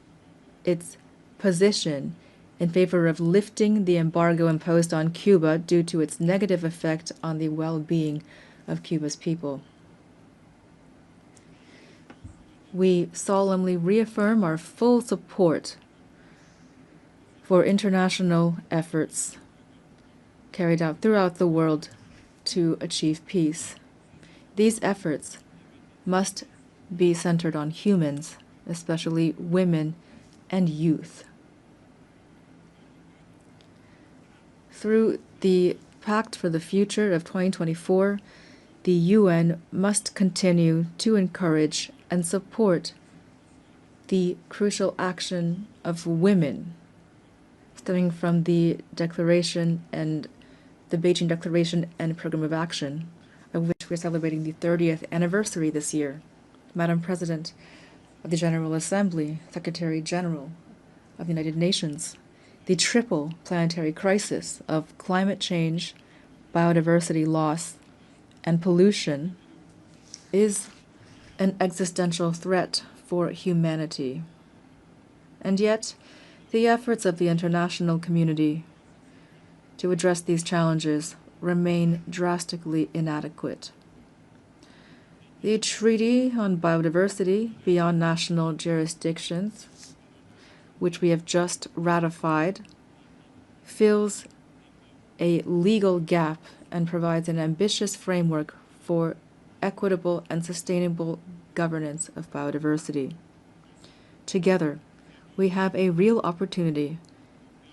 its position in favor of lifting the embargo imposed on Cuba due to its negative effect on the well-being of Cuba's people. We solemnly reaffirm our full support for international efforts carried out throughout the world to achieve peace. These efforts must be centered on humans, especially women and youth. Through the Pact for the Future of 2024, the UN must continue to encourage and support the crucial action of women, stemming from the Declaration and the Beijing Declaration and Program of Action, of which we're celebrating the 30th anniversary this year. Madam President of the General Assembly, Secretary General of the United Nations, the triple planetary crisis of climate change, biodiversity loss, and pollution is an existential threat for humanity. And yet, the efforts of the international community to address these challenges remain drastically inadequate. The Treaty on Biodiversity Beyond National Jurisdictions, which we have just ratified, fills a legal gap and provides an ambitious framework for equitable and sustainable governance of biodiversity. Together, we have a real opportunity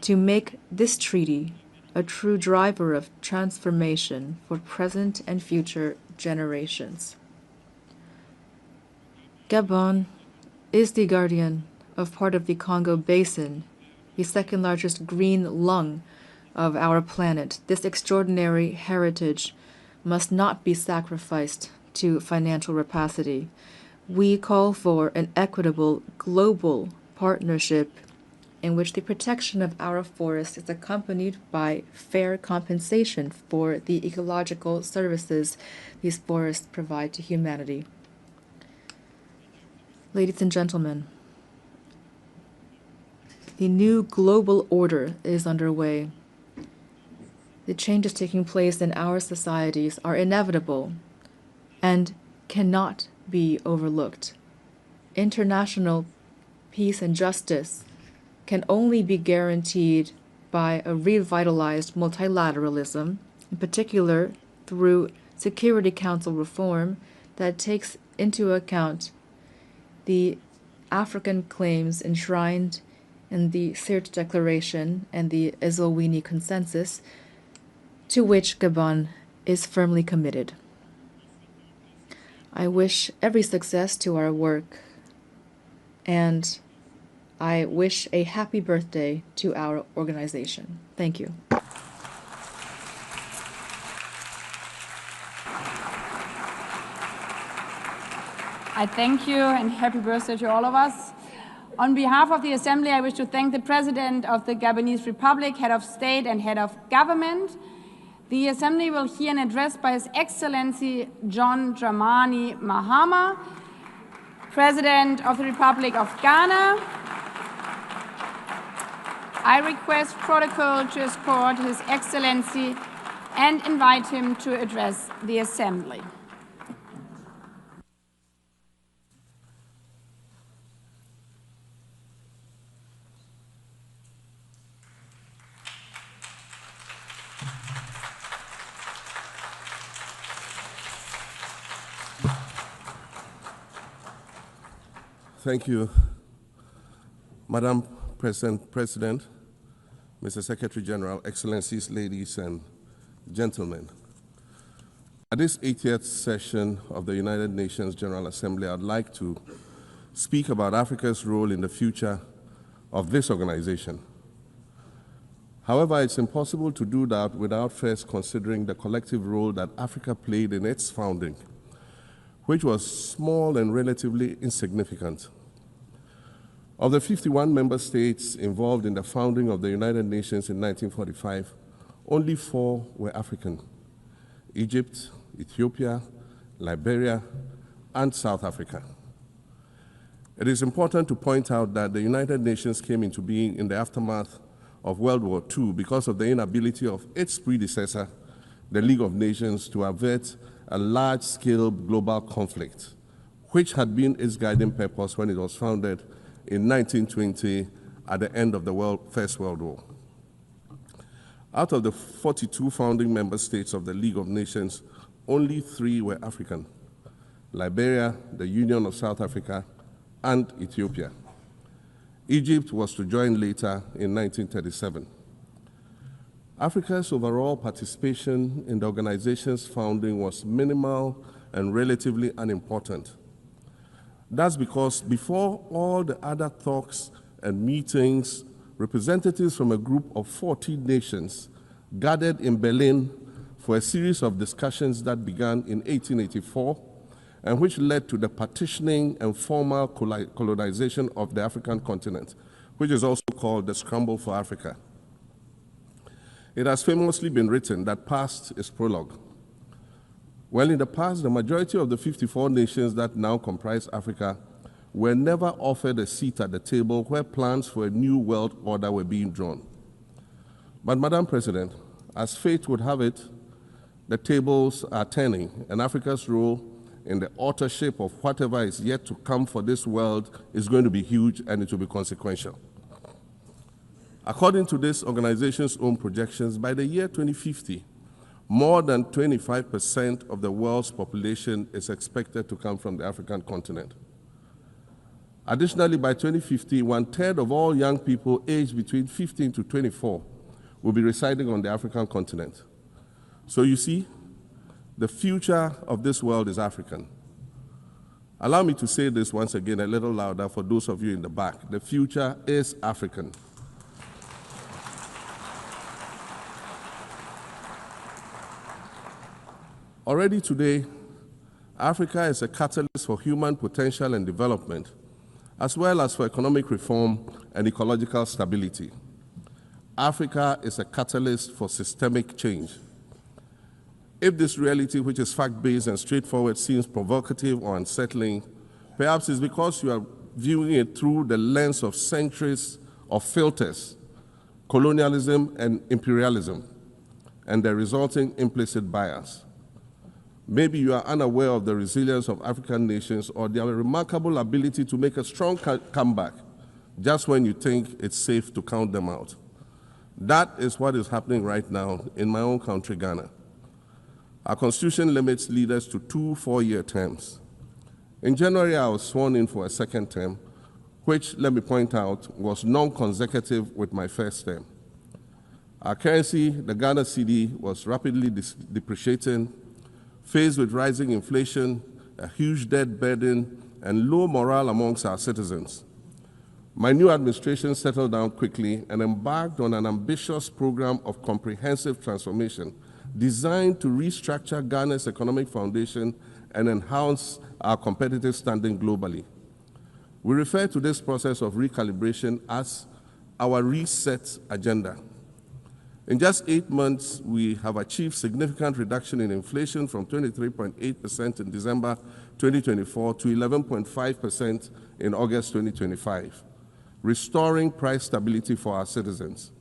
to make this treaty a true driver of transformation for present and future generations. Gabon is the guardian of part of the Congo Basin, the second largest green lung of our planet. This extraordinary heritage must not be sacrificed to financial rapacity. We call for an equitable global partnership in which the protection of our forests is accompanied by fair compensation for the ecological services these forests provide to humanity. Ladies and gentlemen, the new global order is underway. The changes taking place in our societies are inevitable and cannot be overlooked. International peace and justice can only be guaranteed by a revitalized multilateralism, in particular through Security Council reform that takes into account the African claims enshrined in the Sirte Declaration and the Eswatini Consensus, to which Gabon is firmly committed. I wish every success to our work, and I wish a happy birthday to our organization. Thank you. I thank you and happy birthday to all of us. On behalf of the Assembly, I wish to thank the President of the Gabonese Republic, Head of State and Head of Government. The Assembly will hear an address by His Excellency John Dramani Mahama, President of the Republic of Ghana. I request protocol to escort His Excellency and invite him to address the Assembly. Thank you, Madam President, Mr. Secretary General, Excellencies, ladies and gentlemen. At this 80th session of the United Nations General Assembly, I'd like to speak about Africa's role in the future of this organization. However, it's impossible to do that without first considering the collective role that Africa played in its founding, which was small and relatively insignificant. Of the 51 member states involved in the founding of the United Nations in 1945, only 4 were African: Egypt, Ethiopia, Liberia, and South Africa. It is important to point out that the United Nations came into being in the aftermath of World War II because of the inability of its predecessor, the League of Nations, to avert a large-scale global conflict, which had been its guiding purpose when it was founded in 1920 at the end of the First World War. Out of the 42 founding member states of the League of Nations, only 3 were African: Liberia, the Union of South Africa, and Ethiopia. Egypt was to join later in 1937. Africa's overall participation in the organization's founding was minimal and relatively unimportant. That's because before all the other talks and meetings, representatives from a group of 14 nations gathered in Berlin for a series of discussions that began in 1884 and which led to the partitioning and formal colonization of the African continent, which is also called the Scramble for Africa. It has famously been written that past is prologue. Well, in the past, the majority of the 54 nations that now comprise Africa were never offered a seat at the table where plans for a new world order were being drawn. But, Madam President, as fate would have it, the tables are turning, and Africa's role in the authorship of whatever is yet to come for this world is going to be huge, and it will be consequential. According to this organization's own projections, by the year 2050, more than 25% of the world's population is expected to come from the African continent. Additionally, by 2050, 1/3 of all young people aged between 15 to 24 will be residing on the African continent. So you see, the future of this world is African. Allow me to say this once again a little louder for those of you in the back. The future is African. Already today, Africa is a catalyst for human potential and development, as well as for economic reform and ecological stability. Africa is a catalyst for systemic change. If this reality, which is fact-based and straightforward, seems provocative or unsettling, perhaps it's because you are viewing it through the lens of centuries of filters, colonialism and imperialism, and the resulting implicit bias. Maybe you are unaware of the resilience of African nations or their remarkable ability to make a strong comeback just when you think it's safe to count them out. That is what is happening right now in my own country, Ghana. Our constitution limits leaders to 2 4-year terms. In January, I was sworn in for a second term, which, let me point out, was non-consecutive with my first term. Our currency, the Ghana cedi, was rapidly depreciating, faced with rising inflation, a huge debt burden, and low morale amongst our citizens. My new administration settled down quickly and embarked on an ambitious program of comprehensive transformation designed to restructure Ghana's economic foundation and enhance our competitive standing globally. We refer to this process of recalibration as our reset agenda. In just 8 months, we have achieved significant reduction in inflation from 23.8% in December 2024 to 11.5% in August 2025, restoring price stability for our citizens.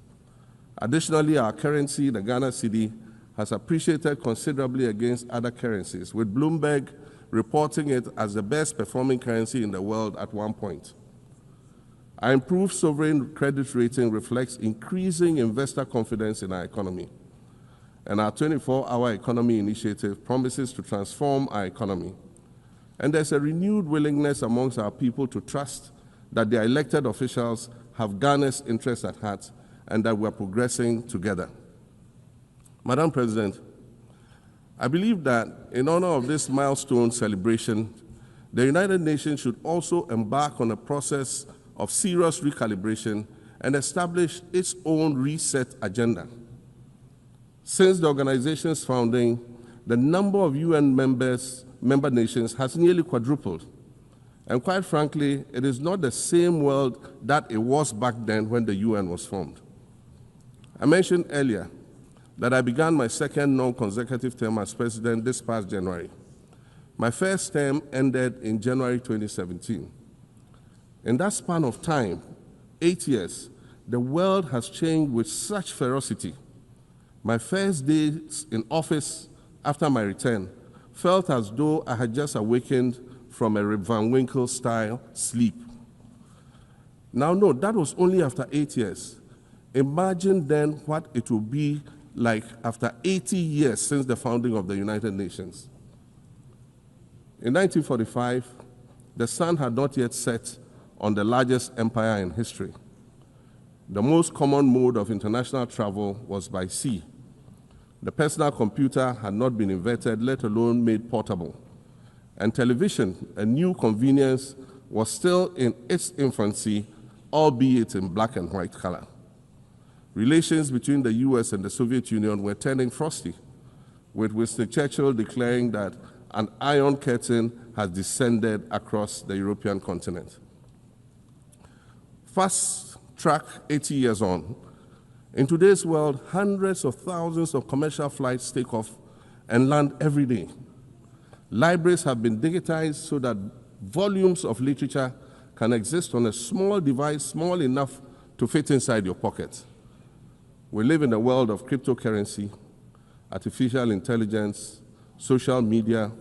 Additionally, our currency, the Ghana cedi, has appreciated considerably against other currencies, with Bloomberg reporting it as the best performing currency in the world at one point. Our improved sovereign credit rating reflects increasing investor confidence in our economy. And our 24-hour economy initiative promises to transform our economy. And there's a renewed willingness amongst our people to trust that their elected officials have Ghana's interests at heart and that we're progressing together. Madam President, I believe that in honor of this milestone celebration, the United Nations should also embark on a process of serious recalibration and establish its own reset agenda. Since the organization's founding, the number of UN member nations has nearly quadrupled. And quite frankly, it is not the same world that it was back then when the UN was formed. I mentioned earlier that I began my second non-consecutive term as president this past January. My first term ended in January 2017. In that span of time, 8 years, the world has changed with such ferocity. My first days in office after my return felt as though I had just awakened from a Rip Van Winkle-style sleep. Now, no, that was only after 8 years. Imagine then what it will be like after 80 years since the founding of the United Nations. In 1945, the sun had not yet set on the largest empire in history. The most common mode of international travel was by sea. The personal computer had not been invented, let alone made portable. And television, a new convenience, was still in its infancy, albeit in black and white color. Relations between the US and the Soviet Union were turning frosty, with Winston Churchill declaring that an iron curtain has descended across the European continent. Fast track 80 years on, in today's world, hundreds of thousands of commercial flights take off and land every day. Libraries have been digitized so that volumes of literature can exist on a small device, small enough to fit inside your pocket. We live in a world of cryptocurrency, artificial intelligence, social media,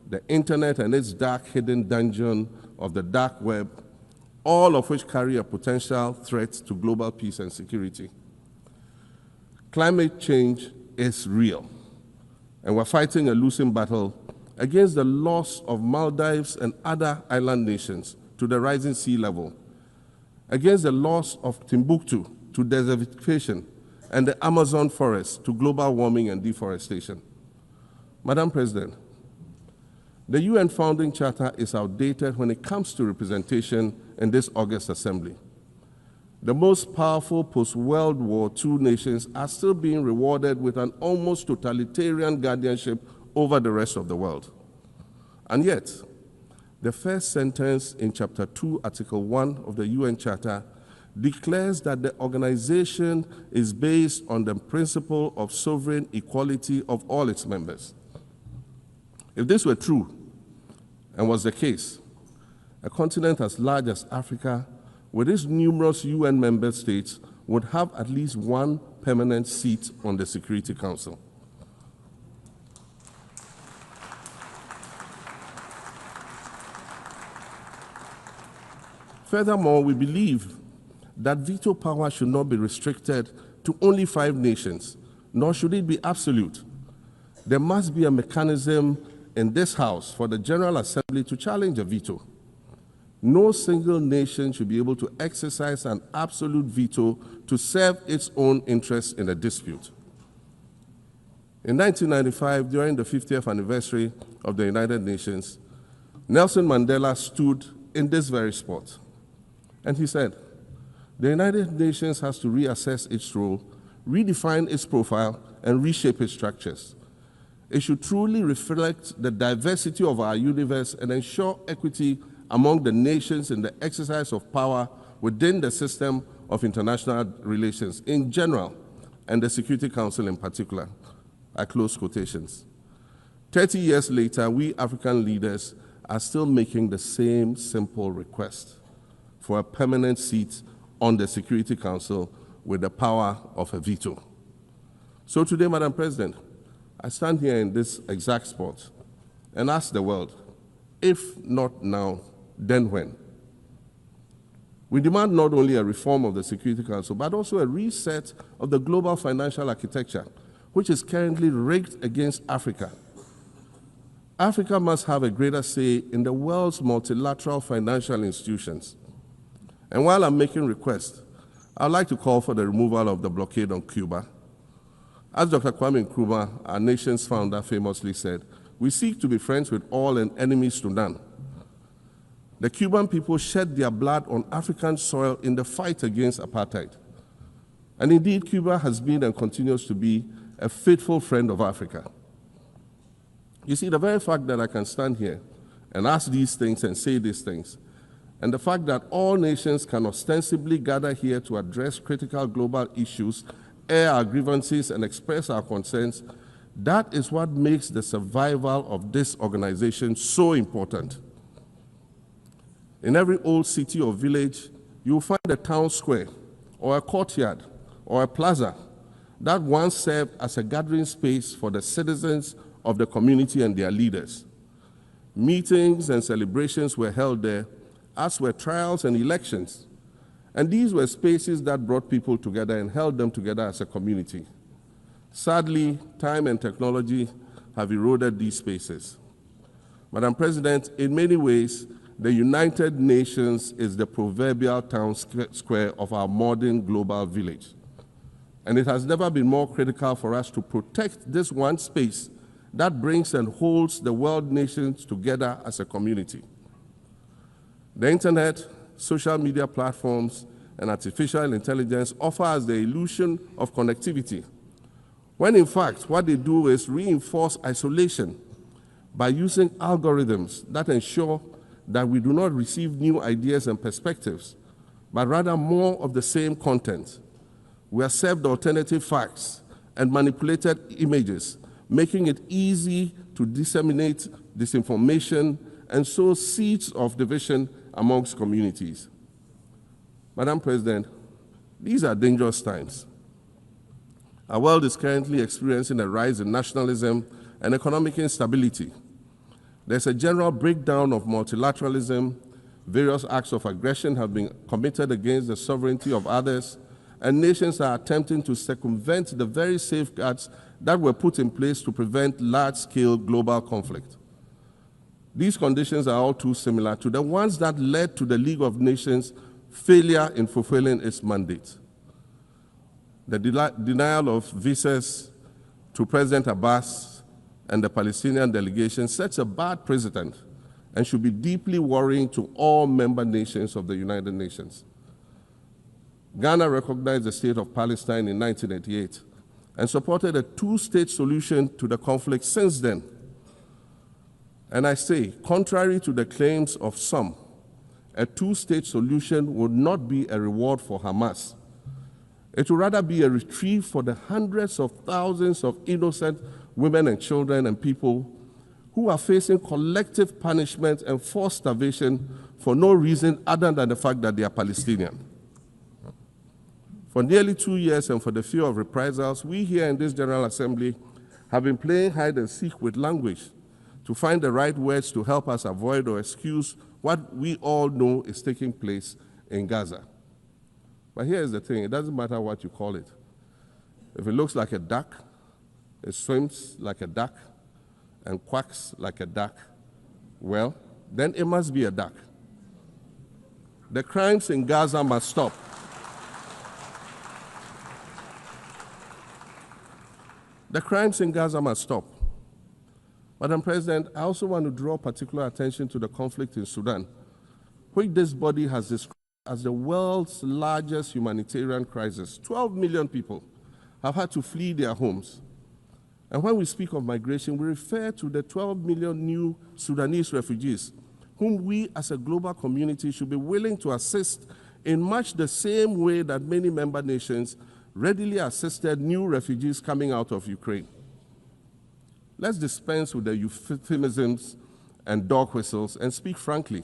the internet and its dark hidden dungeon of the dark web, all of which carry a potential threat to global peace and security. Climate change is real, and we're fighting a losing battle against the loss of Maldives and other island nations to the rising sea level, against the loss of Timbuktu to desertification and the Amazon forest to global warming and deforestation. Madam President, the UN Founding Charter is outdated when it comes to representation in this August Assembly. The most powerful post-World War II nations are still being rewarded with an almost totalitarian guardianship over the rest of the world. And yet, the first sentence in Chapter 2, Article 1 of the UN Charter declares that the organization is based on the principle of sovereign equality of all its members. If this were true, and was the case, a continent as large as Africa, with its numerous UN member states, would have at least one permanent seat on the Security Council. Furthermore, we believe that veto power should not be restricted to only 5 nations, nor should it be absolute. There must be a mechanism in this House for the General Assembly to challenge a veto. No single nation should be able to exercise an absolute veto to serve its own interests in a dispute. In 1995, during the 50th anniversary of the United Nations, Nelson Mandela stood in this very spot, and he said, "The United Nations has to reassess its role, redefine its profile, and reshape its structures. It should truly reflect the diversity of our universe and ensure equity among the nations in the exercise of power within the system of international relations in general and the Security Council in particular." I close quotations. 30 years later, we African leaders are still making the same simple request for a permanent seat on the Security Council with the power of a veto. So today, Madam President, I stand here in this exact spot and ask the world, if not now, then when? We demand not only a reform of the Security Council, but also a reset of the global financial architecture, which is currently rigged against Africa. Africa must have a greater say in the world's multilateral financial institutions. And while I'm making requests, I'd like to call for the removal of the blockade on Cuba. As Dr. Kwame Nkrumah, our nation's founder, famously said, "We seek to be friends with all and enemies to none." The Cuban people shed their blood on African soil in the fight against apartheid. And indeed, Cuba has been and continues to be a faithful friend of Africa. You see, the very fact that I can stand here and ask these things and say these things, and the fact that all nations can ostensibly gather here to address critical global issues, air our grievances, and express our concerns, that is what makes the survival of this organization so important. In every old city or village, you will find a town square, or a courtyard, or a plaza that once served as a gathering space for the citizens of the community and their leaders. Meetings and celebrations were held there, as were trials and elections. And these were spaces that brought people together and held them together as a community. Sadly, time and technology have eroded these spaces. Madam President, in many ways, the United Nations is the proverbial town square of our modern global village. And it has never been more critical for us to protect this one space that brings and holds the world nations together as a community. The internet, social media platforms, and artificial intelligence offer us the illusion of connectivity, when in fact what they do is reinforce isolation by using algorithms that ensure that we do not receive new ideas and perspectives, but rather more of the same content. We are served alternative facts and manipulated images, making it easy to disseminate disinformation and sow seeds of division amongst communities. Madam President, these are dangerous times. Our world is currently experiencing a rise in nationalism and economic instability. There's a general breakdown of multilateralism. Various acts of aggression have been committed against the sovereignty of others, and nations are attempting to circumvent the very safeguards that were put in place to prevent large-scale global conflict. These conditions are all too similar to the ones that led to the League of Nations' failure in fulfilling its mandate. The denial of visas to President Abbas and the Palestinian delegation sets a bad precedent and should be deeply worrying to all member nations of the United Nations. Ghana recognized the state of Palestine in 1988 and supported a two-state solution to the conflict since then. And I say, contrary to the claims of some, a two-state solution would not be a reward for Hamas. It would rather be a reprieve for the hundreds of thousands of innocent women and children and people who are facing collective punishment and forced starvation for no reason other than the fact that they are Palestinian. For nearly 2 years and for the fear of reprisals, we here in this General Assembly have been playing hide and seek with language to find the right words to help us avoid or excuse what we all know is taking place in Gaza. But here's the thing, it doesn't matter what you call it. If it looks like a duck, it swims like a duck, and quacks like a duck, well, then it must be a duck. The crimes in Gaza must stop. The crimes in Gaza must stop. Madam President, I also want to draw particular attention to the conflict in Sudan, which this body has described as the world's largest humanitarian crisis. 12 million people have had to flee their homes. And when we speak of migration, we refer to the 12 million new Sudanese refugees, whom we as a global community should be willing to assist in much the same way that many member nations readily assisted new refugees coming out of Ukraine. Let's dispense with the euphemisms and dog whistles and speak frankly.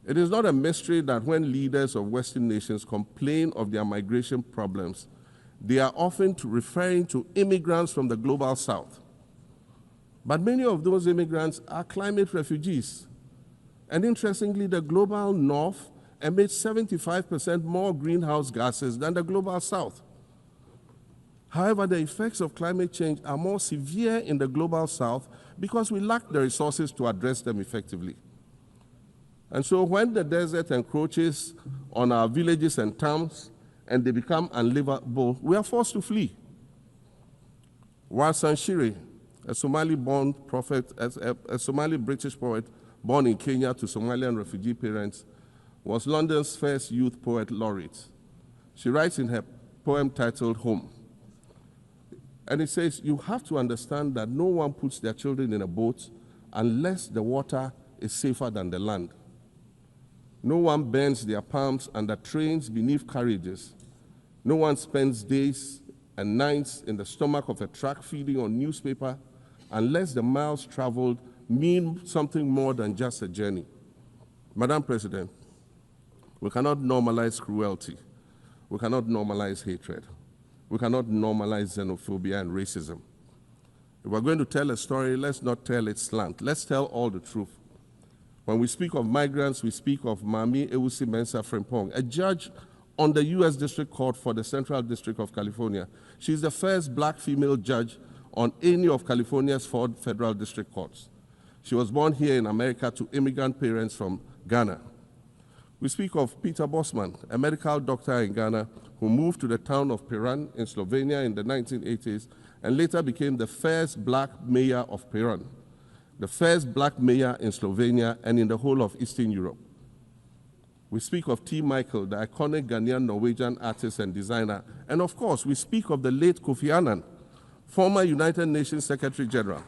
It is not a mystery that when leaders of Western nations complain of their migration problems, they are often referring to immigrants from the global south. But many of those immigrants are climate refugees. And interestingly, the global north emits 75% more greenhouse gases than the global south. However, the effects of climate change are more severe in the global south because we lack the resources to address them effectively. And so when the desert encroaches on our villages and towns and they become unlivable, we are forced to flee. Warsan Shire, a Somali-born prophet, a Somali-British poet born in Kenya to Somalian refugee parents, was London's first youth poet laureate. She writes in her poem titled Home. And it says, you have to understand that no one puts their children in a boat unless the water is safer than the land. No one bends their palms under trains beneath carriages. No one spends days and nights in the stomach of a truck feeding on newspaper unless the miles traveled mean something more than just a journey. Madam President, we cannot normalize cruelty. We cannot normalize hatred. We cannot normalize xenophobia and racism. If we're going to tell a story, let's not tell it slant. Let's tell all the truth. When we speak of migrants, we speak of Mami Ewusi Mensah Frimpong, a judge on the U.S. District Court for the Central District of California. She's the first black female judge on any of California's 4 federal district courts. She was born here in America to immigrant parents from Ghana. We speak of Peter Bosman, a medical doctor in Ghana who moved to the town of Piran in Slovenia in the 1980s and later became the first black mayor of Piran, the first black mayor in Slovenia and in the whole of Eastern Europe. We speak of T. Michael, the iconic Ghanaian Norwegian artist and designer. And of course, we speak of the late Kofi Annan, former United Nations Secretary General.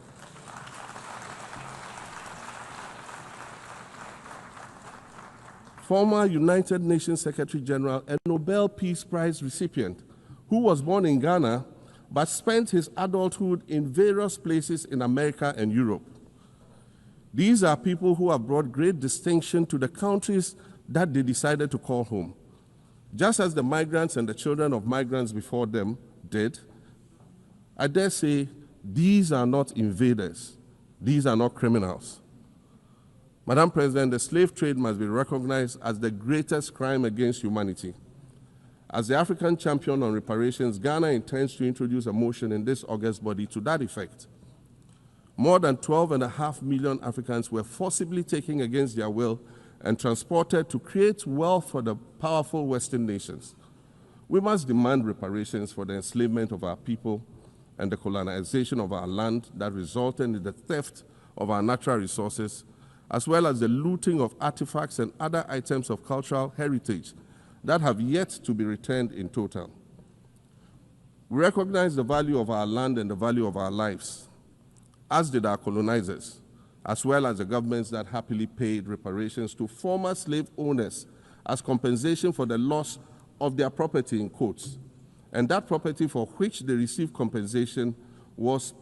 Former United Nations Secretary General and Nobel Peace Prize recipient, who was born in Ghana but spent his adulthood in various places in America and Europe. These are people who have brought great distinction to the countries that they decided to call home. Just as the migrants and the children of migrants before them did, I dare say these are not invaders. These are not criminals. Madam President, the slave trade must be recognized as the greatest crime against humanity. As the African champion on reparations, Ghana intends to introduce a motion in this August body to that effect. More than 12.5 million Africans were forcibly taken against their will and transported to create wealth for the powerful Western nations. We must demand reparations for the enslavement of our people and the colonization of our land that resulted in the theft of our natural resources, as well as the looting of artifacts and other items of cultural heritage that have yet to be returned in total. We recognize the value of our land and the value of our lives, as did our colonizers, as well as the governments that happily paid reparations to former slave owners as compensation for the loss of their property, in quotes, and that property for which they received compensation was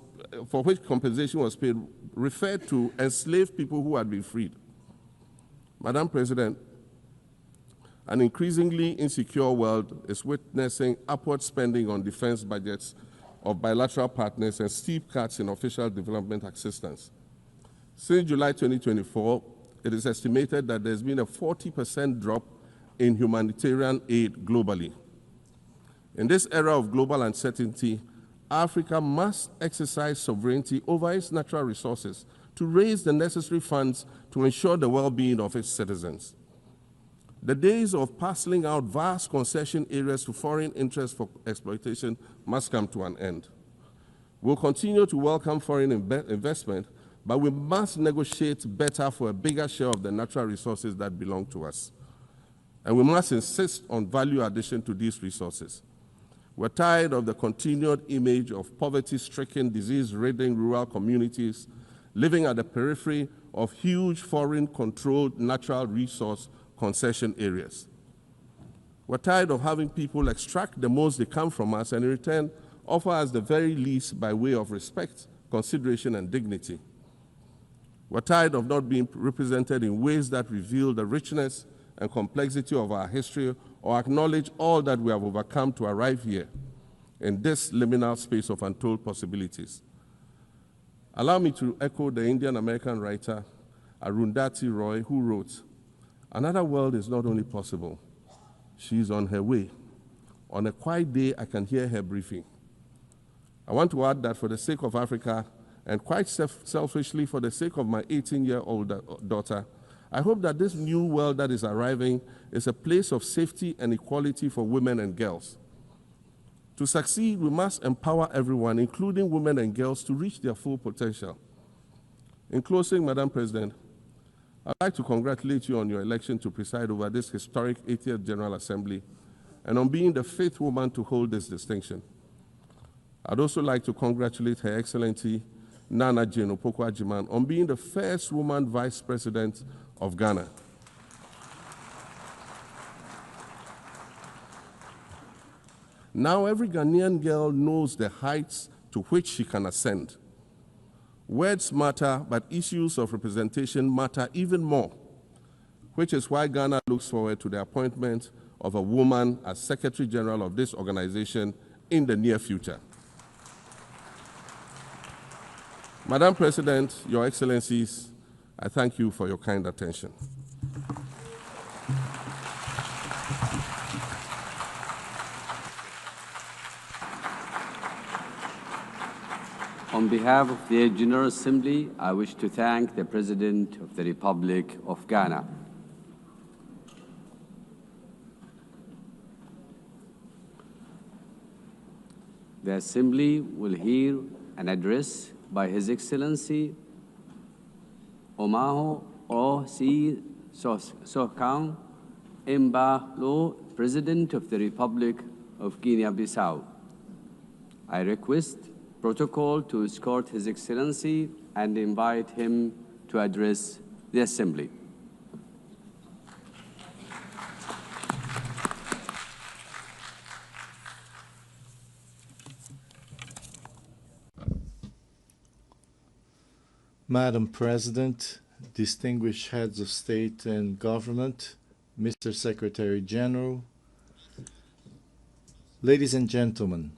paid referred to enslaved people who had been freed. Madam President, an increasingly insecure world is witnessing upward spending on defense budgets of bilateral partners and steep cuts in official development assistance. Since July 2024, it is estimated that there's been a 40% drop in humanitarian aid globally. In this era of global uncertainty, Africa must exercise sovereignty over its natural resources to raise the necessary funds to ensure the well-being of its citizens. The days of parceling out vast concession areas to foreign interests for exploitation must come to an end. We'll continue to welcome foreign investment, but we must negotiate better for a bigger share of the natural resources that belong to us. And we must insist on value addition to these resources. We're tired of the continued image of poverty-stricken, disease-ridden rural communities living at the periphery of huge foreign-controlled natural resource concession areas. We're tired of having people extract the most they can from us and in return offer us the very least by way of respect, consideration, and dignity. We're tired of not being represented in ways that reveal the richness and complexity of our history or acknowledge all that we have overcome to arrive here in this liminal space of untold possibilities. Allow me to echo the Indian-American writer Arundhati Roy, who wrote, "Another world is not only possible, she is on her way. On a quiet day, I can hear her briefing." I want to add that for the sake of Africa, and quite selfishly for the sake of my 18-year-old daughter, I hope that this new world that is arriving is a place of safety and equality for women and girls. To succeed, we must empower everyone, including women and girls, to reach their full potential. In closing, Madam President, I'd like to congratulate you on your election to preside over this historic 80th General Assembly and on being the 5th woman to hold this distinction. I'd also like to congratulate Her Excellency Nana Jane Opoku-Agyeman on being the first woman Vice President of Ghana. Now every Ghanaian girl knows the heights to which she can ascend. Words matter, but issues of representation matter even more, which is why Ghana looks forward to the appointment of a woman as Secretary General of this organization in the near future. Madam President, Your Excellencies, I thank you for your kind attention. On behalf of the General Assembly, I wish to thank the President of the Republic of Ghana. The Assembly will hear an address by His Excellency Omaho O.C. Sokang Embalo, President of the Republic of Guinea-Bissau. I request protocol to escort His Excellency and invite him to address the Assembly. Madam President, distinguished heads of state and government, Mr. Secretary General, ladies and gentlemen,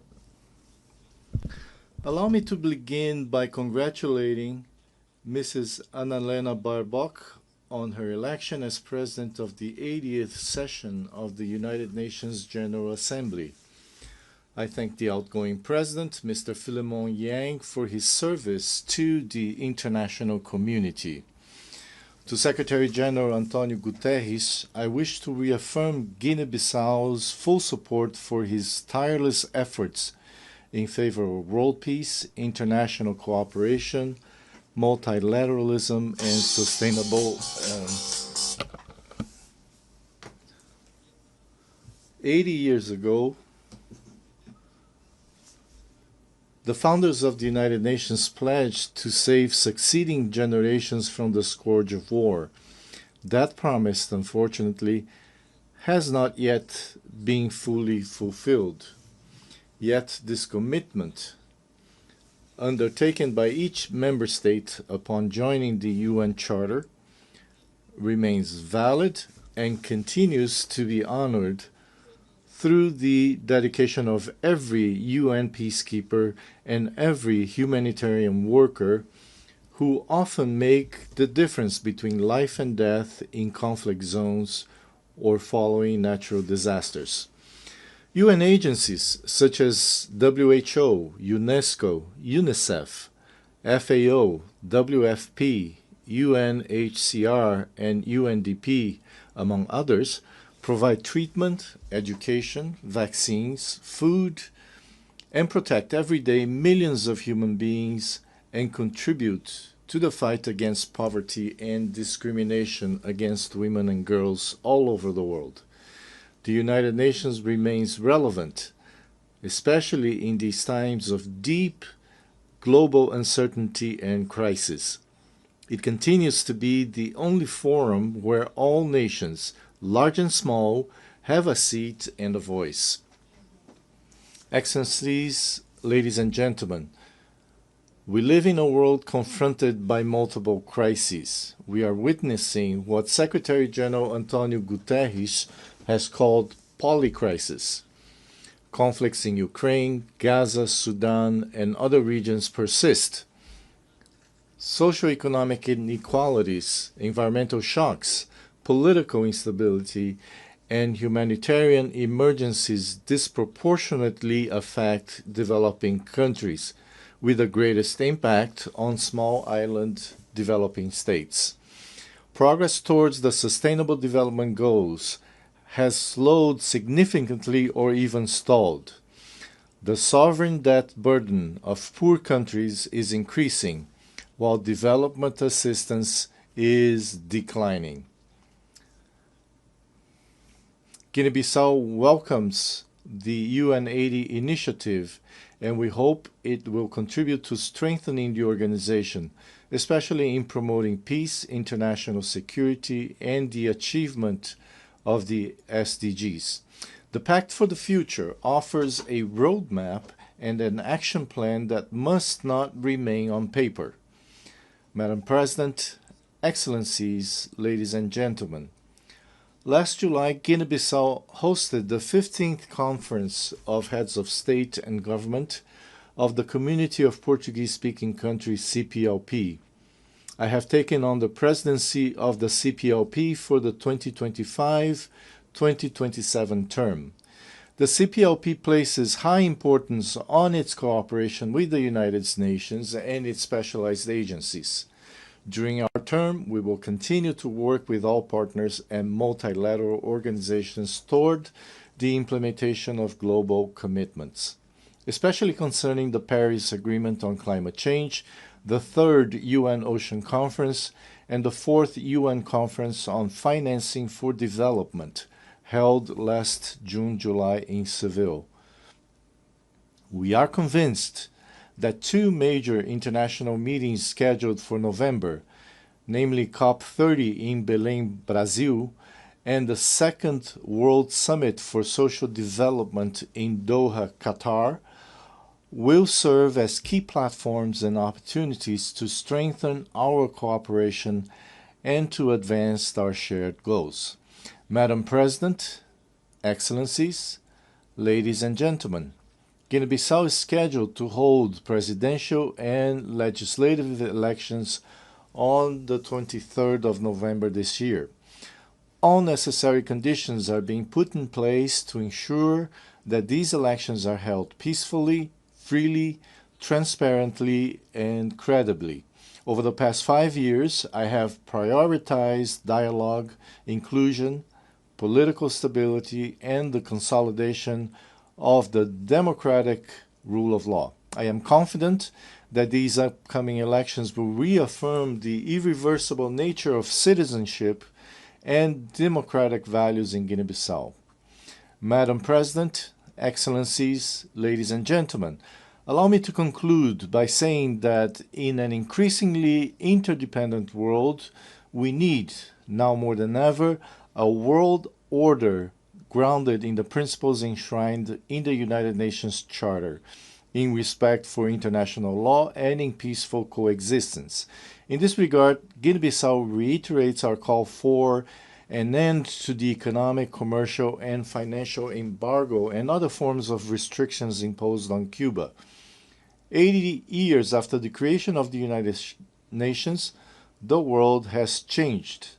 allow me to begin by congratulating Mrs. Annalena Baerbock on her election as President of the 80th session of the United Nations General Assembly. I thank the outgoing President, Mr. Philemon Yang, for his service to the international community. To Secretary General Antonio Guterres, I wish to reaffirm Guinea-Bissau's full support for his tireless efforts in favor of world peace, international cooperation, multilateralism, and sustainable 80 years ago, the founders of the United Nations pledged to save succeeding generations from the scourge of war. That promise, unfortunately, has not yet been fully fulfilled. Yet this commitment, undertaken by each member state upon joining the UN Charter, remains valid and continues to be honored through the dedication of every UN peacekeeper and every humanitarian worker who often make the difference between life and death in conflict zones or following natural disasters. UN agencies such as WHO, UNESCO, UNICEF, FAO, WFP, UNHCR, and UNDP, among others, provide treatment, education, vaccines, food, and protect every day millions of human beings and contribute to the fight against poverty and discrimination against women and girls all over the world. The United Nations remains relevant, especially in these times of deep global uncertainty and crisis. It continues to be the only forum where all nations, large and small, have a seat and a voice. Excellencies, ladies and gentlemen, we live in a world confronted by multiple crises. We are witnessing what Secretary General Antonio Guterres has called polycrisis. Conflicts in Ukraine, Gaza, Sudan, and other regions persist. Socioeconomic inequalities, environmental shocks, political instability, and humanitarian emergencies disproportionately affect developing countries, with the greatest impact on small island developing states. Progress towards the Sustainable Development Goals has slowed significantly or even stalled. The sovereign debt burden of poor countries is increasing, while development assistance is declining. Guinea-Bissau welcomes the UN80 initiative, and we hope it will contribute to strengthening the organization, especially in promoting peace, international security, and the achievement of the SDGs. The Pact for the Future offers a roadmap and an action plan that must not remain on paper. Madam President, Excellencies, ladies and gentlemen, last July, Guinea-Bissau hosted the 15th Conference of Heads of State and Government of the Community of Portuguese-Speaking Countries, CPLP. I have taken on the presidency of the CPLP for the 2025-2027 term. The CPLP places high importance on its cooperation with the United Nations and its specialized agencies. During our term, we will continue to work with all partners and multilateral organizations toward the implementation of global commitments, especially concerning the Paris Agreement on Climate Change, the 3rd UN Ocean Conference, and the 4th UN Conference on Financing for Development, held last June-July in Seville. We are convinced that two major international meetings scheduled for November, namely COP30 in Belém, Brazil, and the 2nd World Summit for Social Development in Doha, Qatar, will serve as key platforms and opportunities to strengthen our cooperation and to advance our shared goals. Madam President, Excellencies, ladies and gentlemen, Guinea-Bissau is scheduled to hold presidential and legislative elections on the 23rd of November this year. All necessary conditions are being put in place to ensure that these elections are held peacefully, freely, transparently, and credibly. Over the past 5 years, I have prioritized dialogue, inclusion, political stability, and the consolidation of the democratic rule of law. I am confident that these upcoming elections will reaffirm the irreversible nature of citizenship and democratic values in Guinea-Bissau. Madam President, Excellencies, ladies and gentlemen, allow me to conclude by saying that in an increasingly interdependent world, we need, now more than ever, a world order grounded in the principles enshrined in the United Nations Charter, in respect for international law and in peaceful coexistence. In this regard, Guinea-Bissau reiterates our call for an end to the economic, commercial, and financial embargo and other forms of restrictions imposed on Cuba. 80 years after the creation of the United Nations, the world has changed.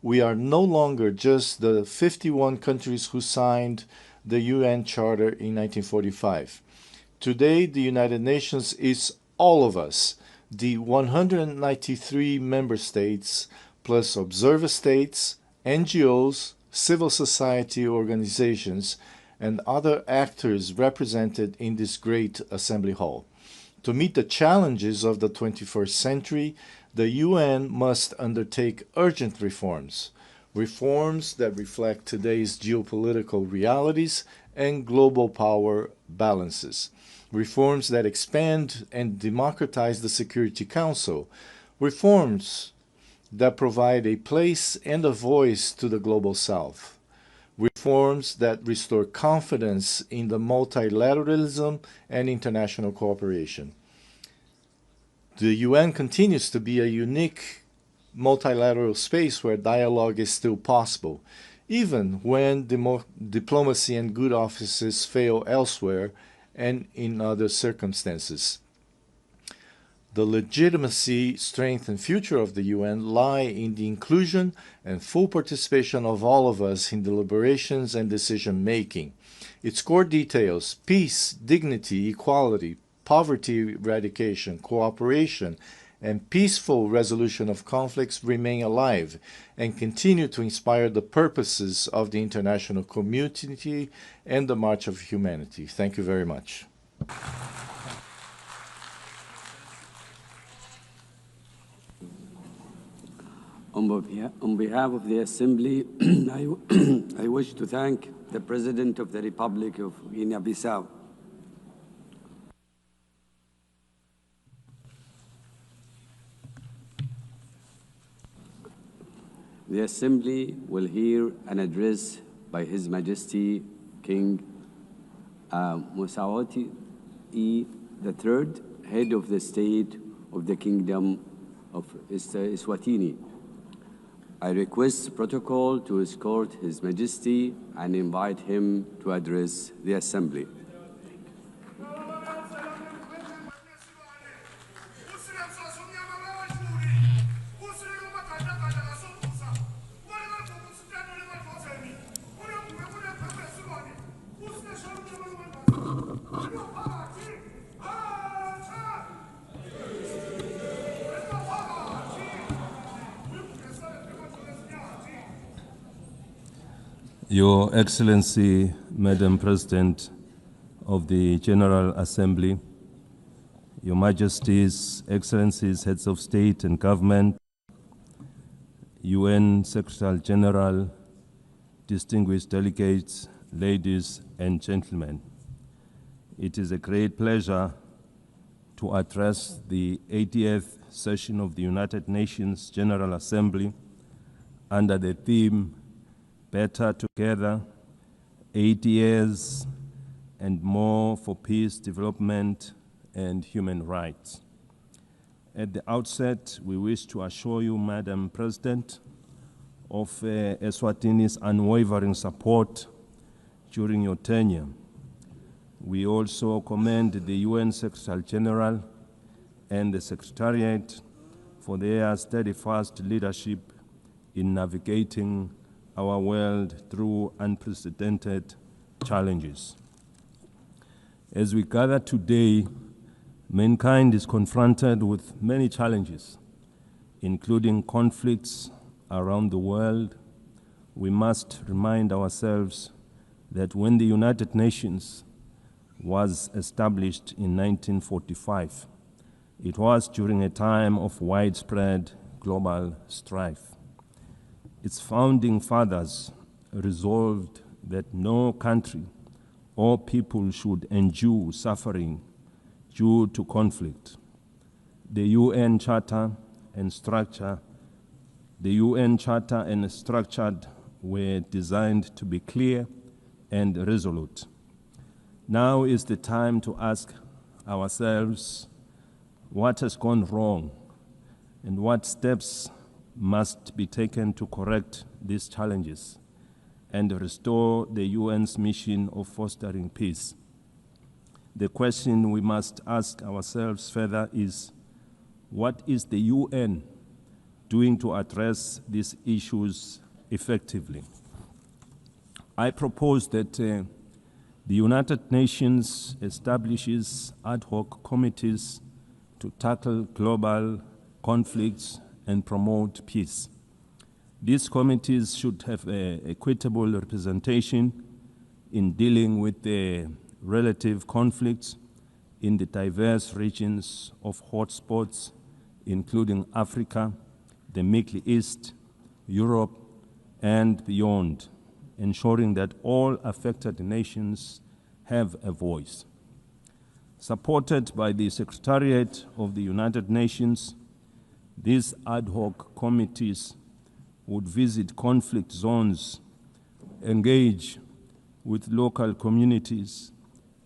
We are no longer just the 51 countries who signed the UN Charter in 1945. Today, the United Nations is all of us, the 193 member states, plus observer states, NGOs, civil society organizations, and other actors represented in this great assembly hall. To meet the challenges of the 21st century, the UN must undertake urgent reforms, reforms that reflect today's geopolitical realities and global power balances, reforms that expand and democratize the Security Council, reforms that provide a place and a voice to the Global South, reforms that restore confidence in the multilateralism and international cooperation. The UN continues to be a unique multilateral space where dialogue is still possible, even when diplomacy and good offices fail elsewhere and in other circumstances. The legitimacy, strength, and future of the UN lie in the inclusion and full participation of all of us in deliberations and decision-making. Its core details, peace, dignity, equality, poverty eradication, cooperation, and peaceful resolution of conflicts remain alive and continue to inspire the purposes of the international community and the March of Humanity. Thank you very much. On behalf of the Assembly, I wish to thank the President of the Republic of Guinea-Bissau. The Assembly will hear an address by His Majesty King Mosawati III, Head of the State of the Kingdom of Eswatini. I request protocol to escort His Majesty and invite him to address the Assembly. Your Excellency, Madam President of the General Assembly, Your Majesties, Excellencies, Heads of State and Government, UN Secretary General, distinguished delegates, ladies and gentlemen, it is a great pleasure to address the 80th session of the United Nations General Assembly under the theme Better Together, 80 years and more for peace, development, and human rights. At the outset, we wish to assure you, Madam President, of Eswatini's unwavering support during your tenure. We also commend the UN Secretary General and the Secretariat for their steadfast leadership in navigating our world through unprecedented challenges. As we gather today, mankind is confronted with many challenges, including conflicts around the world. We must remind ourselves that when the United Nations was established in 1945, it was during a time of widespread global strife. Its founding fathers resolved that no country or people should endure suffering due to conflict. The UN Charter and structure were designed to be clear and resolute. Now is the time to ask ourselves what has gone wrong and what steps must be taken to correct these challenges and restore the UN's mission of fostering peace. The question we must ask ourselves further is, what is the UN doing to address these issues effectively? I propose that the United Nations establishes ad hoc committees to tackle global conflicts and promote peace. These committees should have equitable representation in dealing with the relative conflicts in the diverse regions of hotspots, including Africa, the Middle East, Europe, and beyond, ensuring that all affected nations have a voice. Supported by the Secretariat of the United Nations, these ad hoc committees would visit conflict zones, engage with local communities,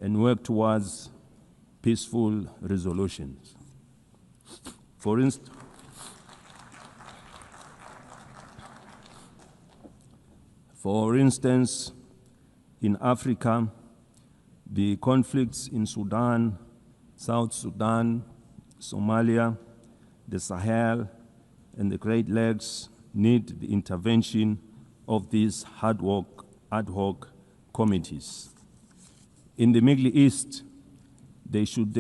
and work towards peaceful resolutions. For instance, in Africa, the conflicts in Sudan, South Sudan, Somalia, the Sahel, and the Great Lakes need the intervention of these ad hoc committees. In the Middle East, they should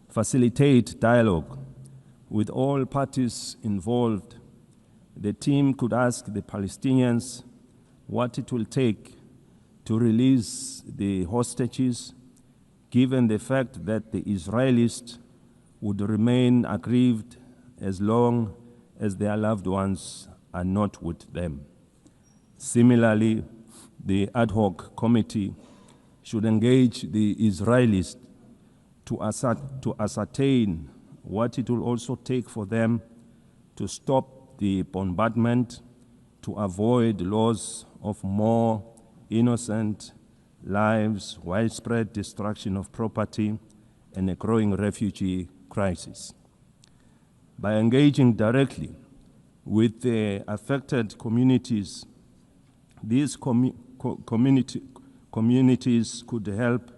facilitate dialogue with all parties involved. The team could ask the Palestinians what it will take to release the hostages, given the fact that the Israelis would remain aggrieved as long as their loved ones are not with them. Similarly, the ad hoc committee should engage the Israelis to ascertain what it will also take for them to stop the bombardment, to avoid loss of more innocent lives, widespread destruction of property, and a growing refugee crisis. By engaging directly with the affected communities, these communities could help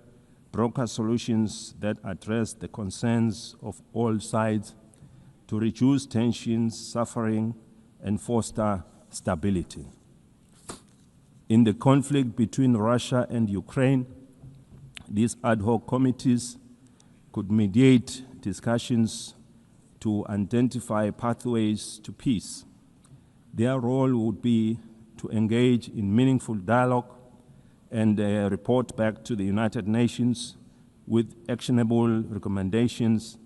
broker solutions that address the concerns of all sides to reduce tensions, suffering, and foster stability. In the conflict between Russia and Ukraine, these ad hoc committees could mediate discussions to identify pathways to peace. Their role would be to engage in meaningful dialogue and report back to the United Nations with actionable recommendations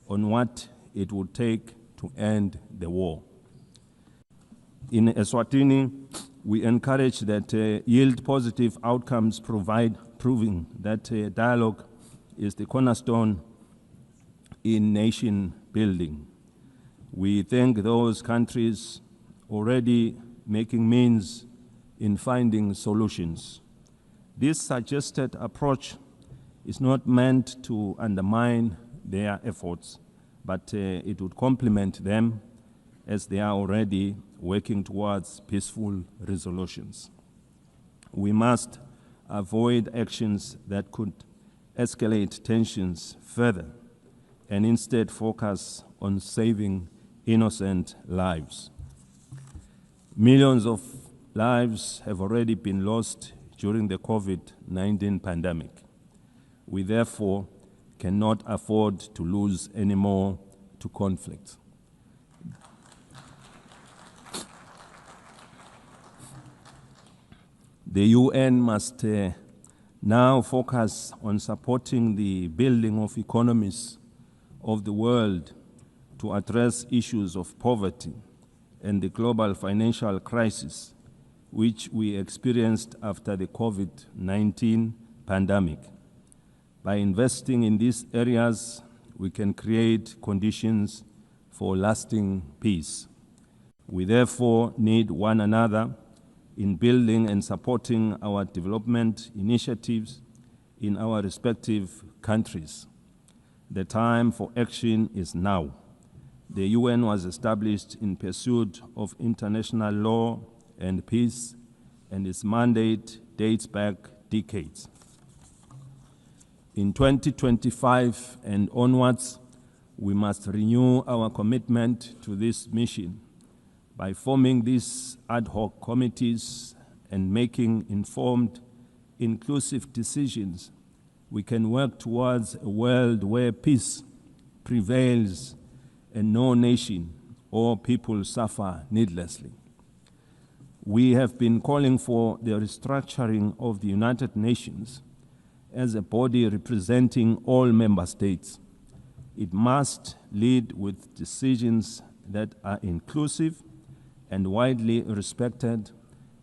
on what it would take to end the war. In Eswatini, we encourage that yield positive outcomes proving that dialogue is the cornerstone in nation building. We thank those countries already making means in finding solutions. This suggested approach is not meant to undermine their efforts, but it would complement them as they are already working towards peaceful resolutions. We must avoid actions that could escalate tensions further and instead focus on saving innocent lives. Millions of lives have already been lost during the COVID-19 pandemic. We therefore cannot afford to lose any more to conflict. The UN must now focus on supporting the building of economies of the world to address issues of poverty and the global financial crisis which we experienced after the COVID-19 pandemic. By investing in these areas, we can create conditions for lasting peace. We therefore need one another in building and supporting our development initiatives in our respective countries. The time for action is now. The UN was established in pursuit of international law and peace, and its mandate dates back decades. In 2025 and onwards, we must renew our commitment to this mission. By forming these ad hoc committees and making informed, inclusive decisions, we can work towards a world where peace prevails and no nation or people suffer needlessly. We have been calling for the restructuring of the United Nations as a body representing all member states. It must lead with decisions that are inclusive and widely respected,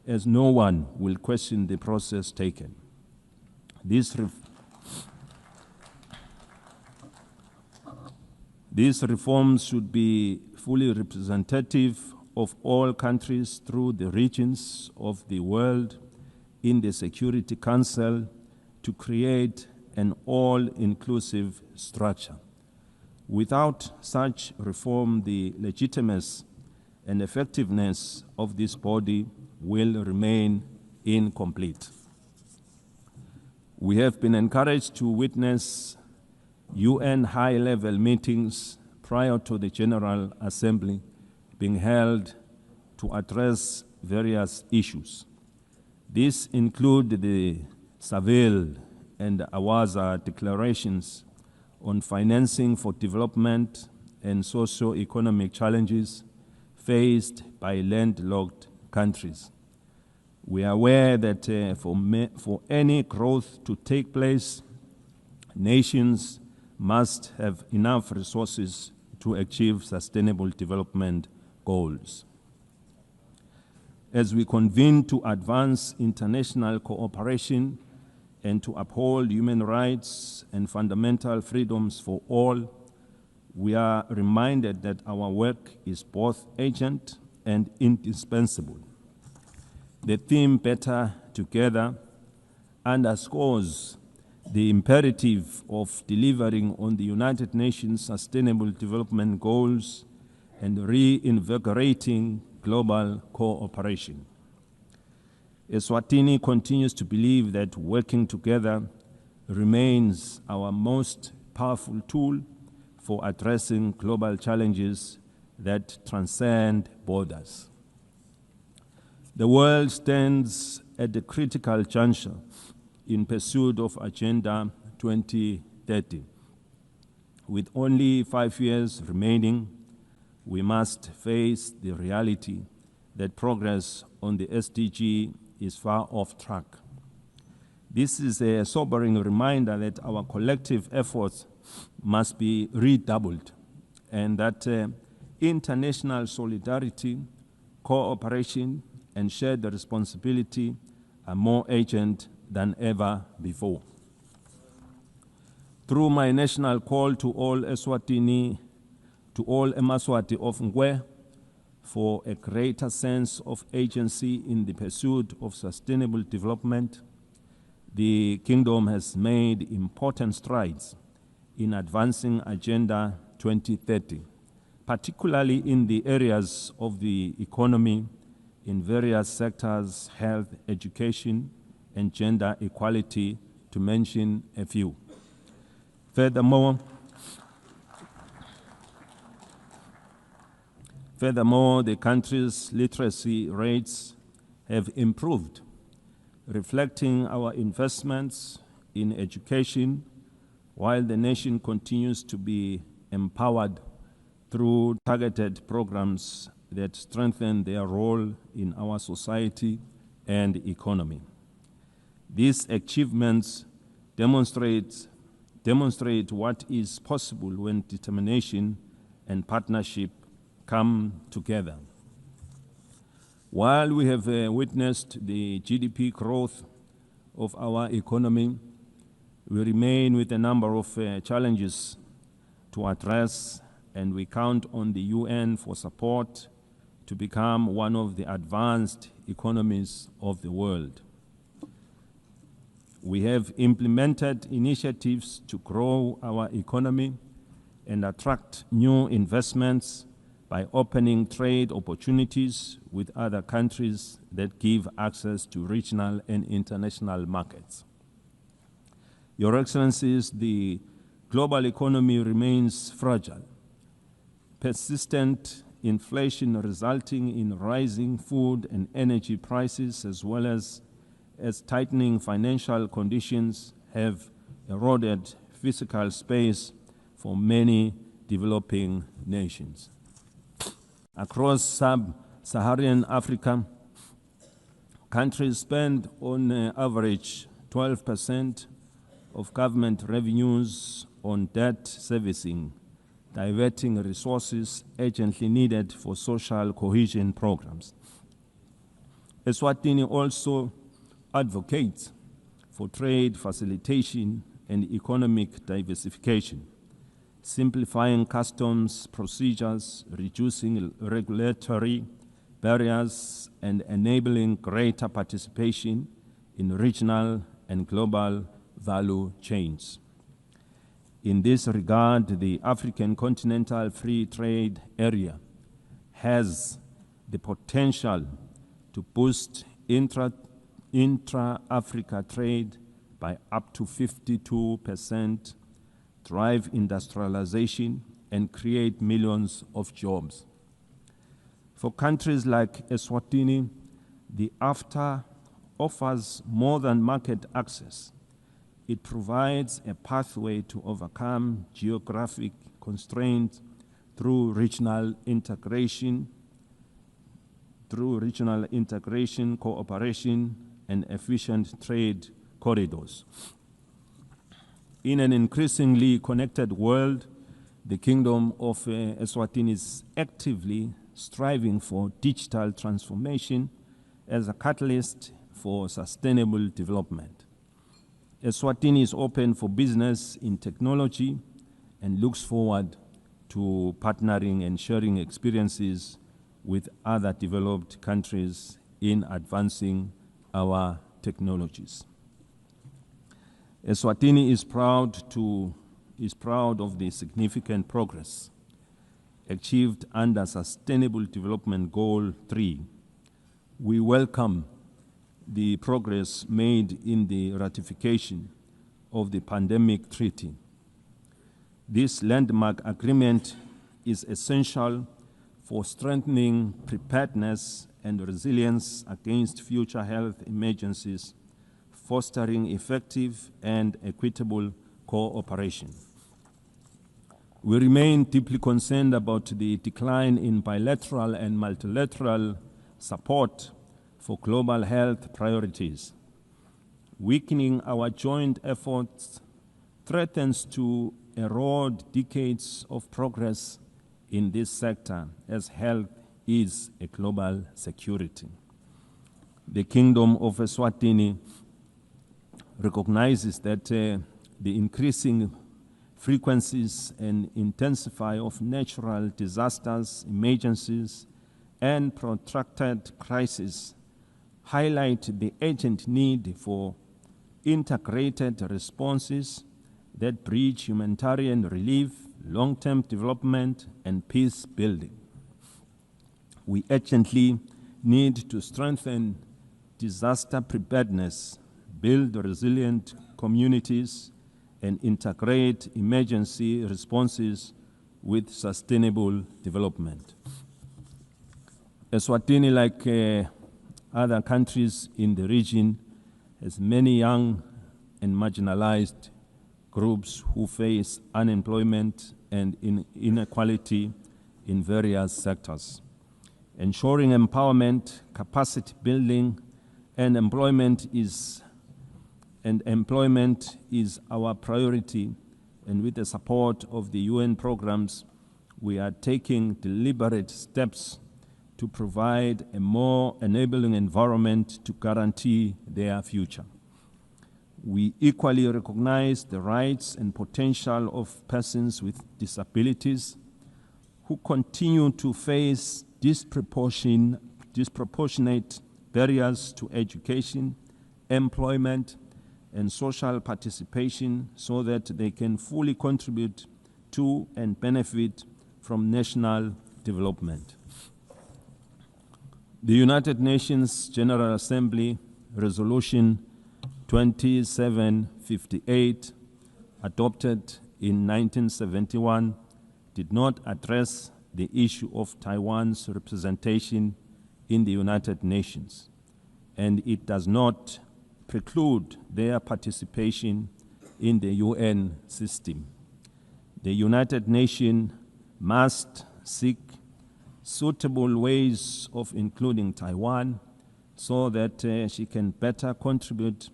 as no one will question the process taken. These reforms should be fully representative of all countries through the regions of the world in the Security Council to create an all-inclusive structure. Without such reform, the legitimacy and effectiveness of this body will remain incomplete. We have been encouraged to witness UN high-level meetings prior to the General Assembly being held to address various issues. These include the Seville and Awaza declarations on financing for development and socio-economic challenges faced by landlocked countries. We are aware that for any growth to take place, nations must have enough resources to achieve sustainable development goals. As we convene to advance international cooperation and to uphold human rights and fundamental freedoms for all, we are reminded that our work is both urgent and indispensable. The theme Better Together underscores the imperative of delivering on the United Nations Sustainable Development Goals and reinvigorating global cooperation. Eswatini continues to believe that working together remains our most powerful tool for addressing global challenges that transcend borders. The world stands at a critical juncture in pursuit of Agenda 2030. With only 5 years remaining, we must face the reality that progress on the SDG is far off track. This is a sobering reminder that our collective efforts must be redoubled and that international solidarity, cooperation, and shared responsibility are more urgent than ever before. Through my national call to all Eswatini, to all Emaswati of Ngwe, for a greater sense of agency in the pursuit of sustainable development, the Kingdom has made important strides in advancing Agenda 2030, particularly in the areas of the economy in various sectors, health, education, and gender equality, to mention a few. Furthermore, the country's literacy rates have improved, reflecting our investments in education, while the nation continues to be empowered through targeted programs that strengthen their role in our society and economy. These achievements demonstrate what is possible when determination and partnership come together. While we have witnessed the GDP growth of our economy, we remain with a number of challenges to address, and we count on the UN for support to become one of the advanced economies of the world. We have implemented initiatives to grow our economy and attract new investments by opening trade opportunities with other countries that give access to regional and international markets. Your Excellencies, the global economy remains fragile. Persistent inflation resulting in rising food and energy prices, as well as tightening financial conditions, have eroded fiscal space for many developing nations. Across sub-Saharan Africa, countries spend on average 12% of government revenues on debt servicing, diverting resources urgently needed for social cohesion programs. Eswatini also advocates for trade facilitation and economic diversification, simplifying customs procedures, reducing regulatory barriers, and enabling greater participation in regional and global value chains. In this regard, the African Continental Free Trade Area has the potential to boost intra-Africa trade by up to 52%, drive industrialization, and create millions of jobs. For countries like Eswatini, the AfTA offers more than market access. It provides a pathway to overcome geographic constraints through regional integration, cooperation, and efficient trade corridors. In an increasingly connected world, the Kingdom of Eswatini is actively striving for digital transformation as a catalyst for sustainable development. Eswatini is open for business in technology and looks forward to partnering and sharing experiences with other developed countries in advancing our technologies. Eswatini is proud of the significant progress achieved under Sustainable Development Goal 3. We welcome the progress made in the ratification of the Pandemic Treaty. This landmark agreement is essential for strengthening preparedness and resilience against future health emergencies, fostering effective and equitable cooperation. We remain deeply concerned about the decline in bilateral and multilateral support for global health priorities. Weakening our joint efforts threatens to erode decades of progress in this sector, as health is a global security. The Kingdom of Eswatini recognizes that the increasing frequencies and intensity of natural disasters, emergencies, and protracted crises highlight the urgent need for integrated responses that bridge humanitarian relief, long-term development, and peace building. We urgently need to strengthen disaster preparedness, build resilient communities, and integrate emergency responses with sustainable development. Eswatini, like other countries in the region, has many young and marginalized groups who face unemployment and inequality in various sectors. Ensuring empowerment, capacity building, and employment is our priority, and with the support of the UN programs, we are taking deliberate steps to provide a more enabling environment to guarantee their future. We equally recognize the rights and potential of persons with disabilities who continue to face disproportionate barriers to education, employment, and social participation so that they can fully contribute to and benefit from national development. The United Nations General Assembly Resolution 2758, adopted in 1971, did not address the issue of Taiwan's representation in the United Nations, and it does not preclude their participation in the UN system. The United Nations must seek suitable ways of including Taiwan so that she can better contribute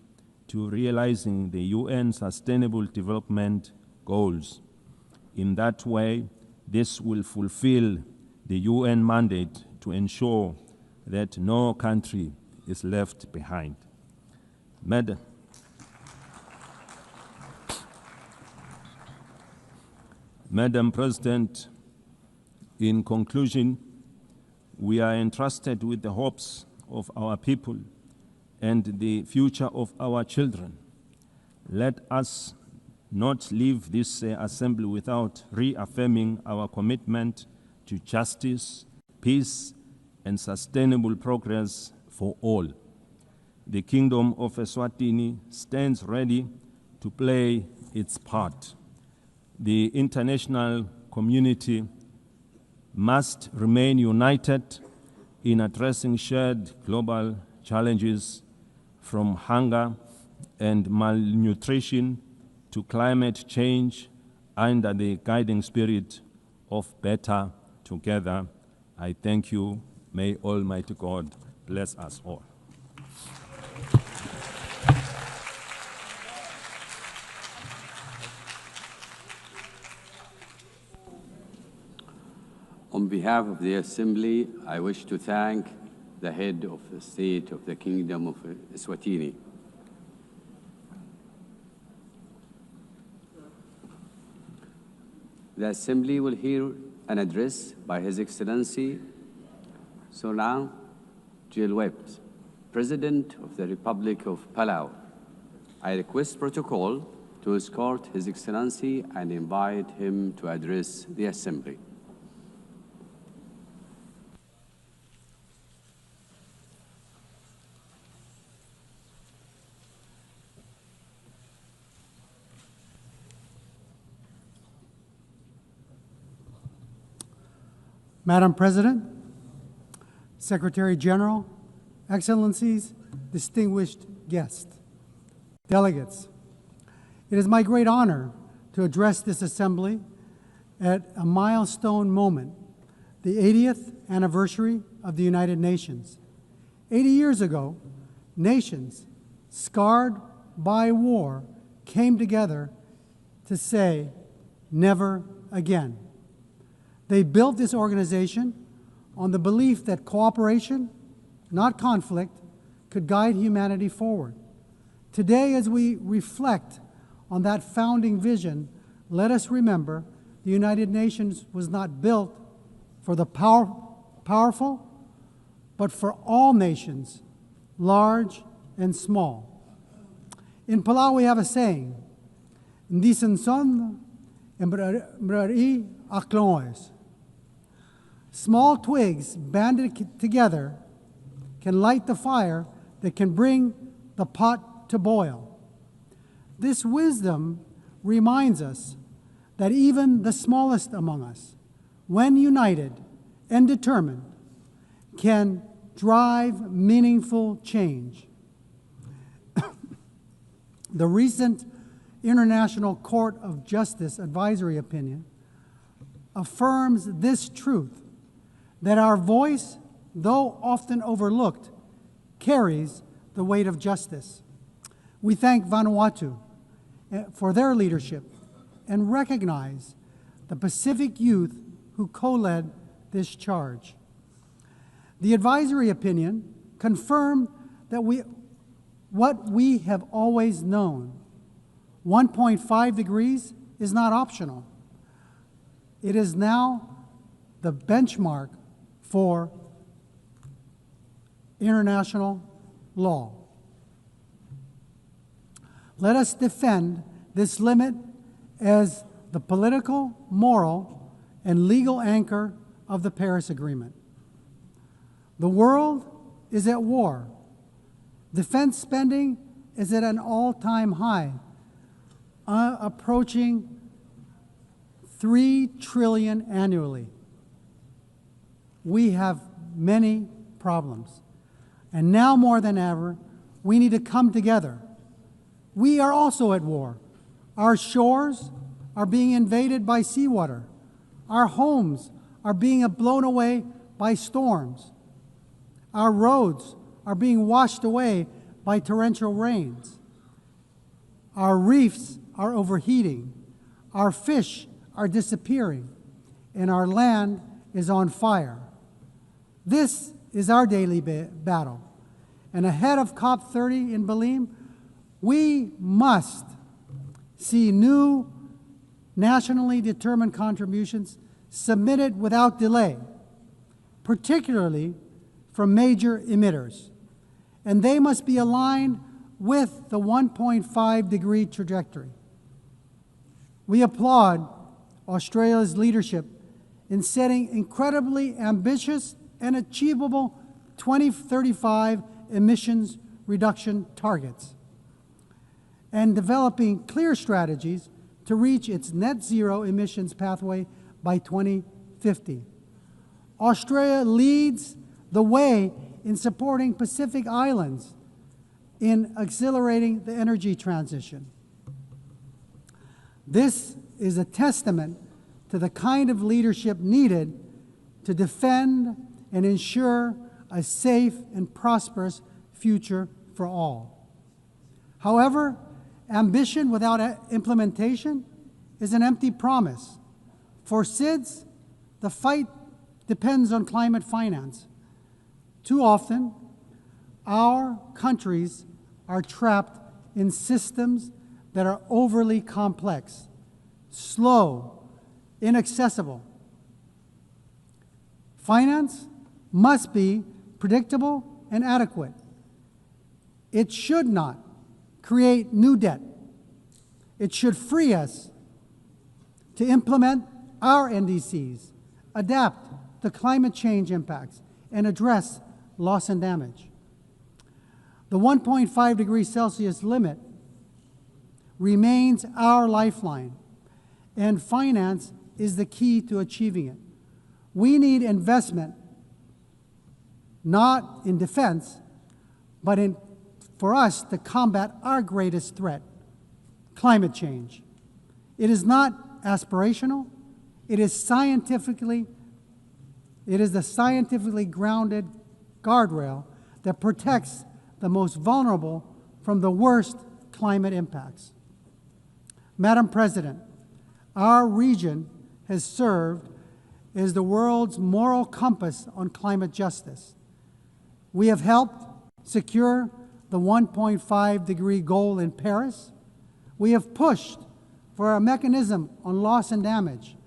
to realizing the UN Sustainable Development Goals. In that way, this will fulfill the UN mandate to ensure that no country is left behind. Madam President, in conclusion, we are entrusted with the hopes of our people and the future of our children. Let us not leave this assembly without reaffirming our commitment to justice, peace, and sustainable progress for all. The Kingdom of Eswatini stands ready to play its part. The international community must remain united in addressing shared global challenges, from hunger and malnutrition to climate change, under the guiding spirit of better together. I thank you. May Almighty God bless us all. On behalf of the Assembly, I wish to thank the head of the state of the Kingdom of Eswatini. The Assembly will hear an address by His Excellency Sonang Jilwept, President of the Republic of Palau. I request protocol to escort His Excellency and invite him to address the Assembly. Madam President, Secretary General, Excellencies, distinguished guests, delegates, it is my great honor to address this assembly at a milestone moment, the 80th anniversary of the United Nations. 80 years ago, nations scarred by war came together to say, never again. They built this organization on the belief that cooperation, not conflict, could guide humanity forward. Today, as we reflect on that founding vision, let us remember the United Nations was not built for the powerful, but for all nations, large and small. In Palau, we have a saying, "Ndisenson Mbrari Akloes. Small twigs banded together can light the fire that can bring the pot to boil. This wisdom reminds us that even the smallest among us, when united and determined, can drive meaningful change. The recent International Court of Justice advisory opinion affirms this truth, that our voice, though often overlooked, carries the weight of justice. We thank Vanuatu for their leadership and recognize the Pacific youth who co-led this charge. The advisory opinion confirmed that what we have always known. 1.5 degrees is not optional. It is now the benchmark for international law. Let us defend this limit as the political, moral, and legal anchor of the Paris Agreement. The world is at war. Defense spending is at an all-time high, approaching $3 trillion annually. We have many problems. And now more than ever, we need to come together. We are also at war. Our shores are being invaded by seawater. Our homes are being blown away by storms. Our roads are being washed away by torrential rains. Our reefs are overheating. Our fish are disappearing. And our land is on fire. This is our daily battle. And ahead of COP30 in Belém, we must see new nationally determined contributions submitted without delay, particularly from major emitters. And they must be aligned with the 1.5 degree trajectory. We applaud Australia's leadership in setting incredibly ambitious and achievable 2035 emissions reduction targets and developing clear strategies to reach its net zero emissions pathway by 2050. Australia leads the way in supporting Pacific Islands in accelerating the energy transition. This is a testament to the kind of leadership needed to defend and ensure a safe and prosperous future for all. However, ambition without implementation is an empty promise. For SIDS, the fight depends on climate finance. Too often, our countries are trapped in systems that are overly complex, slow, inaccessible. Finance must be predictable and adequate. It should not create new debt. It should free us to implement our NDCs, adapt to climate change impacts, and address loss and damage. The 1.5 degrees Celsius limit remains our lifeline, and finance is the key to achieving it. We need investment, not in defense, but for us to combat our greatest threat, climate change. It is not aspirational. It is the scientifically grounded guardrail that protects the most vulnerable from the worst climate impacts. Madam President, our region has served as the world's moral compass on climate justice. We have helped secure the 1.5 degree goal in Paris. We have pushed for a mechanism on loss and damage.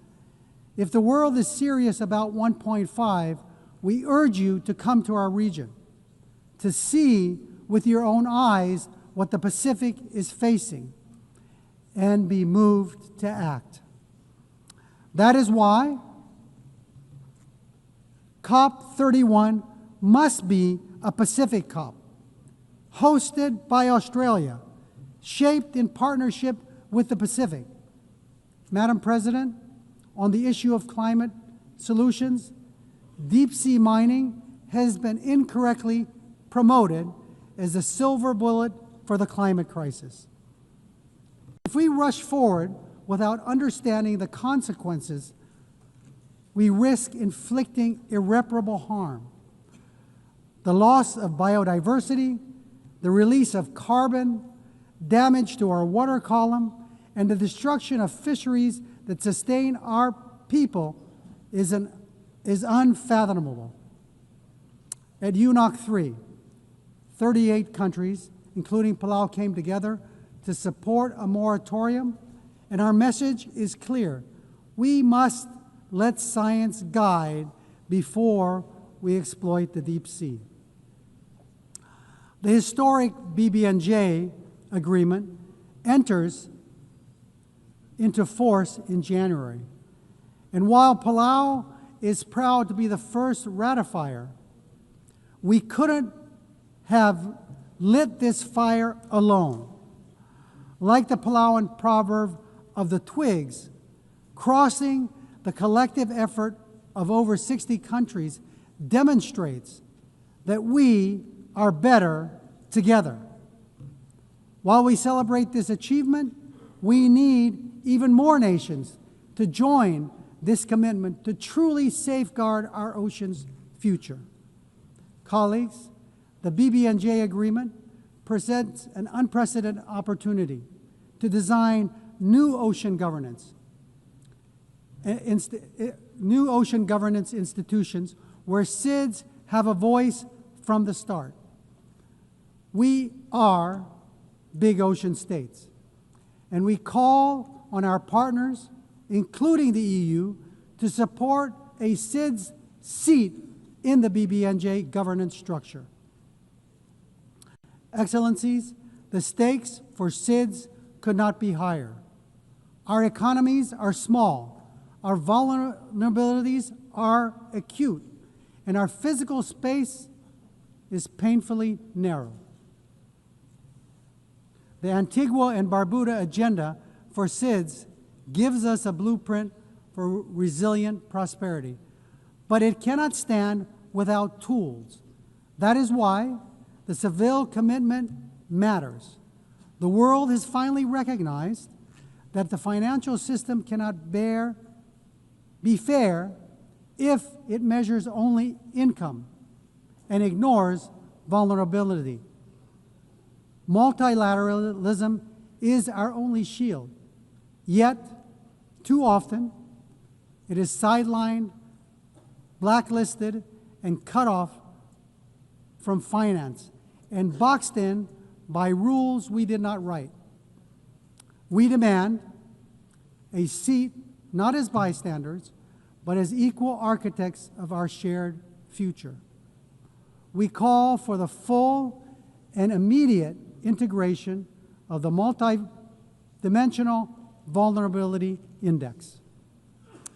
If the world is serious about 1.5, we urge you to come to our region, to see with your own eyes what the Pacific is facing, and be moved to act. That is why COP31 must be a Pacific COP, hosted by Australia, shaped in partnership with the Pacific. Madam President, on the issue of climate solutions, deep-sea mining has been incorrectly promoted as a silver bullet for the climate crisis. If we rush forward without understanding the consequences, we risk inflicting irreparable harm. The loss of biodiversity, the release of carbon, damage to our water column, and the destruction of fisheries that sustain our people is unfathomable. At UNOC 3, 38 countries, including Palau, came together to support a moratorium, and our message is clear. We must let science guide before we exploit the deep sea. The historic BBNJ agreement enters into force in January. And while Palau is proud to be the first ratifier, we couldn't have lit this fire alone. Like the Palauan proverb of the twigs, crossing the collective effort of over 60 countries demonstrates that we are better together. While we celebrate this achievement, we need even more nations to join this commitment to truly safeguard our ocean's future. Colleagues, the BBNJ agreement presents an unprecedented opportunity to design new ocean governance institutions where SIDS have a voice from the start. We are big ocean states, and we call on our partners, including the EU, to support a SIDS seat in the BBNJ governance structure. Excellencies, the stakes for SIDS could not be higher. Our economies are small, our vulnerabilities are acute, and our physical space is painfully narrow. The Antigua and Barbuda agenda for SIDS gives us a blueprint for resilient prosperity, but it cannot stand without tools. That is why the Seville commitment matters. The world has finally recognized that the financial system cannot be fair if it measures only income and ignores vulnerability. Multilateralism is our only shield, yet too often it is sidelined, blacklisted, and cut off from finance and boxed in by rules we did not write. We demand a seat not as bystanders, but as equal architects of our shared future. We call for the full and immediate integration of the multi-dimensional vulnerability index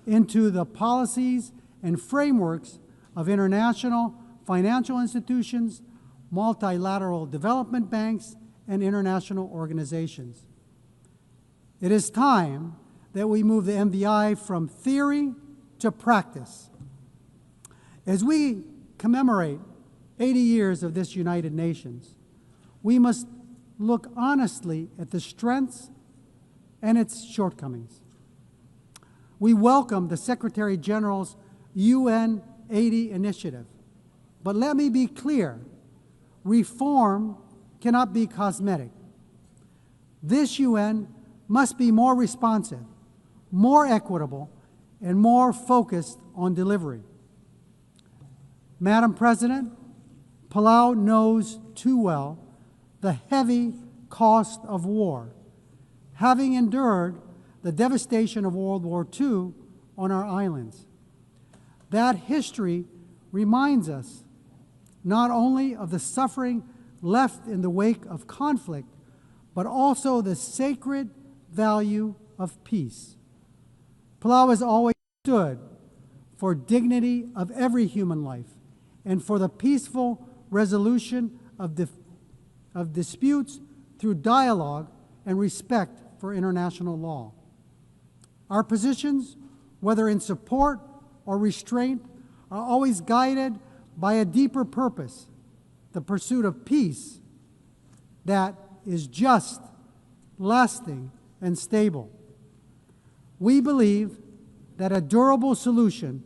into the policies and frameworks of international financial institutions, multilateral development banks, and international organizations. It is time that we move the MVI from theory to practice. As we commemorate 80 years of this United Nations, we must look honestly at the strengths and its shortcomings. We welcome the Secretary General's UN 80 initiative, but let me be clear, reform cannot be cosmetic. This UN must be more responsive, more equitable, and more focused on delivery. Madam President, Palau knows too well the heavy cost of war, having endured the devastation of World War II on our islands. That history reminds us not only of the suffering left in the wake of conflict, but also the sacred value of peace. Palau has always stood for dignity of every human life and for the peaceful resolution of disputes through dialogue and respect for international law. Our positions, whether in support or restraint, are always guided by a deeper purpose, the pursuit of peace that is just, lasting, and stable. We believe that a durable solution,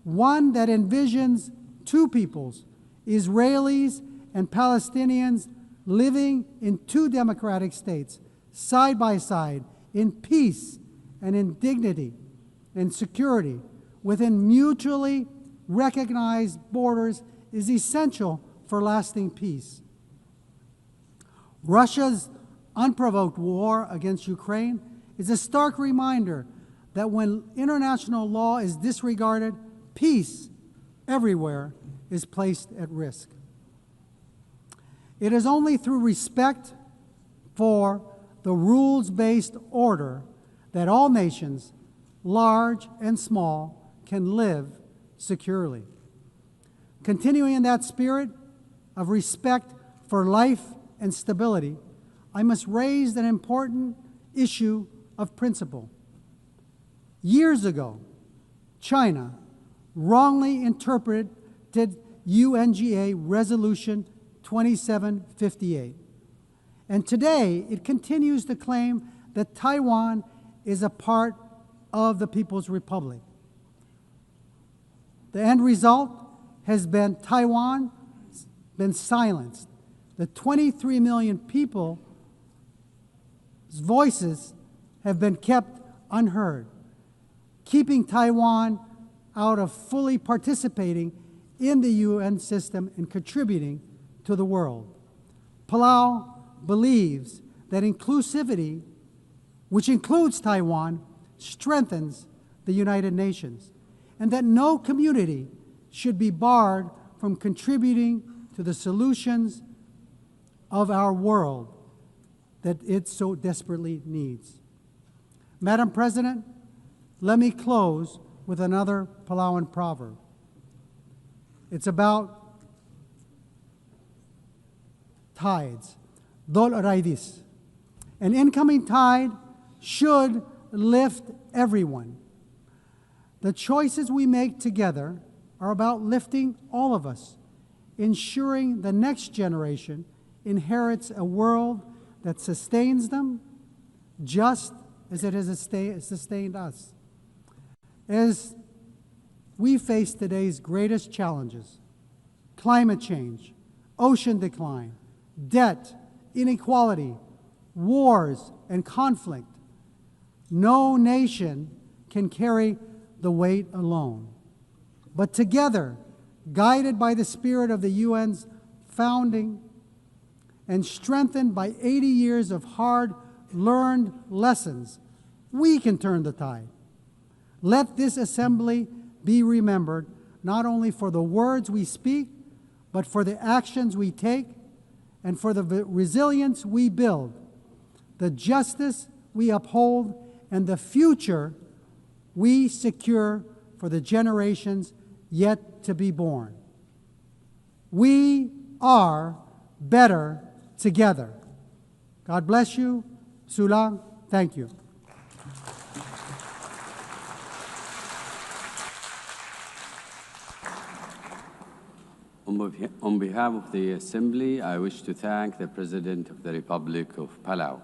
one that envisions two peoples, Israelis and Palestinians living in two democratic states, side by side, in peace and in dignity and security, within mutually recognized borders, is essential for lasting peace. Russia's unprovoked war against Ukraine is a stark reminder that when international law is disregarded, peace everywhere is placed at risk. It is only through respect for the rules-based order that all nations, large and small, can live securely. Continuing in that spirit of respect for life and stability, I must raise an important issue of principle. Years ago, China wrongly interpreted UNGA Resolution 2758. And today, it continues to claim that Taiwan is a part of the People's Republic. The end result has been Taiwan been silenced. The 23 million people's voices have been kept unheard, keeping Taiwan out of fully participating in the UN system and contributing to the world. Palau believes that inclusivity, which includes Taiwan, strengthens the United Nations, and that no community should be barred from contributing to the solutions of our world that it so desperately needs. Madam President, let me close with another Palauan proverb. It's about tides. Dol raidis. An incoming tide should lift everyone. The choices we make together are about lifting all of us, ensuring the next generation inherits a world that sustains them just as it has sustained us. As we face today's greatest challenges, climate change, ocean decline, debt, inequality, wars, and conflict, no nation can carry the weight alone. But together, guided by the spirit of the UN's founding and strengthened by 80 years of hard-learned lessons, we can turn the tide. Let this assembly be remembered not only for the words we speak, but for the actions we take and for the resilience we build, the justice we uphold, and the future we secure for the generations yet to be born. We are better together. God bless you. Sulang. Thank you. On behalf of the Assembly, I wish to thank the President of the Republic of Palau.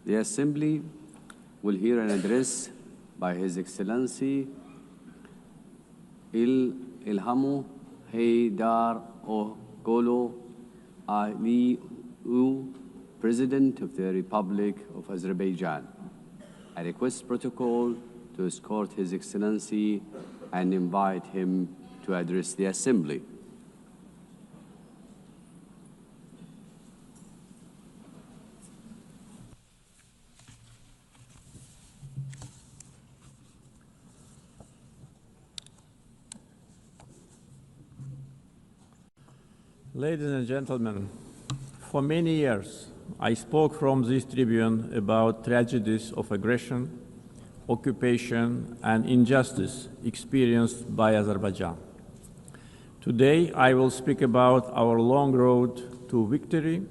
The Assembly will hear an address by His Excellency Ilhamu Haydar Ogolo Aliu, President of the Republic of Azerbaijan. I request protocol to escort His Excellency and invite him to address the Assembly. Ladies and gentlemen, for many years, I spoke from this tribune about tragedies of aggression, occupation, and injustice experienced by Azerbaijan. Today, I will speak about our long road to victory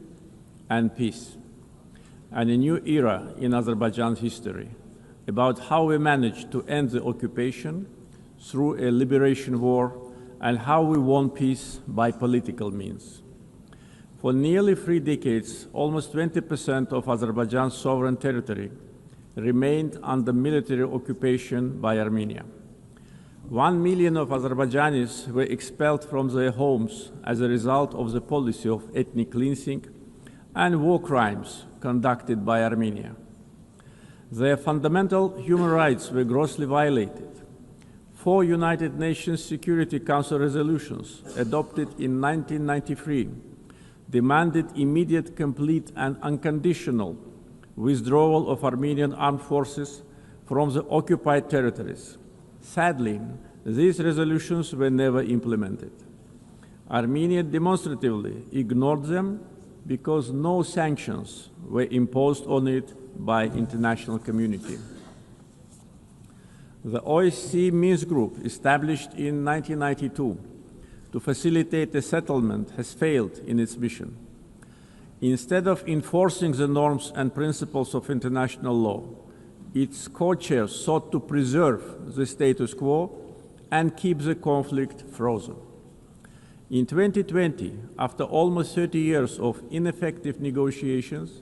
and peace, and a new era in Azerbaijan's history, about how we managed to end the occupation through a liberation war and how we won peace by political means. For nearly 3 decades, almost 20% of Azerbaijan's sovereign territory remained under military occupation by Armenia. 1 million of Azerbaijanis were expelled from their homes as a result of the policy of ethnic cleansing and war crimes conducted by Armenia. Their fundamental human rights were grossly violated. 4 United Nations Security Council resolutions adopted in 1993 demanded immediate, complete, and unconditional withdrawal of Armenian armed forces from the occupied territories. Sadly, these resolutions were never implemented. Armenia demonstratively ignored them because no sanctions were imposed on it by the international community. The OSCE Minsk Group, established in 1992 to facilitate a settlement, has failed in its mission. Instead of enforcing the norms and principles of international law, its co-chairs sought to preserve the status quo and keep the conflict frozen. In 2020, after almost 30 years of ineffective negotiations,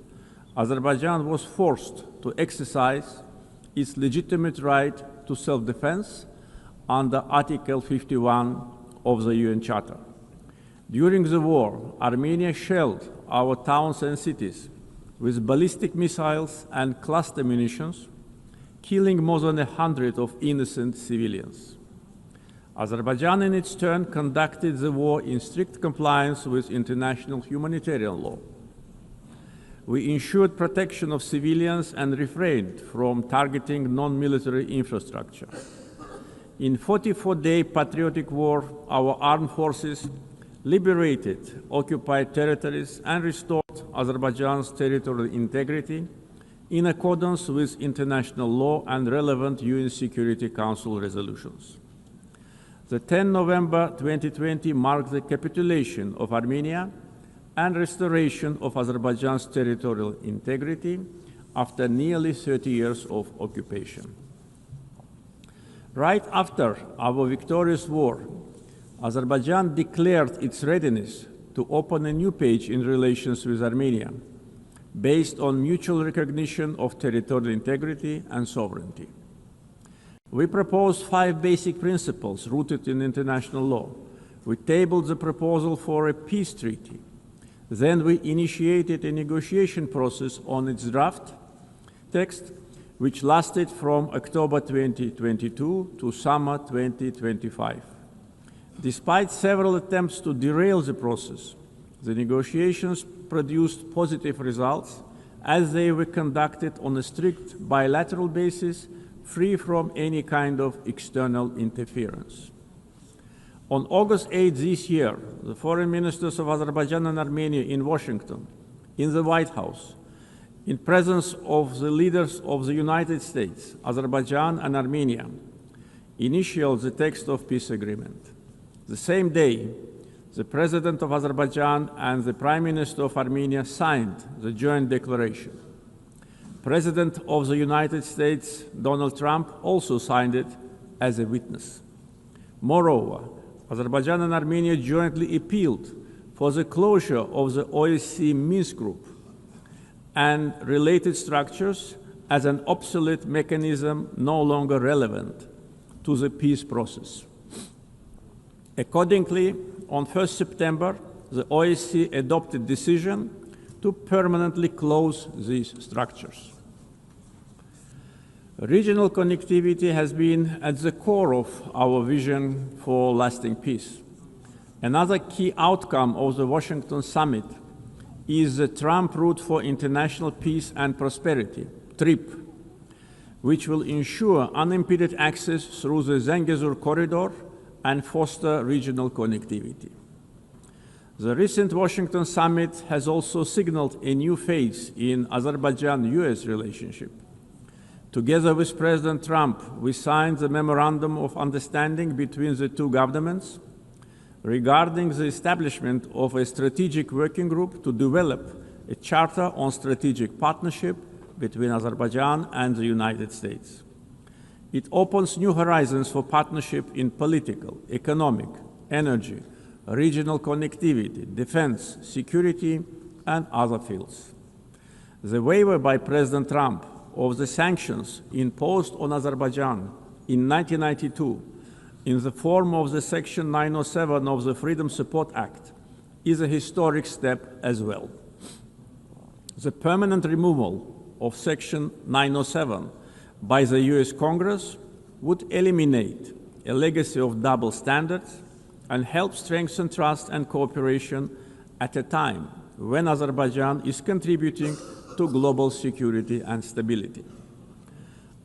Azerbaijan was forced to exercise its legitimate right to self-defense under Article 51 of the UN Charter. During the war, Armenia shelled our towns and cities with ballistic missiles and cluster munitions, killing more than 100 of innocent civilians. Azerbaijan, in its turn, conducted the war in strict compliance with international humanitarian law. We ensured protection of civilians and refrained from targeting non-military infrastructure. In 44-day patriotic war, our armed forces liberated occupied territories and restored Azerbaijan's territorial integrity in accordance with international law and relevant UN Security Council resolutions. The 10 November 2020 marked the capitulation of Armenia and restoration of Azerbaijan's territorial integrity after nearly 30 years of occupation. Right after our victorious war, Azerbaijan declared its readiness to open a new page in relations with Armenia, based on mutual recognition of territorial integrity and sovereignty. We proposed 5 basic principles rooted in international law. We tabled the proposal for a peace treaty. Then we initiated a negotiation process on its draft text, which lasted from October 2022 to summer 2025. Despite several attempts to derail the process, the negotiations produced positive results as they were conducted on a strict bilateral basis, free from any kind of external interference. On August 8 this year, the foreign ministers of Azerbaijan and Armenia in Washington, in the White House, in presence of the leaders of the United States, Azerbaijan, and Armenia, initialed the text of peace agreement. The same day, the President of Azerbaijan and the Prime Minister of Armenia signed the joint declaration. President of the United States, Donald Trump, also signed it as a witness. Moreover, Azerbaijan and Armenia jointly appealed for the closure of the OSCE Minsk Group and related structures as an obsolete mechanism no longer relevant to the peace process. Accordingly, on 1 September, the OSCE adopted a decision to permanently close these structures. Regional connectivity has been at the core of our vision for lasting peace. Another key outcome of the Washington summit is the Trump Route for International Peace and Prosperity, TRIP, which will ensure unimpeded access through the Zangezur corridor and foster regional connectivity. The recent Washington summit has also signaled a new phase in Azerbaijan-US relationship. Together with President Trump, we signed the Memorandum of Understanding between the two governments regarding the establishment of a strategic working group to develop a charter on strategic partnership between Azerbaijan and the United States. It opens new horizons for partnership in political, economic, energy, regional connectivity, defense, security, and other fields. The waiver by President Trump of the sanctions imposed on Azerbaijan in 1992 in the form of the Section 907 of the Freedom Support Act is a historic step as well. The permanent removal of Section 907 by the US Congress would eliminate a legacy of double standards and help strengthen trust and cooperation at a time when Azerbaijan is contributing to global security and stability.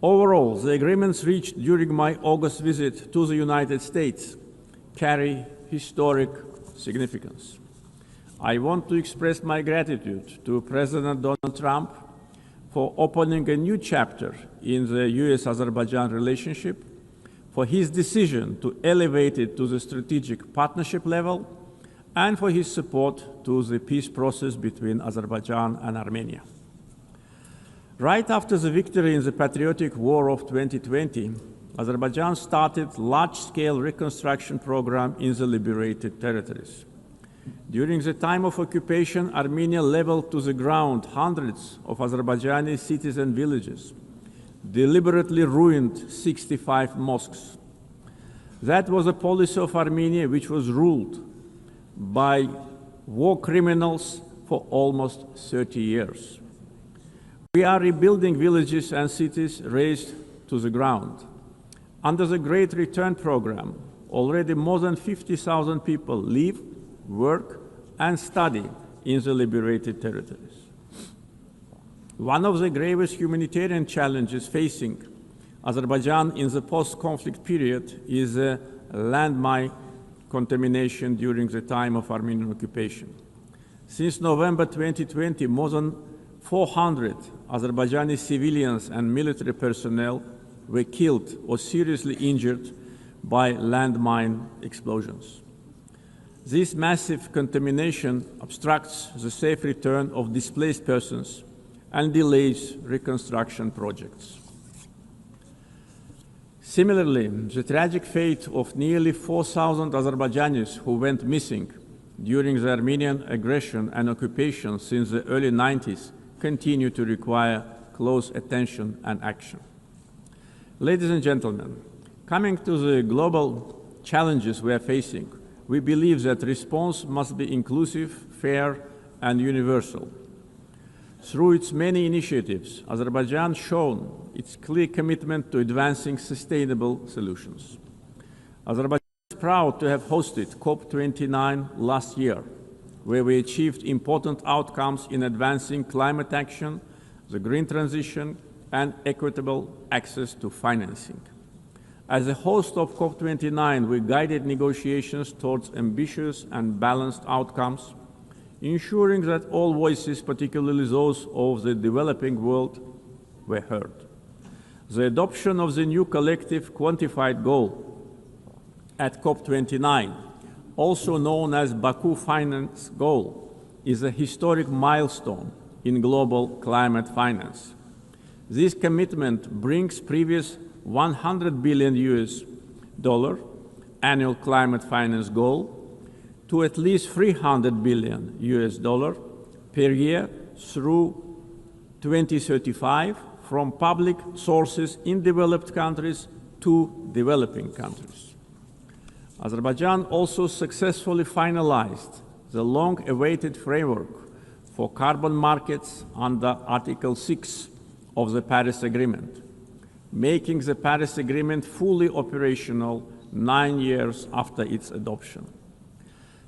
Overall, the agreements reached during my August visit to the United States carry historic significance. I want to express my gratitude to President Donald Trump for opening a new chapter in the US-Azerbaijan relationship, for his decision to elevate it to the strategic partnership level, and for his support to the peace process between Azerbaijan and Armenia. Right after the victory in the patriotic war of 2020, Azerbaijan started large-scale reconstruction program in the liberated territories. During the time of occupation, Armenia leveled to the ground hundreds of Azerbaijani cities and villages, deliberately ruined 65 mosques. That was a policy of Armenia which was ruled by war criminals for almost 30 years. We are rebuilding villages and cities razed to the ground. Under the Great Return Program, already more than 50,000 people live, work, and study in the liberated territories. One of the gravest humanitarian challenges facing Azerbaijan in the post-conflict period is landmine contamination during the time of Armenian occupation. Since November 2020, more than 400 Azerbaijani civilians and military personnel were killed or seriously injured by landmine explosions. This massive contamination obstructs the safe return of displaced persons and delays reconstruction projects. Similarly, the tragic fate of nearly 4,000 Azerbaijanis who went missing during the Armenian aggression and occupation since the early 90s continue to require close attention and action. Ladies and gentlemen, coming to the global challenges we are facing, we believe that response must be inclusive, fair, and universal. Through its many initiatives, Azerbaijan has shown its clear commitment to advancing sustainable solutions. Azerbaijan is proud to have hosted COP29 last year, where we achieved important outcomes in advancing climate action, the green transition, and equitable access to financing. As a host of COP29, we guided negotiations towards ambitious and balanced outcomes, ensuring that all voices, particularly those of the developing world, were heard. The adoption of the new collective quantified goal at COP29, also known as Baku Finance Goal, is a historic milestone in global climate finance. This commitment brings previous $100 billion annual climate finance goal to at least $300 billion per year through 2035 from public sources in developed countries to developing countries. Azerbaijan also successfully finalized the long-awaited framework for carbon markets under Article 6 of the Paris Agreement, making the Paris Agreement fully operational 9 years after its adoption.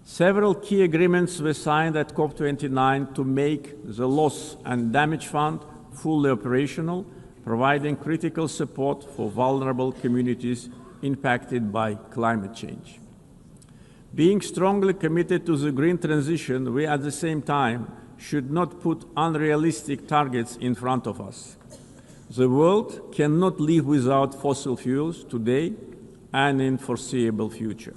Several key agreements were signed at COP29 to make the Loss and Damage Fund fully operational, providing critical support for vulnerable communities impacted by climate change. Being strongly committed to the green transition, we at the same time should not put unrealistic targets in front of us. The world cannot live without fossil fuels today and in foreseeable future.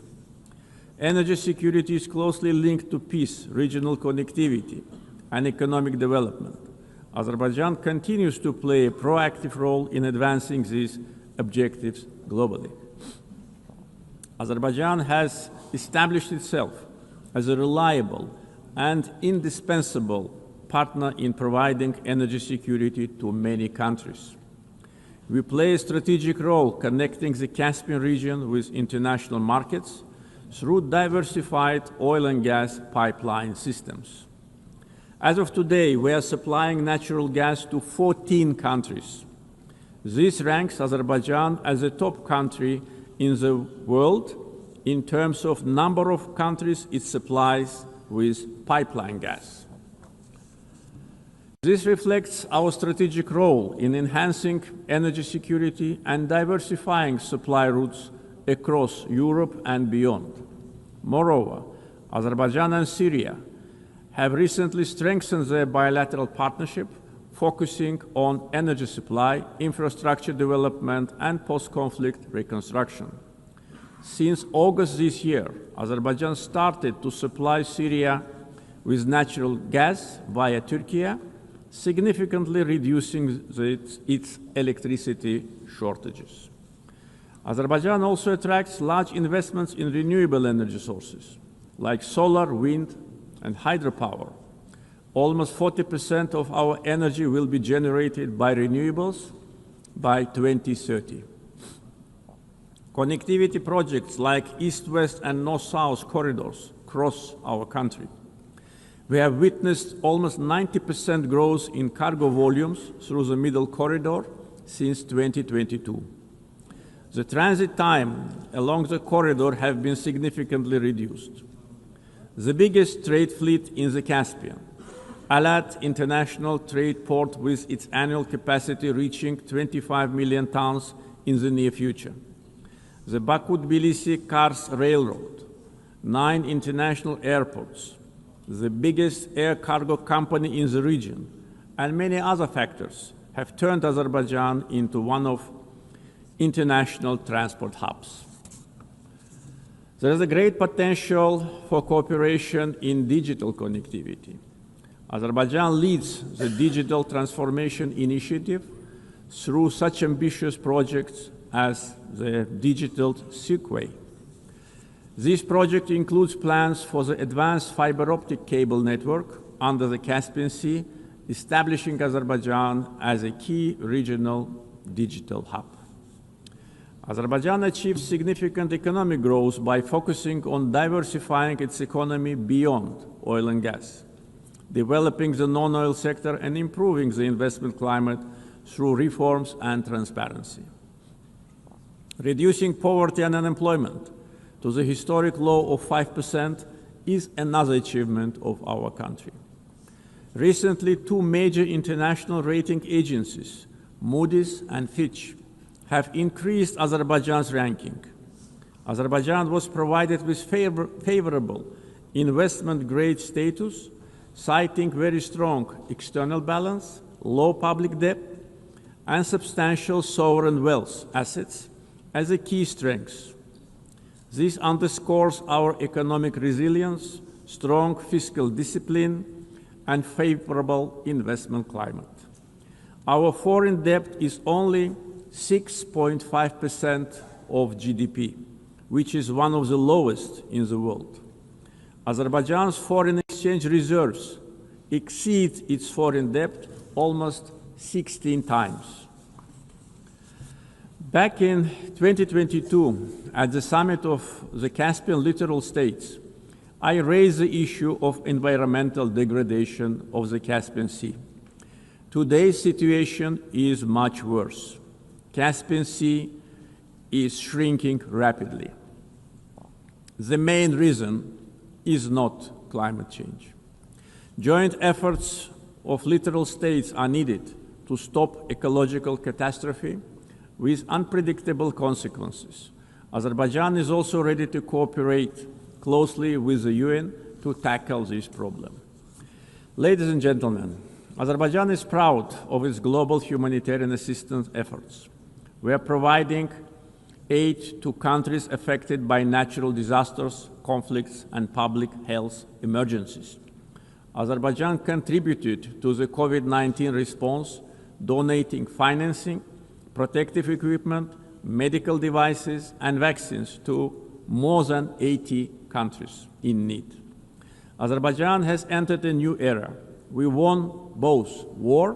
Energy security is closely linked to peace, regional connectivity, and economic development. Azerbaijan continues to play a proactive role in advancing these objectives globally. Azerbaijan has established itself as a reliable and indispensable partner in providing energy security to many countries. We play a strategic role connecting the Caspian region with international markets through diversified oil and gas pipeline systems. As of today, we are supplying natural gas to 14 countries. This ranks Azerbaijan as a top country in the world in terms of number of countries it supplies with pipeline gas. This reflects our strategic role in enhancing energy security and diversifying supply routes across Europe and beyond. Moreover, Azerbaijan and Syria have recently strengthened their bilateral partnership, focusing on energy supply, infrastructure development, and post-conflict reconstruction. Since August this year, Azerbaijan started to supply Syria with natural gas via Turkey, significantly reducing its electricity shortages. Azerbaijan also attracts large investments in renewable energy sources, like solar, wind, and hydropower. Almost 40% of our energy will be generated by renewables by 2030. Connectivity projects like East-West and North-South corridors cross our country. We have witnessed almost 90% growth in cargo volumes through the Middle Corridor since 2022. The transit time along the corridor has been significantly reduced. The biggest trade fleet in the Caspian, Alat International Trade Port, with its annual capacity reaching 25 million tons in the near future. The Baku-Tbilisi-Kars Railroad, 9 international airports, the biggest air cargo company in the region, and many other factors have turned Azerbaijan into one of international transport hubs. There is a great potential for cooperation in digital connectivity. Azerbaijan leads the Digital Transformation Initiative through such ambitious projects as the Digital Silkway. This project includes plans for the advanced fiber optic cable network under the Caspian Sea, establishing Azerbaijan as a key regional digital hub. Azerbaijan achieved significant economic growth by focusing on diversifying its economy beyond oil and gas, developing the non-oil sector and improving the investment climate through reforms and transparency. Reducing poverty and unemployment to the historic low of 5% is another achievement of our country. Recently, 2 major international rating agencies, Moody's and Fitch, have increased Azerbaijan's ranking. Azerbaijan was provided with favorable investment-grade status, citing very strong external balance, low public debt, and substantial sovereign wealth assets as a key strength. This underscores our economic resilience, strong fiscal discipline, and favorable investment climate. Our foreign debt is only 6.5% of GDP, which is one of the lowest in the world. Azerbaijan's foreign exchange reserves exceed its foreign debt almost 16 times. Back in 2022, at the summit of the Caspian littoral states, I raised the issue of environmental degradation of the Caspian Sea. Today's situation is much worse. Caspian Sea is shrinking rapidly. The main reason is not climate change. Joint efforts of littoral states are needed to stop ecological catastrophe with unpredictable consequences. Azerbaijan is also ready to cooperate closely with the UN to tackle this problem. Ladies and gentlemen, Azerbaijan is proud of its global humanitarian assistance efforts. We are providing aid to countries affected by natural disasters, conflicts, and public health emergencies. Azerbaijan contributed to the COVID-19 response, donating financing, protective equipment, medical devices, and vaccines to more than 80 countries in need. Azerbaijan has entered a new era. We won both war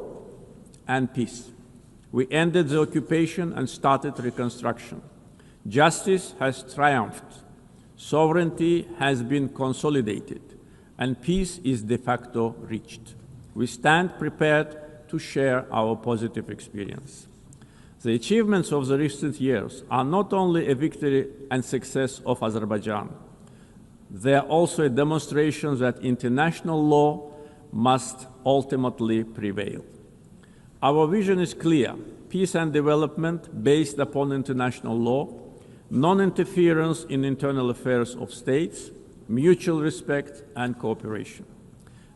and peace. We ended the occupation and started reconstruction. Justice has triumphed. Sovereignty has been consolidated, and peace is de facto reached. We stand prepared to share our positive experience. The achievements of the recent years are not only a victory and success of Azerbaijan, they are also a demonstration that international law must ultimately prevail. Our vision is clear: peace and development based upon international law, non-interference in internal affairs of states, mutual respect and cooperation.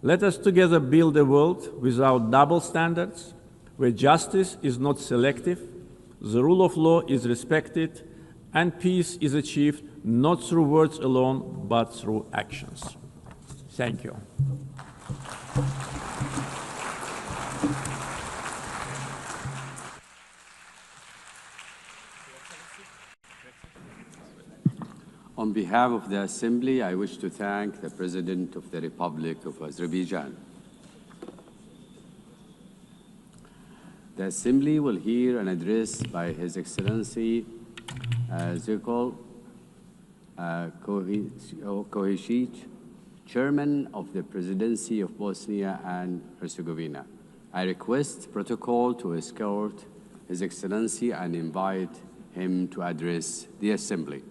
Let us together build a world without double standards, where justice is not selective, the rule of law is respected, and peace is achieved not through words alone, but through actions. Thank you. On behalf of the Assembly, I wish to thank the President of the Republic of Azerbaijan. The Assembly will hear an address by His Excellency Zirkol Kohesic, Chairman of the Presidency of Bosnia and Herzegovina. I request protocol to escort His Excellency and invite him to address the Assembly.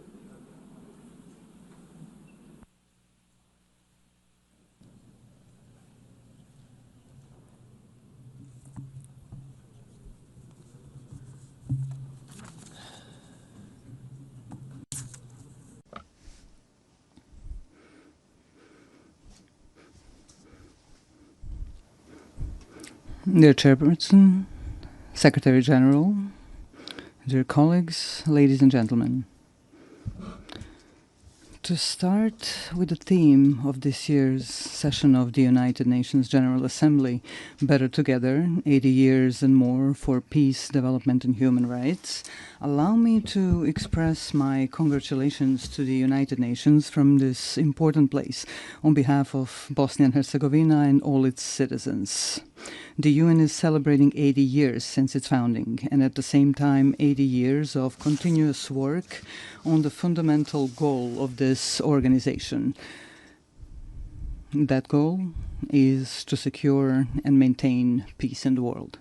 Dear Chairperson, Secretary General, dear colleagues, ladies and gentlemen. To start with the theme of this year's session of the United Nations General Assembly, Better Together, 80 Years and More for Peace, Development and Human Rights, allow me to express my congratulations to the United Nations from this important place on behalf of Bosnia and Herzegovina and all its citizens. The UN is celebrating 80 years since its founding, and at the same time 80 years of continuous work on the fundamental goal of this organization. That goal is to secure and maintain peace in the world.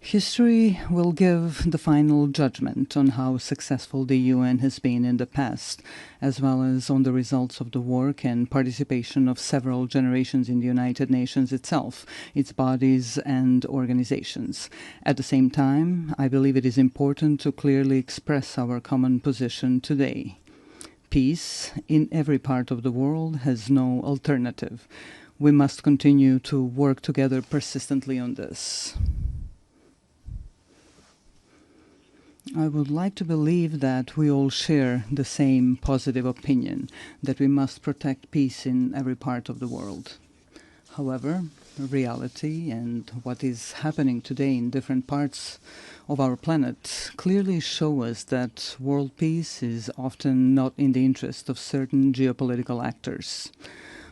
History will give the final judgment on how successful the UN has been in the past, as well as on the results of the work and participation of several generations in the United Nations itself, its bodies and organizations. At the same time, I believe it is important to clearly express our common position today. Peace in every part of the world has no alternative. We must continue to work together persistently on this. I would like to believe that we all share the same positive opinion, that we must protect peace in every part of the world. However, reality and what is happening today in different parts of our planet clearly show us that world peace is often not in the interest of certain geopolitical actors.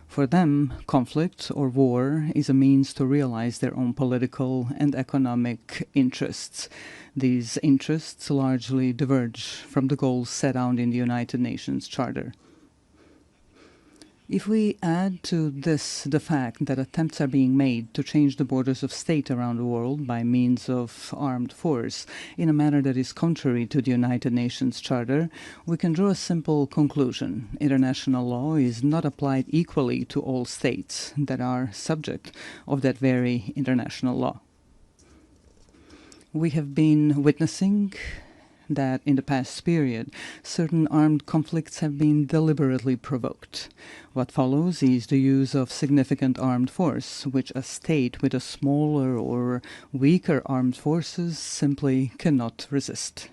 For them, conflict or war is a means to realize their own political and economic interests. These interests largely diverge from the goals set out in the United Nations Charter. If we add to this the fact that attempts are being made to change the borders of state around the world by means of armed force in a manner that is contrary to the United Nations Charter, we can draw a simple conclusion. International law is not applied equally to all states that are subject of that very international law. We have been witnessing that in the past period, certain armed conflicts have been deliberately provoked. What follows is the use of significant armed force, which a state with a smaller or weaker armed forces simply cannot resist.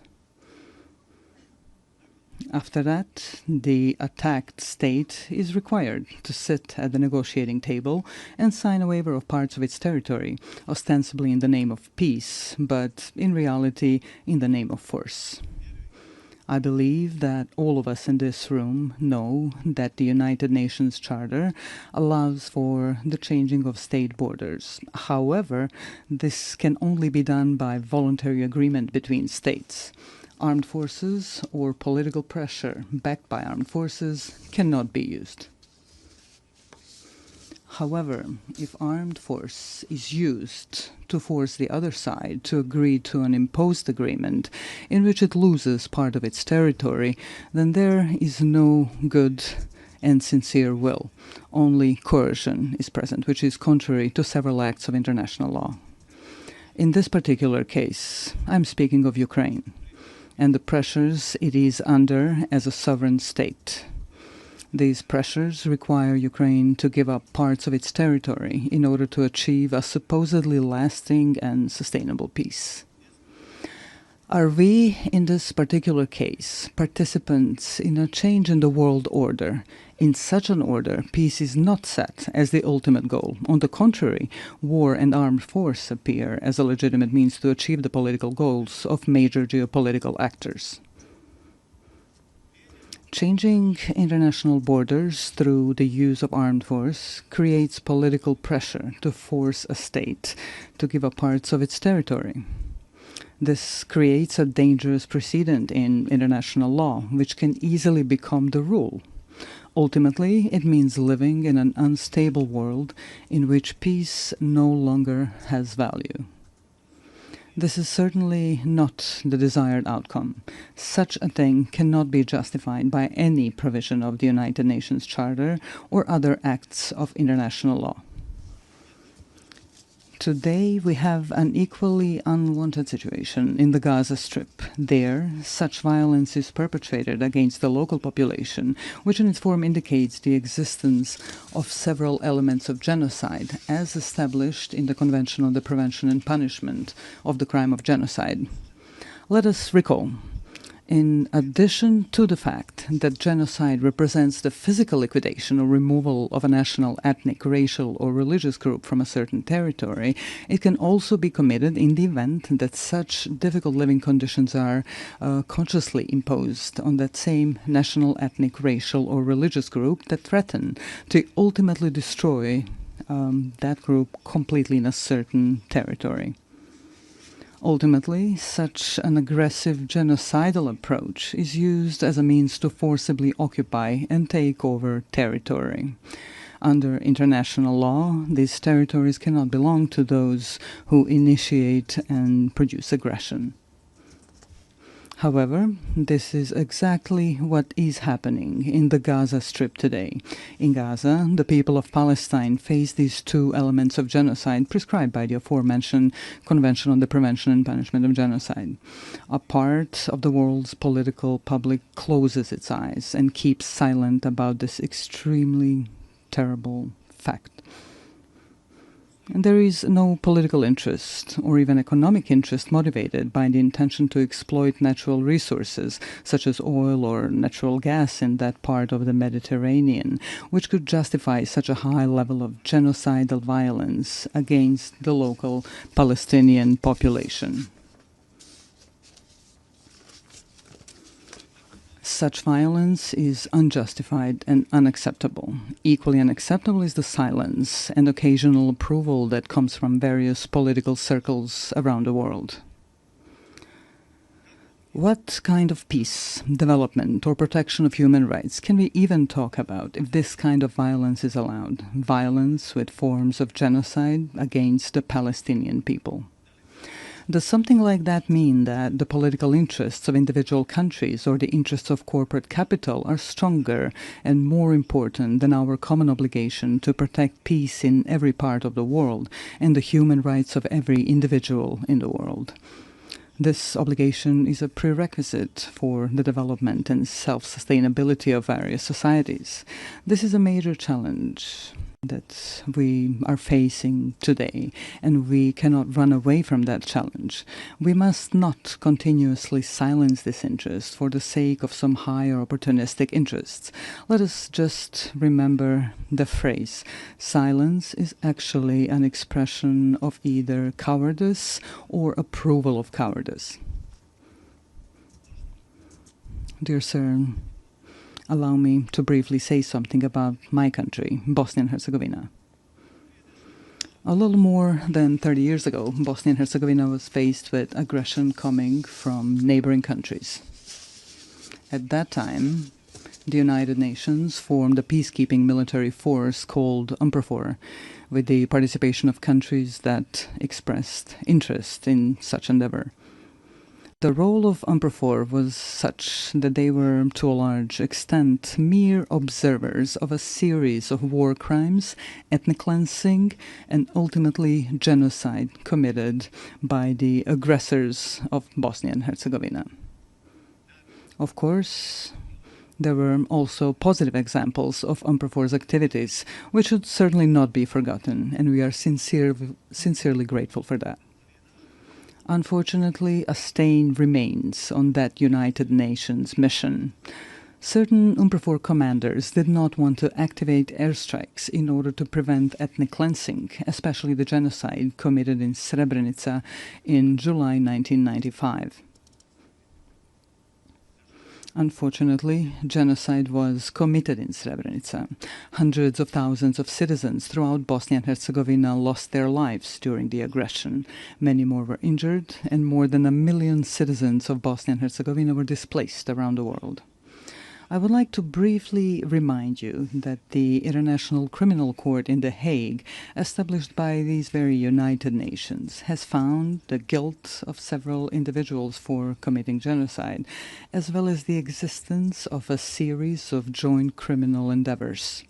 After that, the attacked state is required to sit at the negotiating table and sign a waiver of parts of its territory, ostensibly in the name of peace, but in reality in the name of force. I believe that all of us in this room know that the United Nations Charter allows for the changing of state borders. However, this can only be done by voluntary agreement between states. Armed forces or political pressure backed by armed forces cannot be used. However, if armed force is used to force the other side to agree to an imposed agreement in which it loses part of its territory, then there is no good and sincere will. Only coercion is present, which is contrary to several acts of international law. In this particular case, I'm speaking of Ukraine and the pressures it is under as a sovereign state. These pressures require Ukraine to give up parts of its territory in order to achieve a supposedly lasting and sustainable peace. Are we, in this particular case, participants in a change in the world order? In such an order, peace is not set as the ultimate goal. On the contrary, war and armed force appear as a legitimate means to achieve the political goals of major geopolitical actors. Changing international borders through the use of armed force creates political pressure to force a state to give up parts of its territory. This creates a dangerous precedent in international law, which can easily become the rule. Ultimately, it means living in an unstable world in which peace no longer has value. This is certainly not the desired outcome. Such a thing cannot be justified by any provision of the United Nations Charter or other acts of international law. Today, we have an equally unwanted situation in the Gaza Strip. There, such violence is perpetrated against the local population, which in its form indicates the existence of several elements of genocide, as established in the Convention on the Prevention and Punishment of the Crime of Genocide. Let us recall, in addition to the fact that genocide represents the physical liquidation or removal of a national, ethnic, racial, or religious group from a certain territory, it can also be committed in the event that such difficult living conditions are consciously imposed on that same national, ethnic, racial, or religious group that threaten to ultimately destroy that group completely in a certain territory. Ultimately, such an aggressive genocidal approach is used as a means to forcibly occupy and take over territory. Under international law, these territories cannot belong to those who initiate and produce aggression. However, this is exactly what is happening in the Gaza Strip today. In Gaza, the people of Palestine face these two elements of genocide prescribed by the aforementioned Convention on the Prevention and Punishment of Genocide. A part of the world's political public closes its eyes and keeps silent about this extremely terrible fact. And there is no political interest or even economic interest motivated by the intention to exploit natural resources such as oil or natural gas in that part of the Mediterranean, which could justify such a high level of genocidal violence against the local Palestinian population. Such violence is unjustified and unacceptable. Equally unacceptable is the silence and occasional approval that comes from various political circles around the world. What kind of peace, development, or protection of human rights can we even talk about if this kind of violence is allowed? Violence with forms of genocide against the Palestinian people. Does something like that mean that the political interests of individual countries or the interests of corporate capital are stronger and more important than our common obligation to protect peace in every part of the world and the human rights of every individual in the world? This obligation is a prerequisite for the development and self-sustainability of various societies. This is a major challenge that we are facing today, and we cannot run away from that challenge. We must not continuously silence this interest for the sake of some higher opportunistic interests. Let us just remember the phrase, silence is actually an expression of either cowardice or approval of cowardice. Dear sir, allow me to briefly say something about my country, Bosnia and Herzegovina. A little more than 30 years ago, Bosnia and Herzegovina was faced with aggression coming from neighboring countries. At that time, the United Nations formed a peacekeeping military force called UNPROFOR, with the participation of countries that expressed interest in such endeavor. The role of UNPROFOR was such that they were, to a large extent, mere observers of a series of war crimes, ethnic cleansing, and ultimately genocide committed by the aggressors of Bosnia and Herzegovina. Of course, there were also positive examples of UNPROFOR's activities, which should certainly not be forgotten, and we are sincerely grateful for that. Unfortunately, a stain remains on that United Nations mission. Certain UNPROFOR commanders did not want to activate airstrikes in order to prevent ethnic cleansing, especially the genocide committed in Srebrenica in July 1995. Unfortunately, genocide was committed in Srebrenica. Hundreds of thousands of citizens throughout Bosnia and Herzegovina lost their lives during the aggression. Many more were injured, and more than 1 million citizens of Bosnia and Herzegovina were displaced around the world. I would like to briefly remind you that the International Criminal Court in The Hague, established by these very United Nations, has found the guilt of several individuals for committing genocide, as well as the existence of a series of joint criminal endeavors.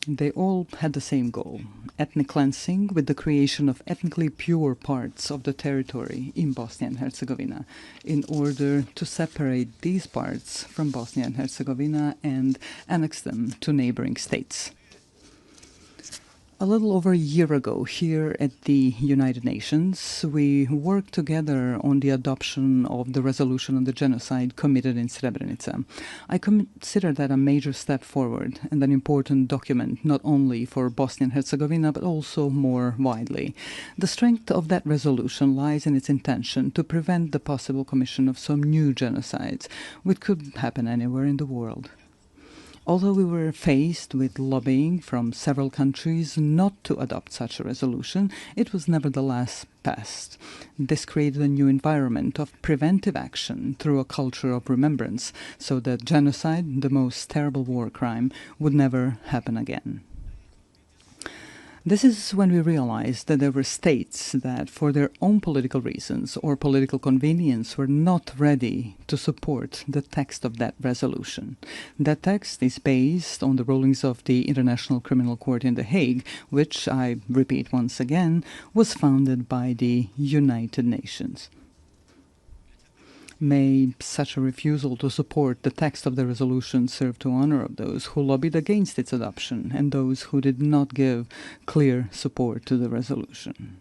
They all had the same goal, ethnic cleansing, with the creation of ethnically pure parts of the territory in Bosnia and Herzegovina, in order to separate these parts from Bosnia and Herzegovina and annex them to neighboring states. A little over a year ago, here at the United Nations, we worked together on the adoption of the resolution on the genocide committed in Srebrenica. I consider that a major step forward and an important document not only for Bosnia and Herzegovina but also more widely. The strength of that resolution lies in its intention to prevent the possible commission of some new genocides, which could happen anywhere in the world. Although we were faced with lobbying from several countries not to adopt such a resolution, it was nevertheless passed. This created a new environment of preventive action through a culture of remembrance, so that genocide, the most terrible war crime, would never happen again. This is when we realized that there were states that, for their own political reasons or political convenience, were not ready to support the text of that resolution. That text is based on the rulings of the International Criminal Court in The Hague, which, I repeat once again, was founded by the United Nations. May such a refusal to support the text of the resolution serve to honor of those who lobbied against its adoption and those who did not give clear support to the resolution.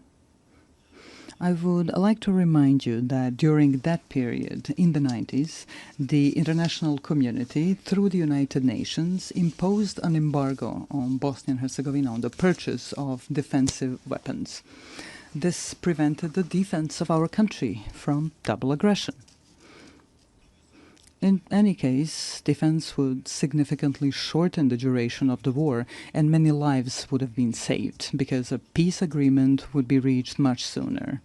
I would like to remind you that during that period, in the 90s, the international community, through the United Nations, imposed an embargo on Bosnia and Herzegovina on the purchase of defensive weapons. This prevented the defense of our country from double aggression. In any case, defense would significantly shorten the duration of the war, and many lives would have been saved, because a peace agreement would be reached much sooner.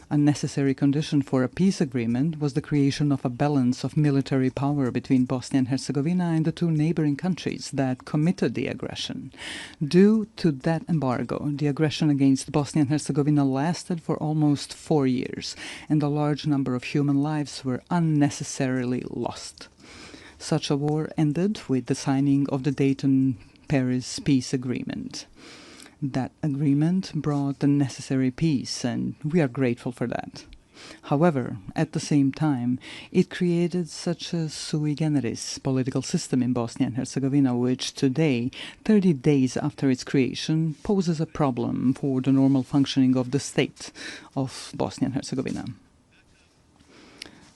A necessary condition for a peace agreement was the creation of a balance of military power between Bosnia and Herzegovina and the two neighboring countries that committed the aggression. Due to that embargo, the aggression against Bosnia and Herzegovina lasted for almost 4 years, and a large number of human lives were unnecessarily lost. Such a war ended with the signing of the Dayton-Paris peace agreement. That agreement brought the necessary peace, and we are grateful for that. However, at the same time, it created such a sui generis political system in Bosnia and Herzegovina, which today, 30 days after its creation, poses a problem for the normal functioning of the state of Bosnia and Herzegovina.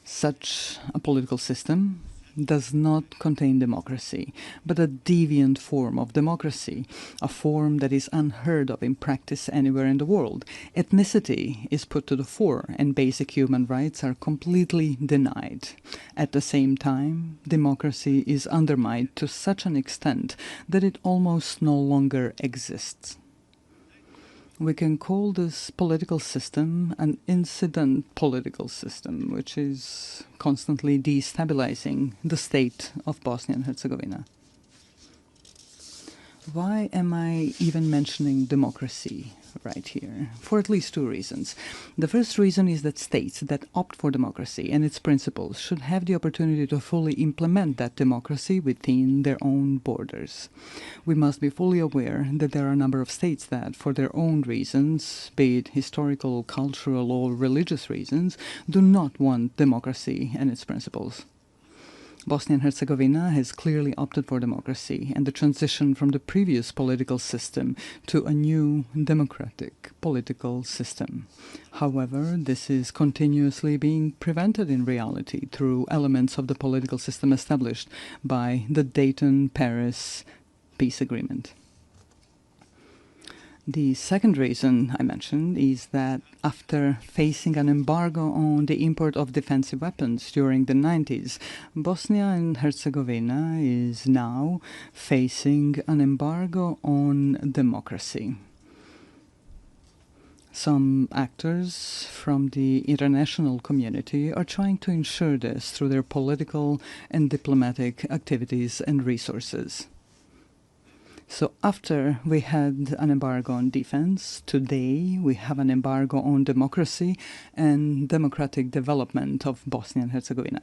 Such a political system does not contain democracy, but a deviant form of democracy, a form that is unheard of in practice anywhere in the world. Ethnicity is put to the fore, and basic human rights are completely denied. At the same time, democracy is undermined to such an extent that it almost no longer exists. We can call this political system an incident political system, which is constantly destabilizing the state of Bosnia and Herzegovina. Why am I even mentioning democracy right here? For at least two reasons. The first reason is that states that opt for democracy and its principles should have the opportunity to fully implement that democracy within their own borders. We must be fully aware that there are a number of states that, for their own reasons, be it historical, cultural, or religious reasons, do not want democracy and its principles. Bosnia and Herzegovina has clearly opted for democracy and the transition from the previous political system to a new democratic political system. However, this is continuously being prevented in reality through elements of the political system established by the Dayton-Paris peace agreement. The second reason I mentioned is that after facing an embargo on the import of defensive weapons during the 90s, Bosnia and Herzegovina is now facing an embargo on democracy. Some actors from the international community are trying to ensure this through their political and diplomatic activities and resources. So after we had an embargo on defense, today we have an embargo on democracy and democratic development of Bosnia and Herzegovina.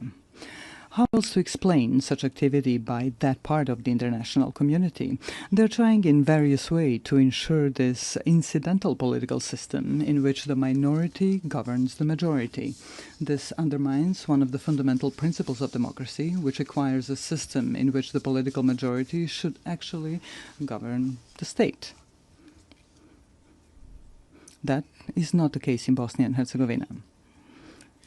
How else to explain such activity by that part of the international community? They're trying in various ways to ensure this incidental political system in which the minority governs the majority. This undermines one of the fundamental principles of democracy, which requires a system in which the political majority should actually govern the state. That is not the case in Bosnia and Herzegovina.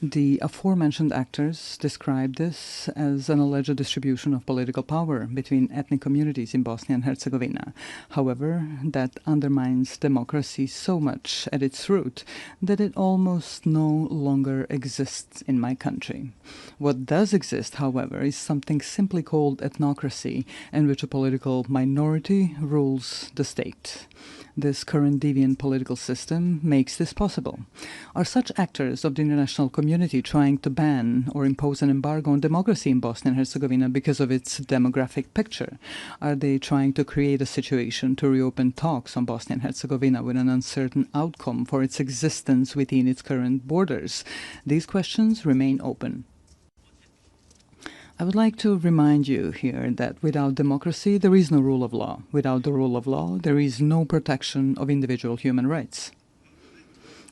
The aforementioned actors describe this as an alleged distribution of political power between ethnic communities in Bosnia and Herzegovina. However, that undermines democracy so much at its root that it almost no longer exists in my country. What does exist, however, is something simply called ethnocracy, in which a political minority rules the state. This current deviant political system makes this possible. Are such actors of the international community trying to ban or impose an embargo on democracy in Bosnia and Herzegovina because of its demographic picture? Are they trying to create a situation to reopen talks on Bosnia and Herzegovina with an uncertain outcome for its existence within its current borders? These questions remain open. I would like to remind you here that without democracy, there is no rule of law. Without the rule of law, there is no protection of individual human rights.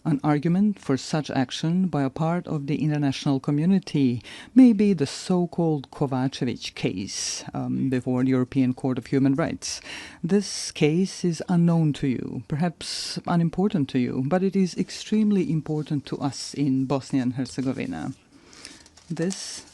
An argument for such action by a part of the international community may be the so-called Kovacevic case before the European Court of Human Rights. This case is unknown to you, perhaps unimportant to you, but it is extremely important to us in Bosnia and Herzegovina. This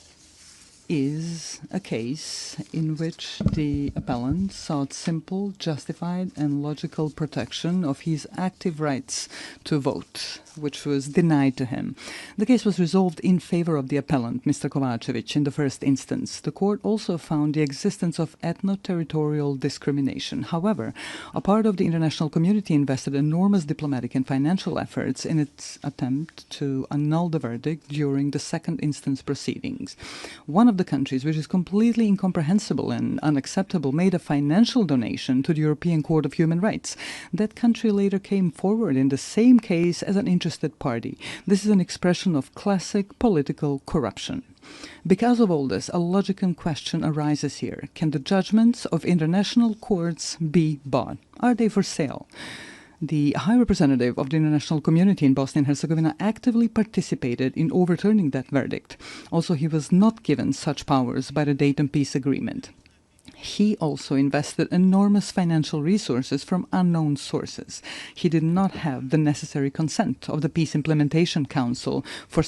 is a case in which the appellant sought simple, justified, and logical protection of his active rights to vote, which was denied to him. The case was resolved in favor of the appellant, Mr. Kovacevic, in the first instance. The court also found the existence of ethno-territorial discrimination. However, a part of the international community invested enormous diplomatic and financial efforts in its attempt to annul the verdict during the second instance proceedings. One of the countries, which is completely incomprehensible and unacceptable, made a financial donation to the European Court of Human Rights. That country later came forward in the same case as an interested party. This is an expression of classic political corruption. Because of all this, a logical question arises here. Can the judgments of international courts be bought? Are they for sale? The High Representative of the international community in Bosnia and Herzegovina actively participated in overturning that verdict. Also, he was not given such powers by the Dayton Peace Agreement. He also invested enormous financial resources from unknown sources. He did not have the necessary consent of the Peace Implementation Council for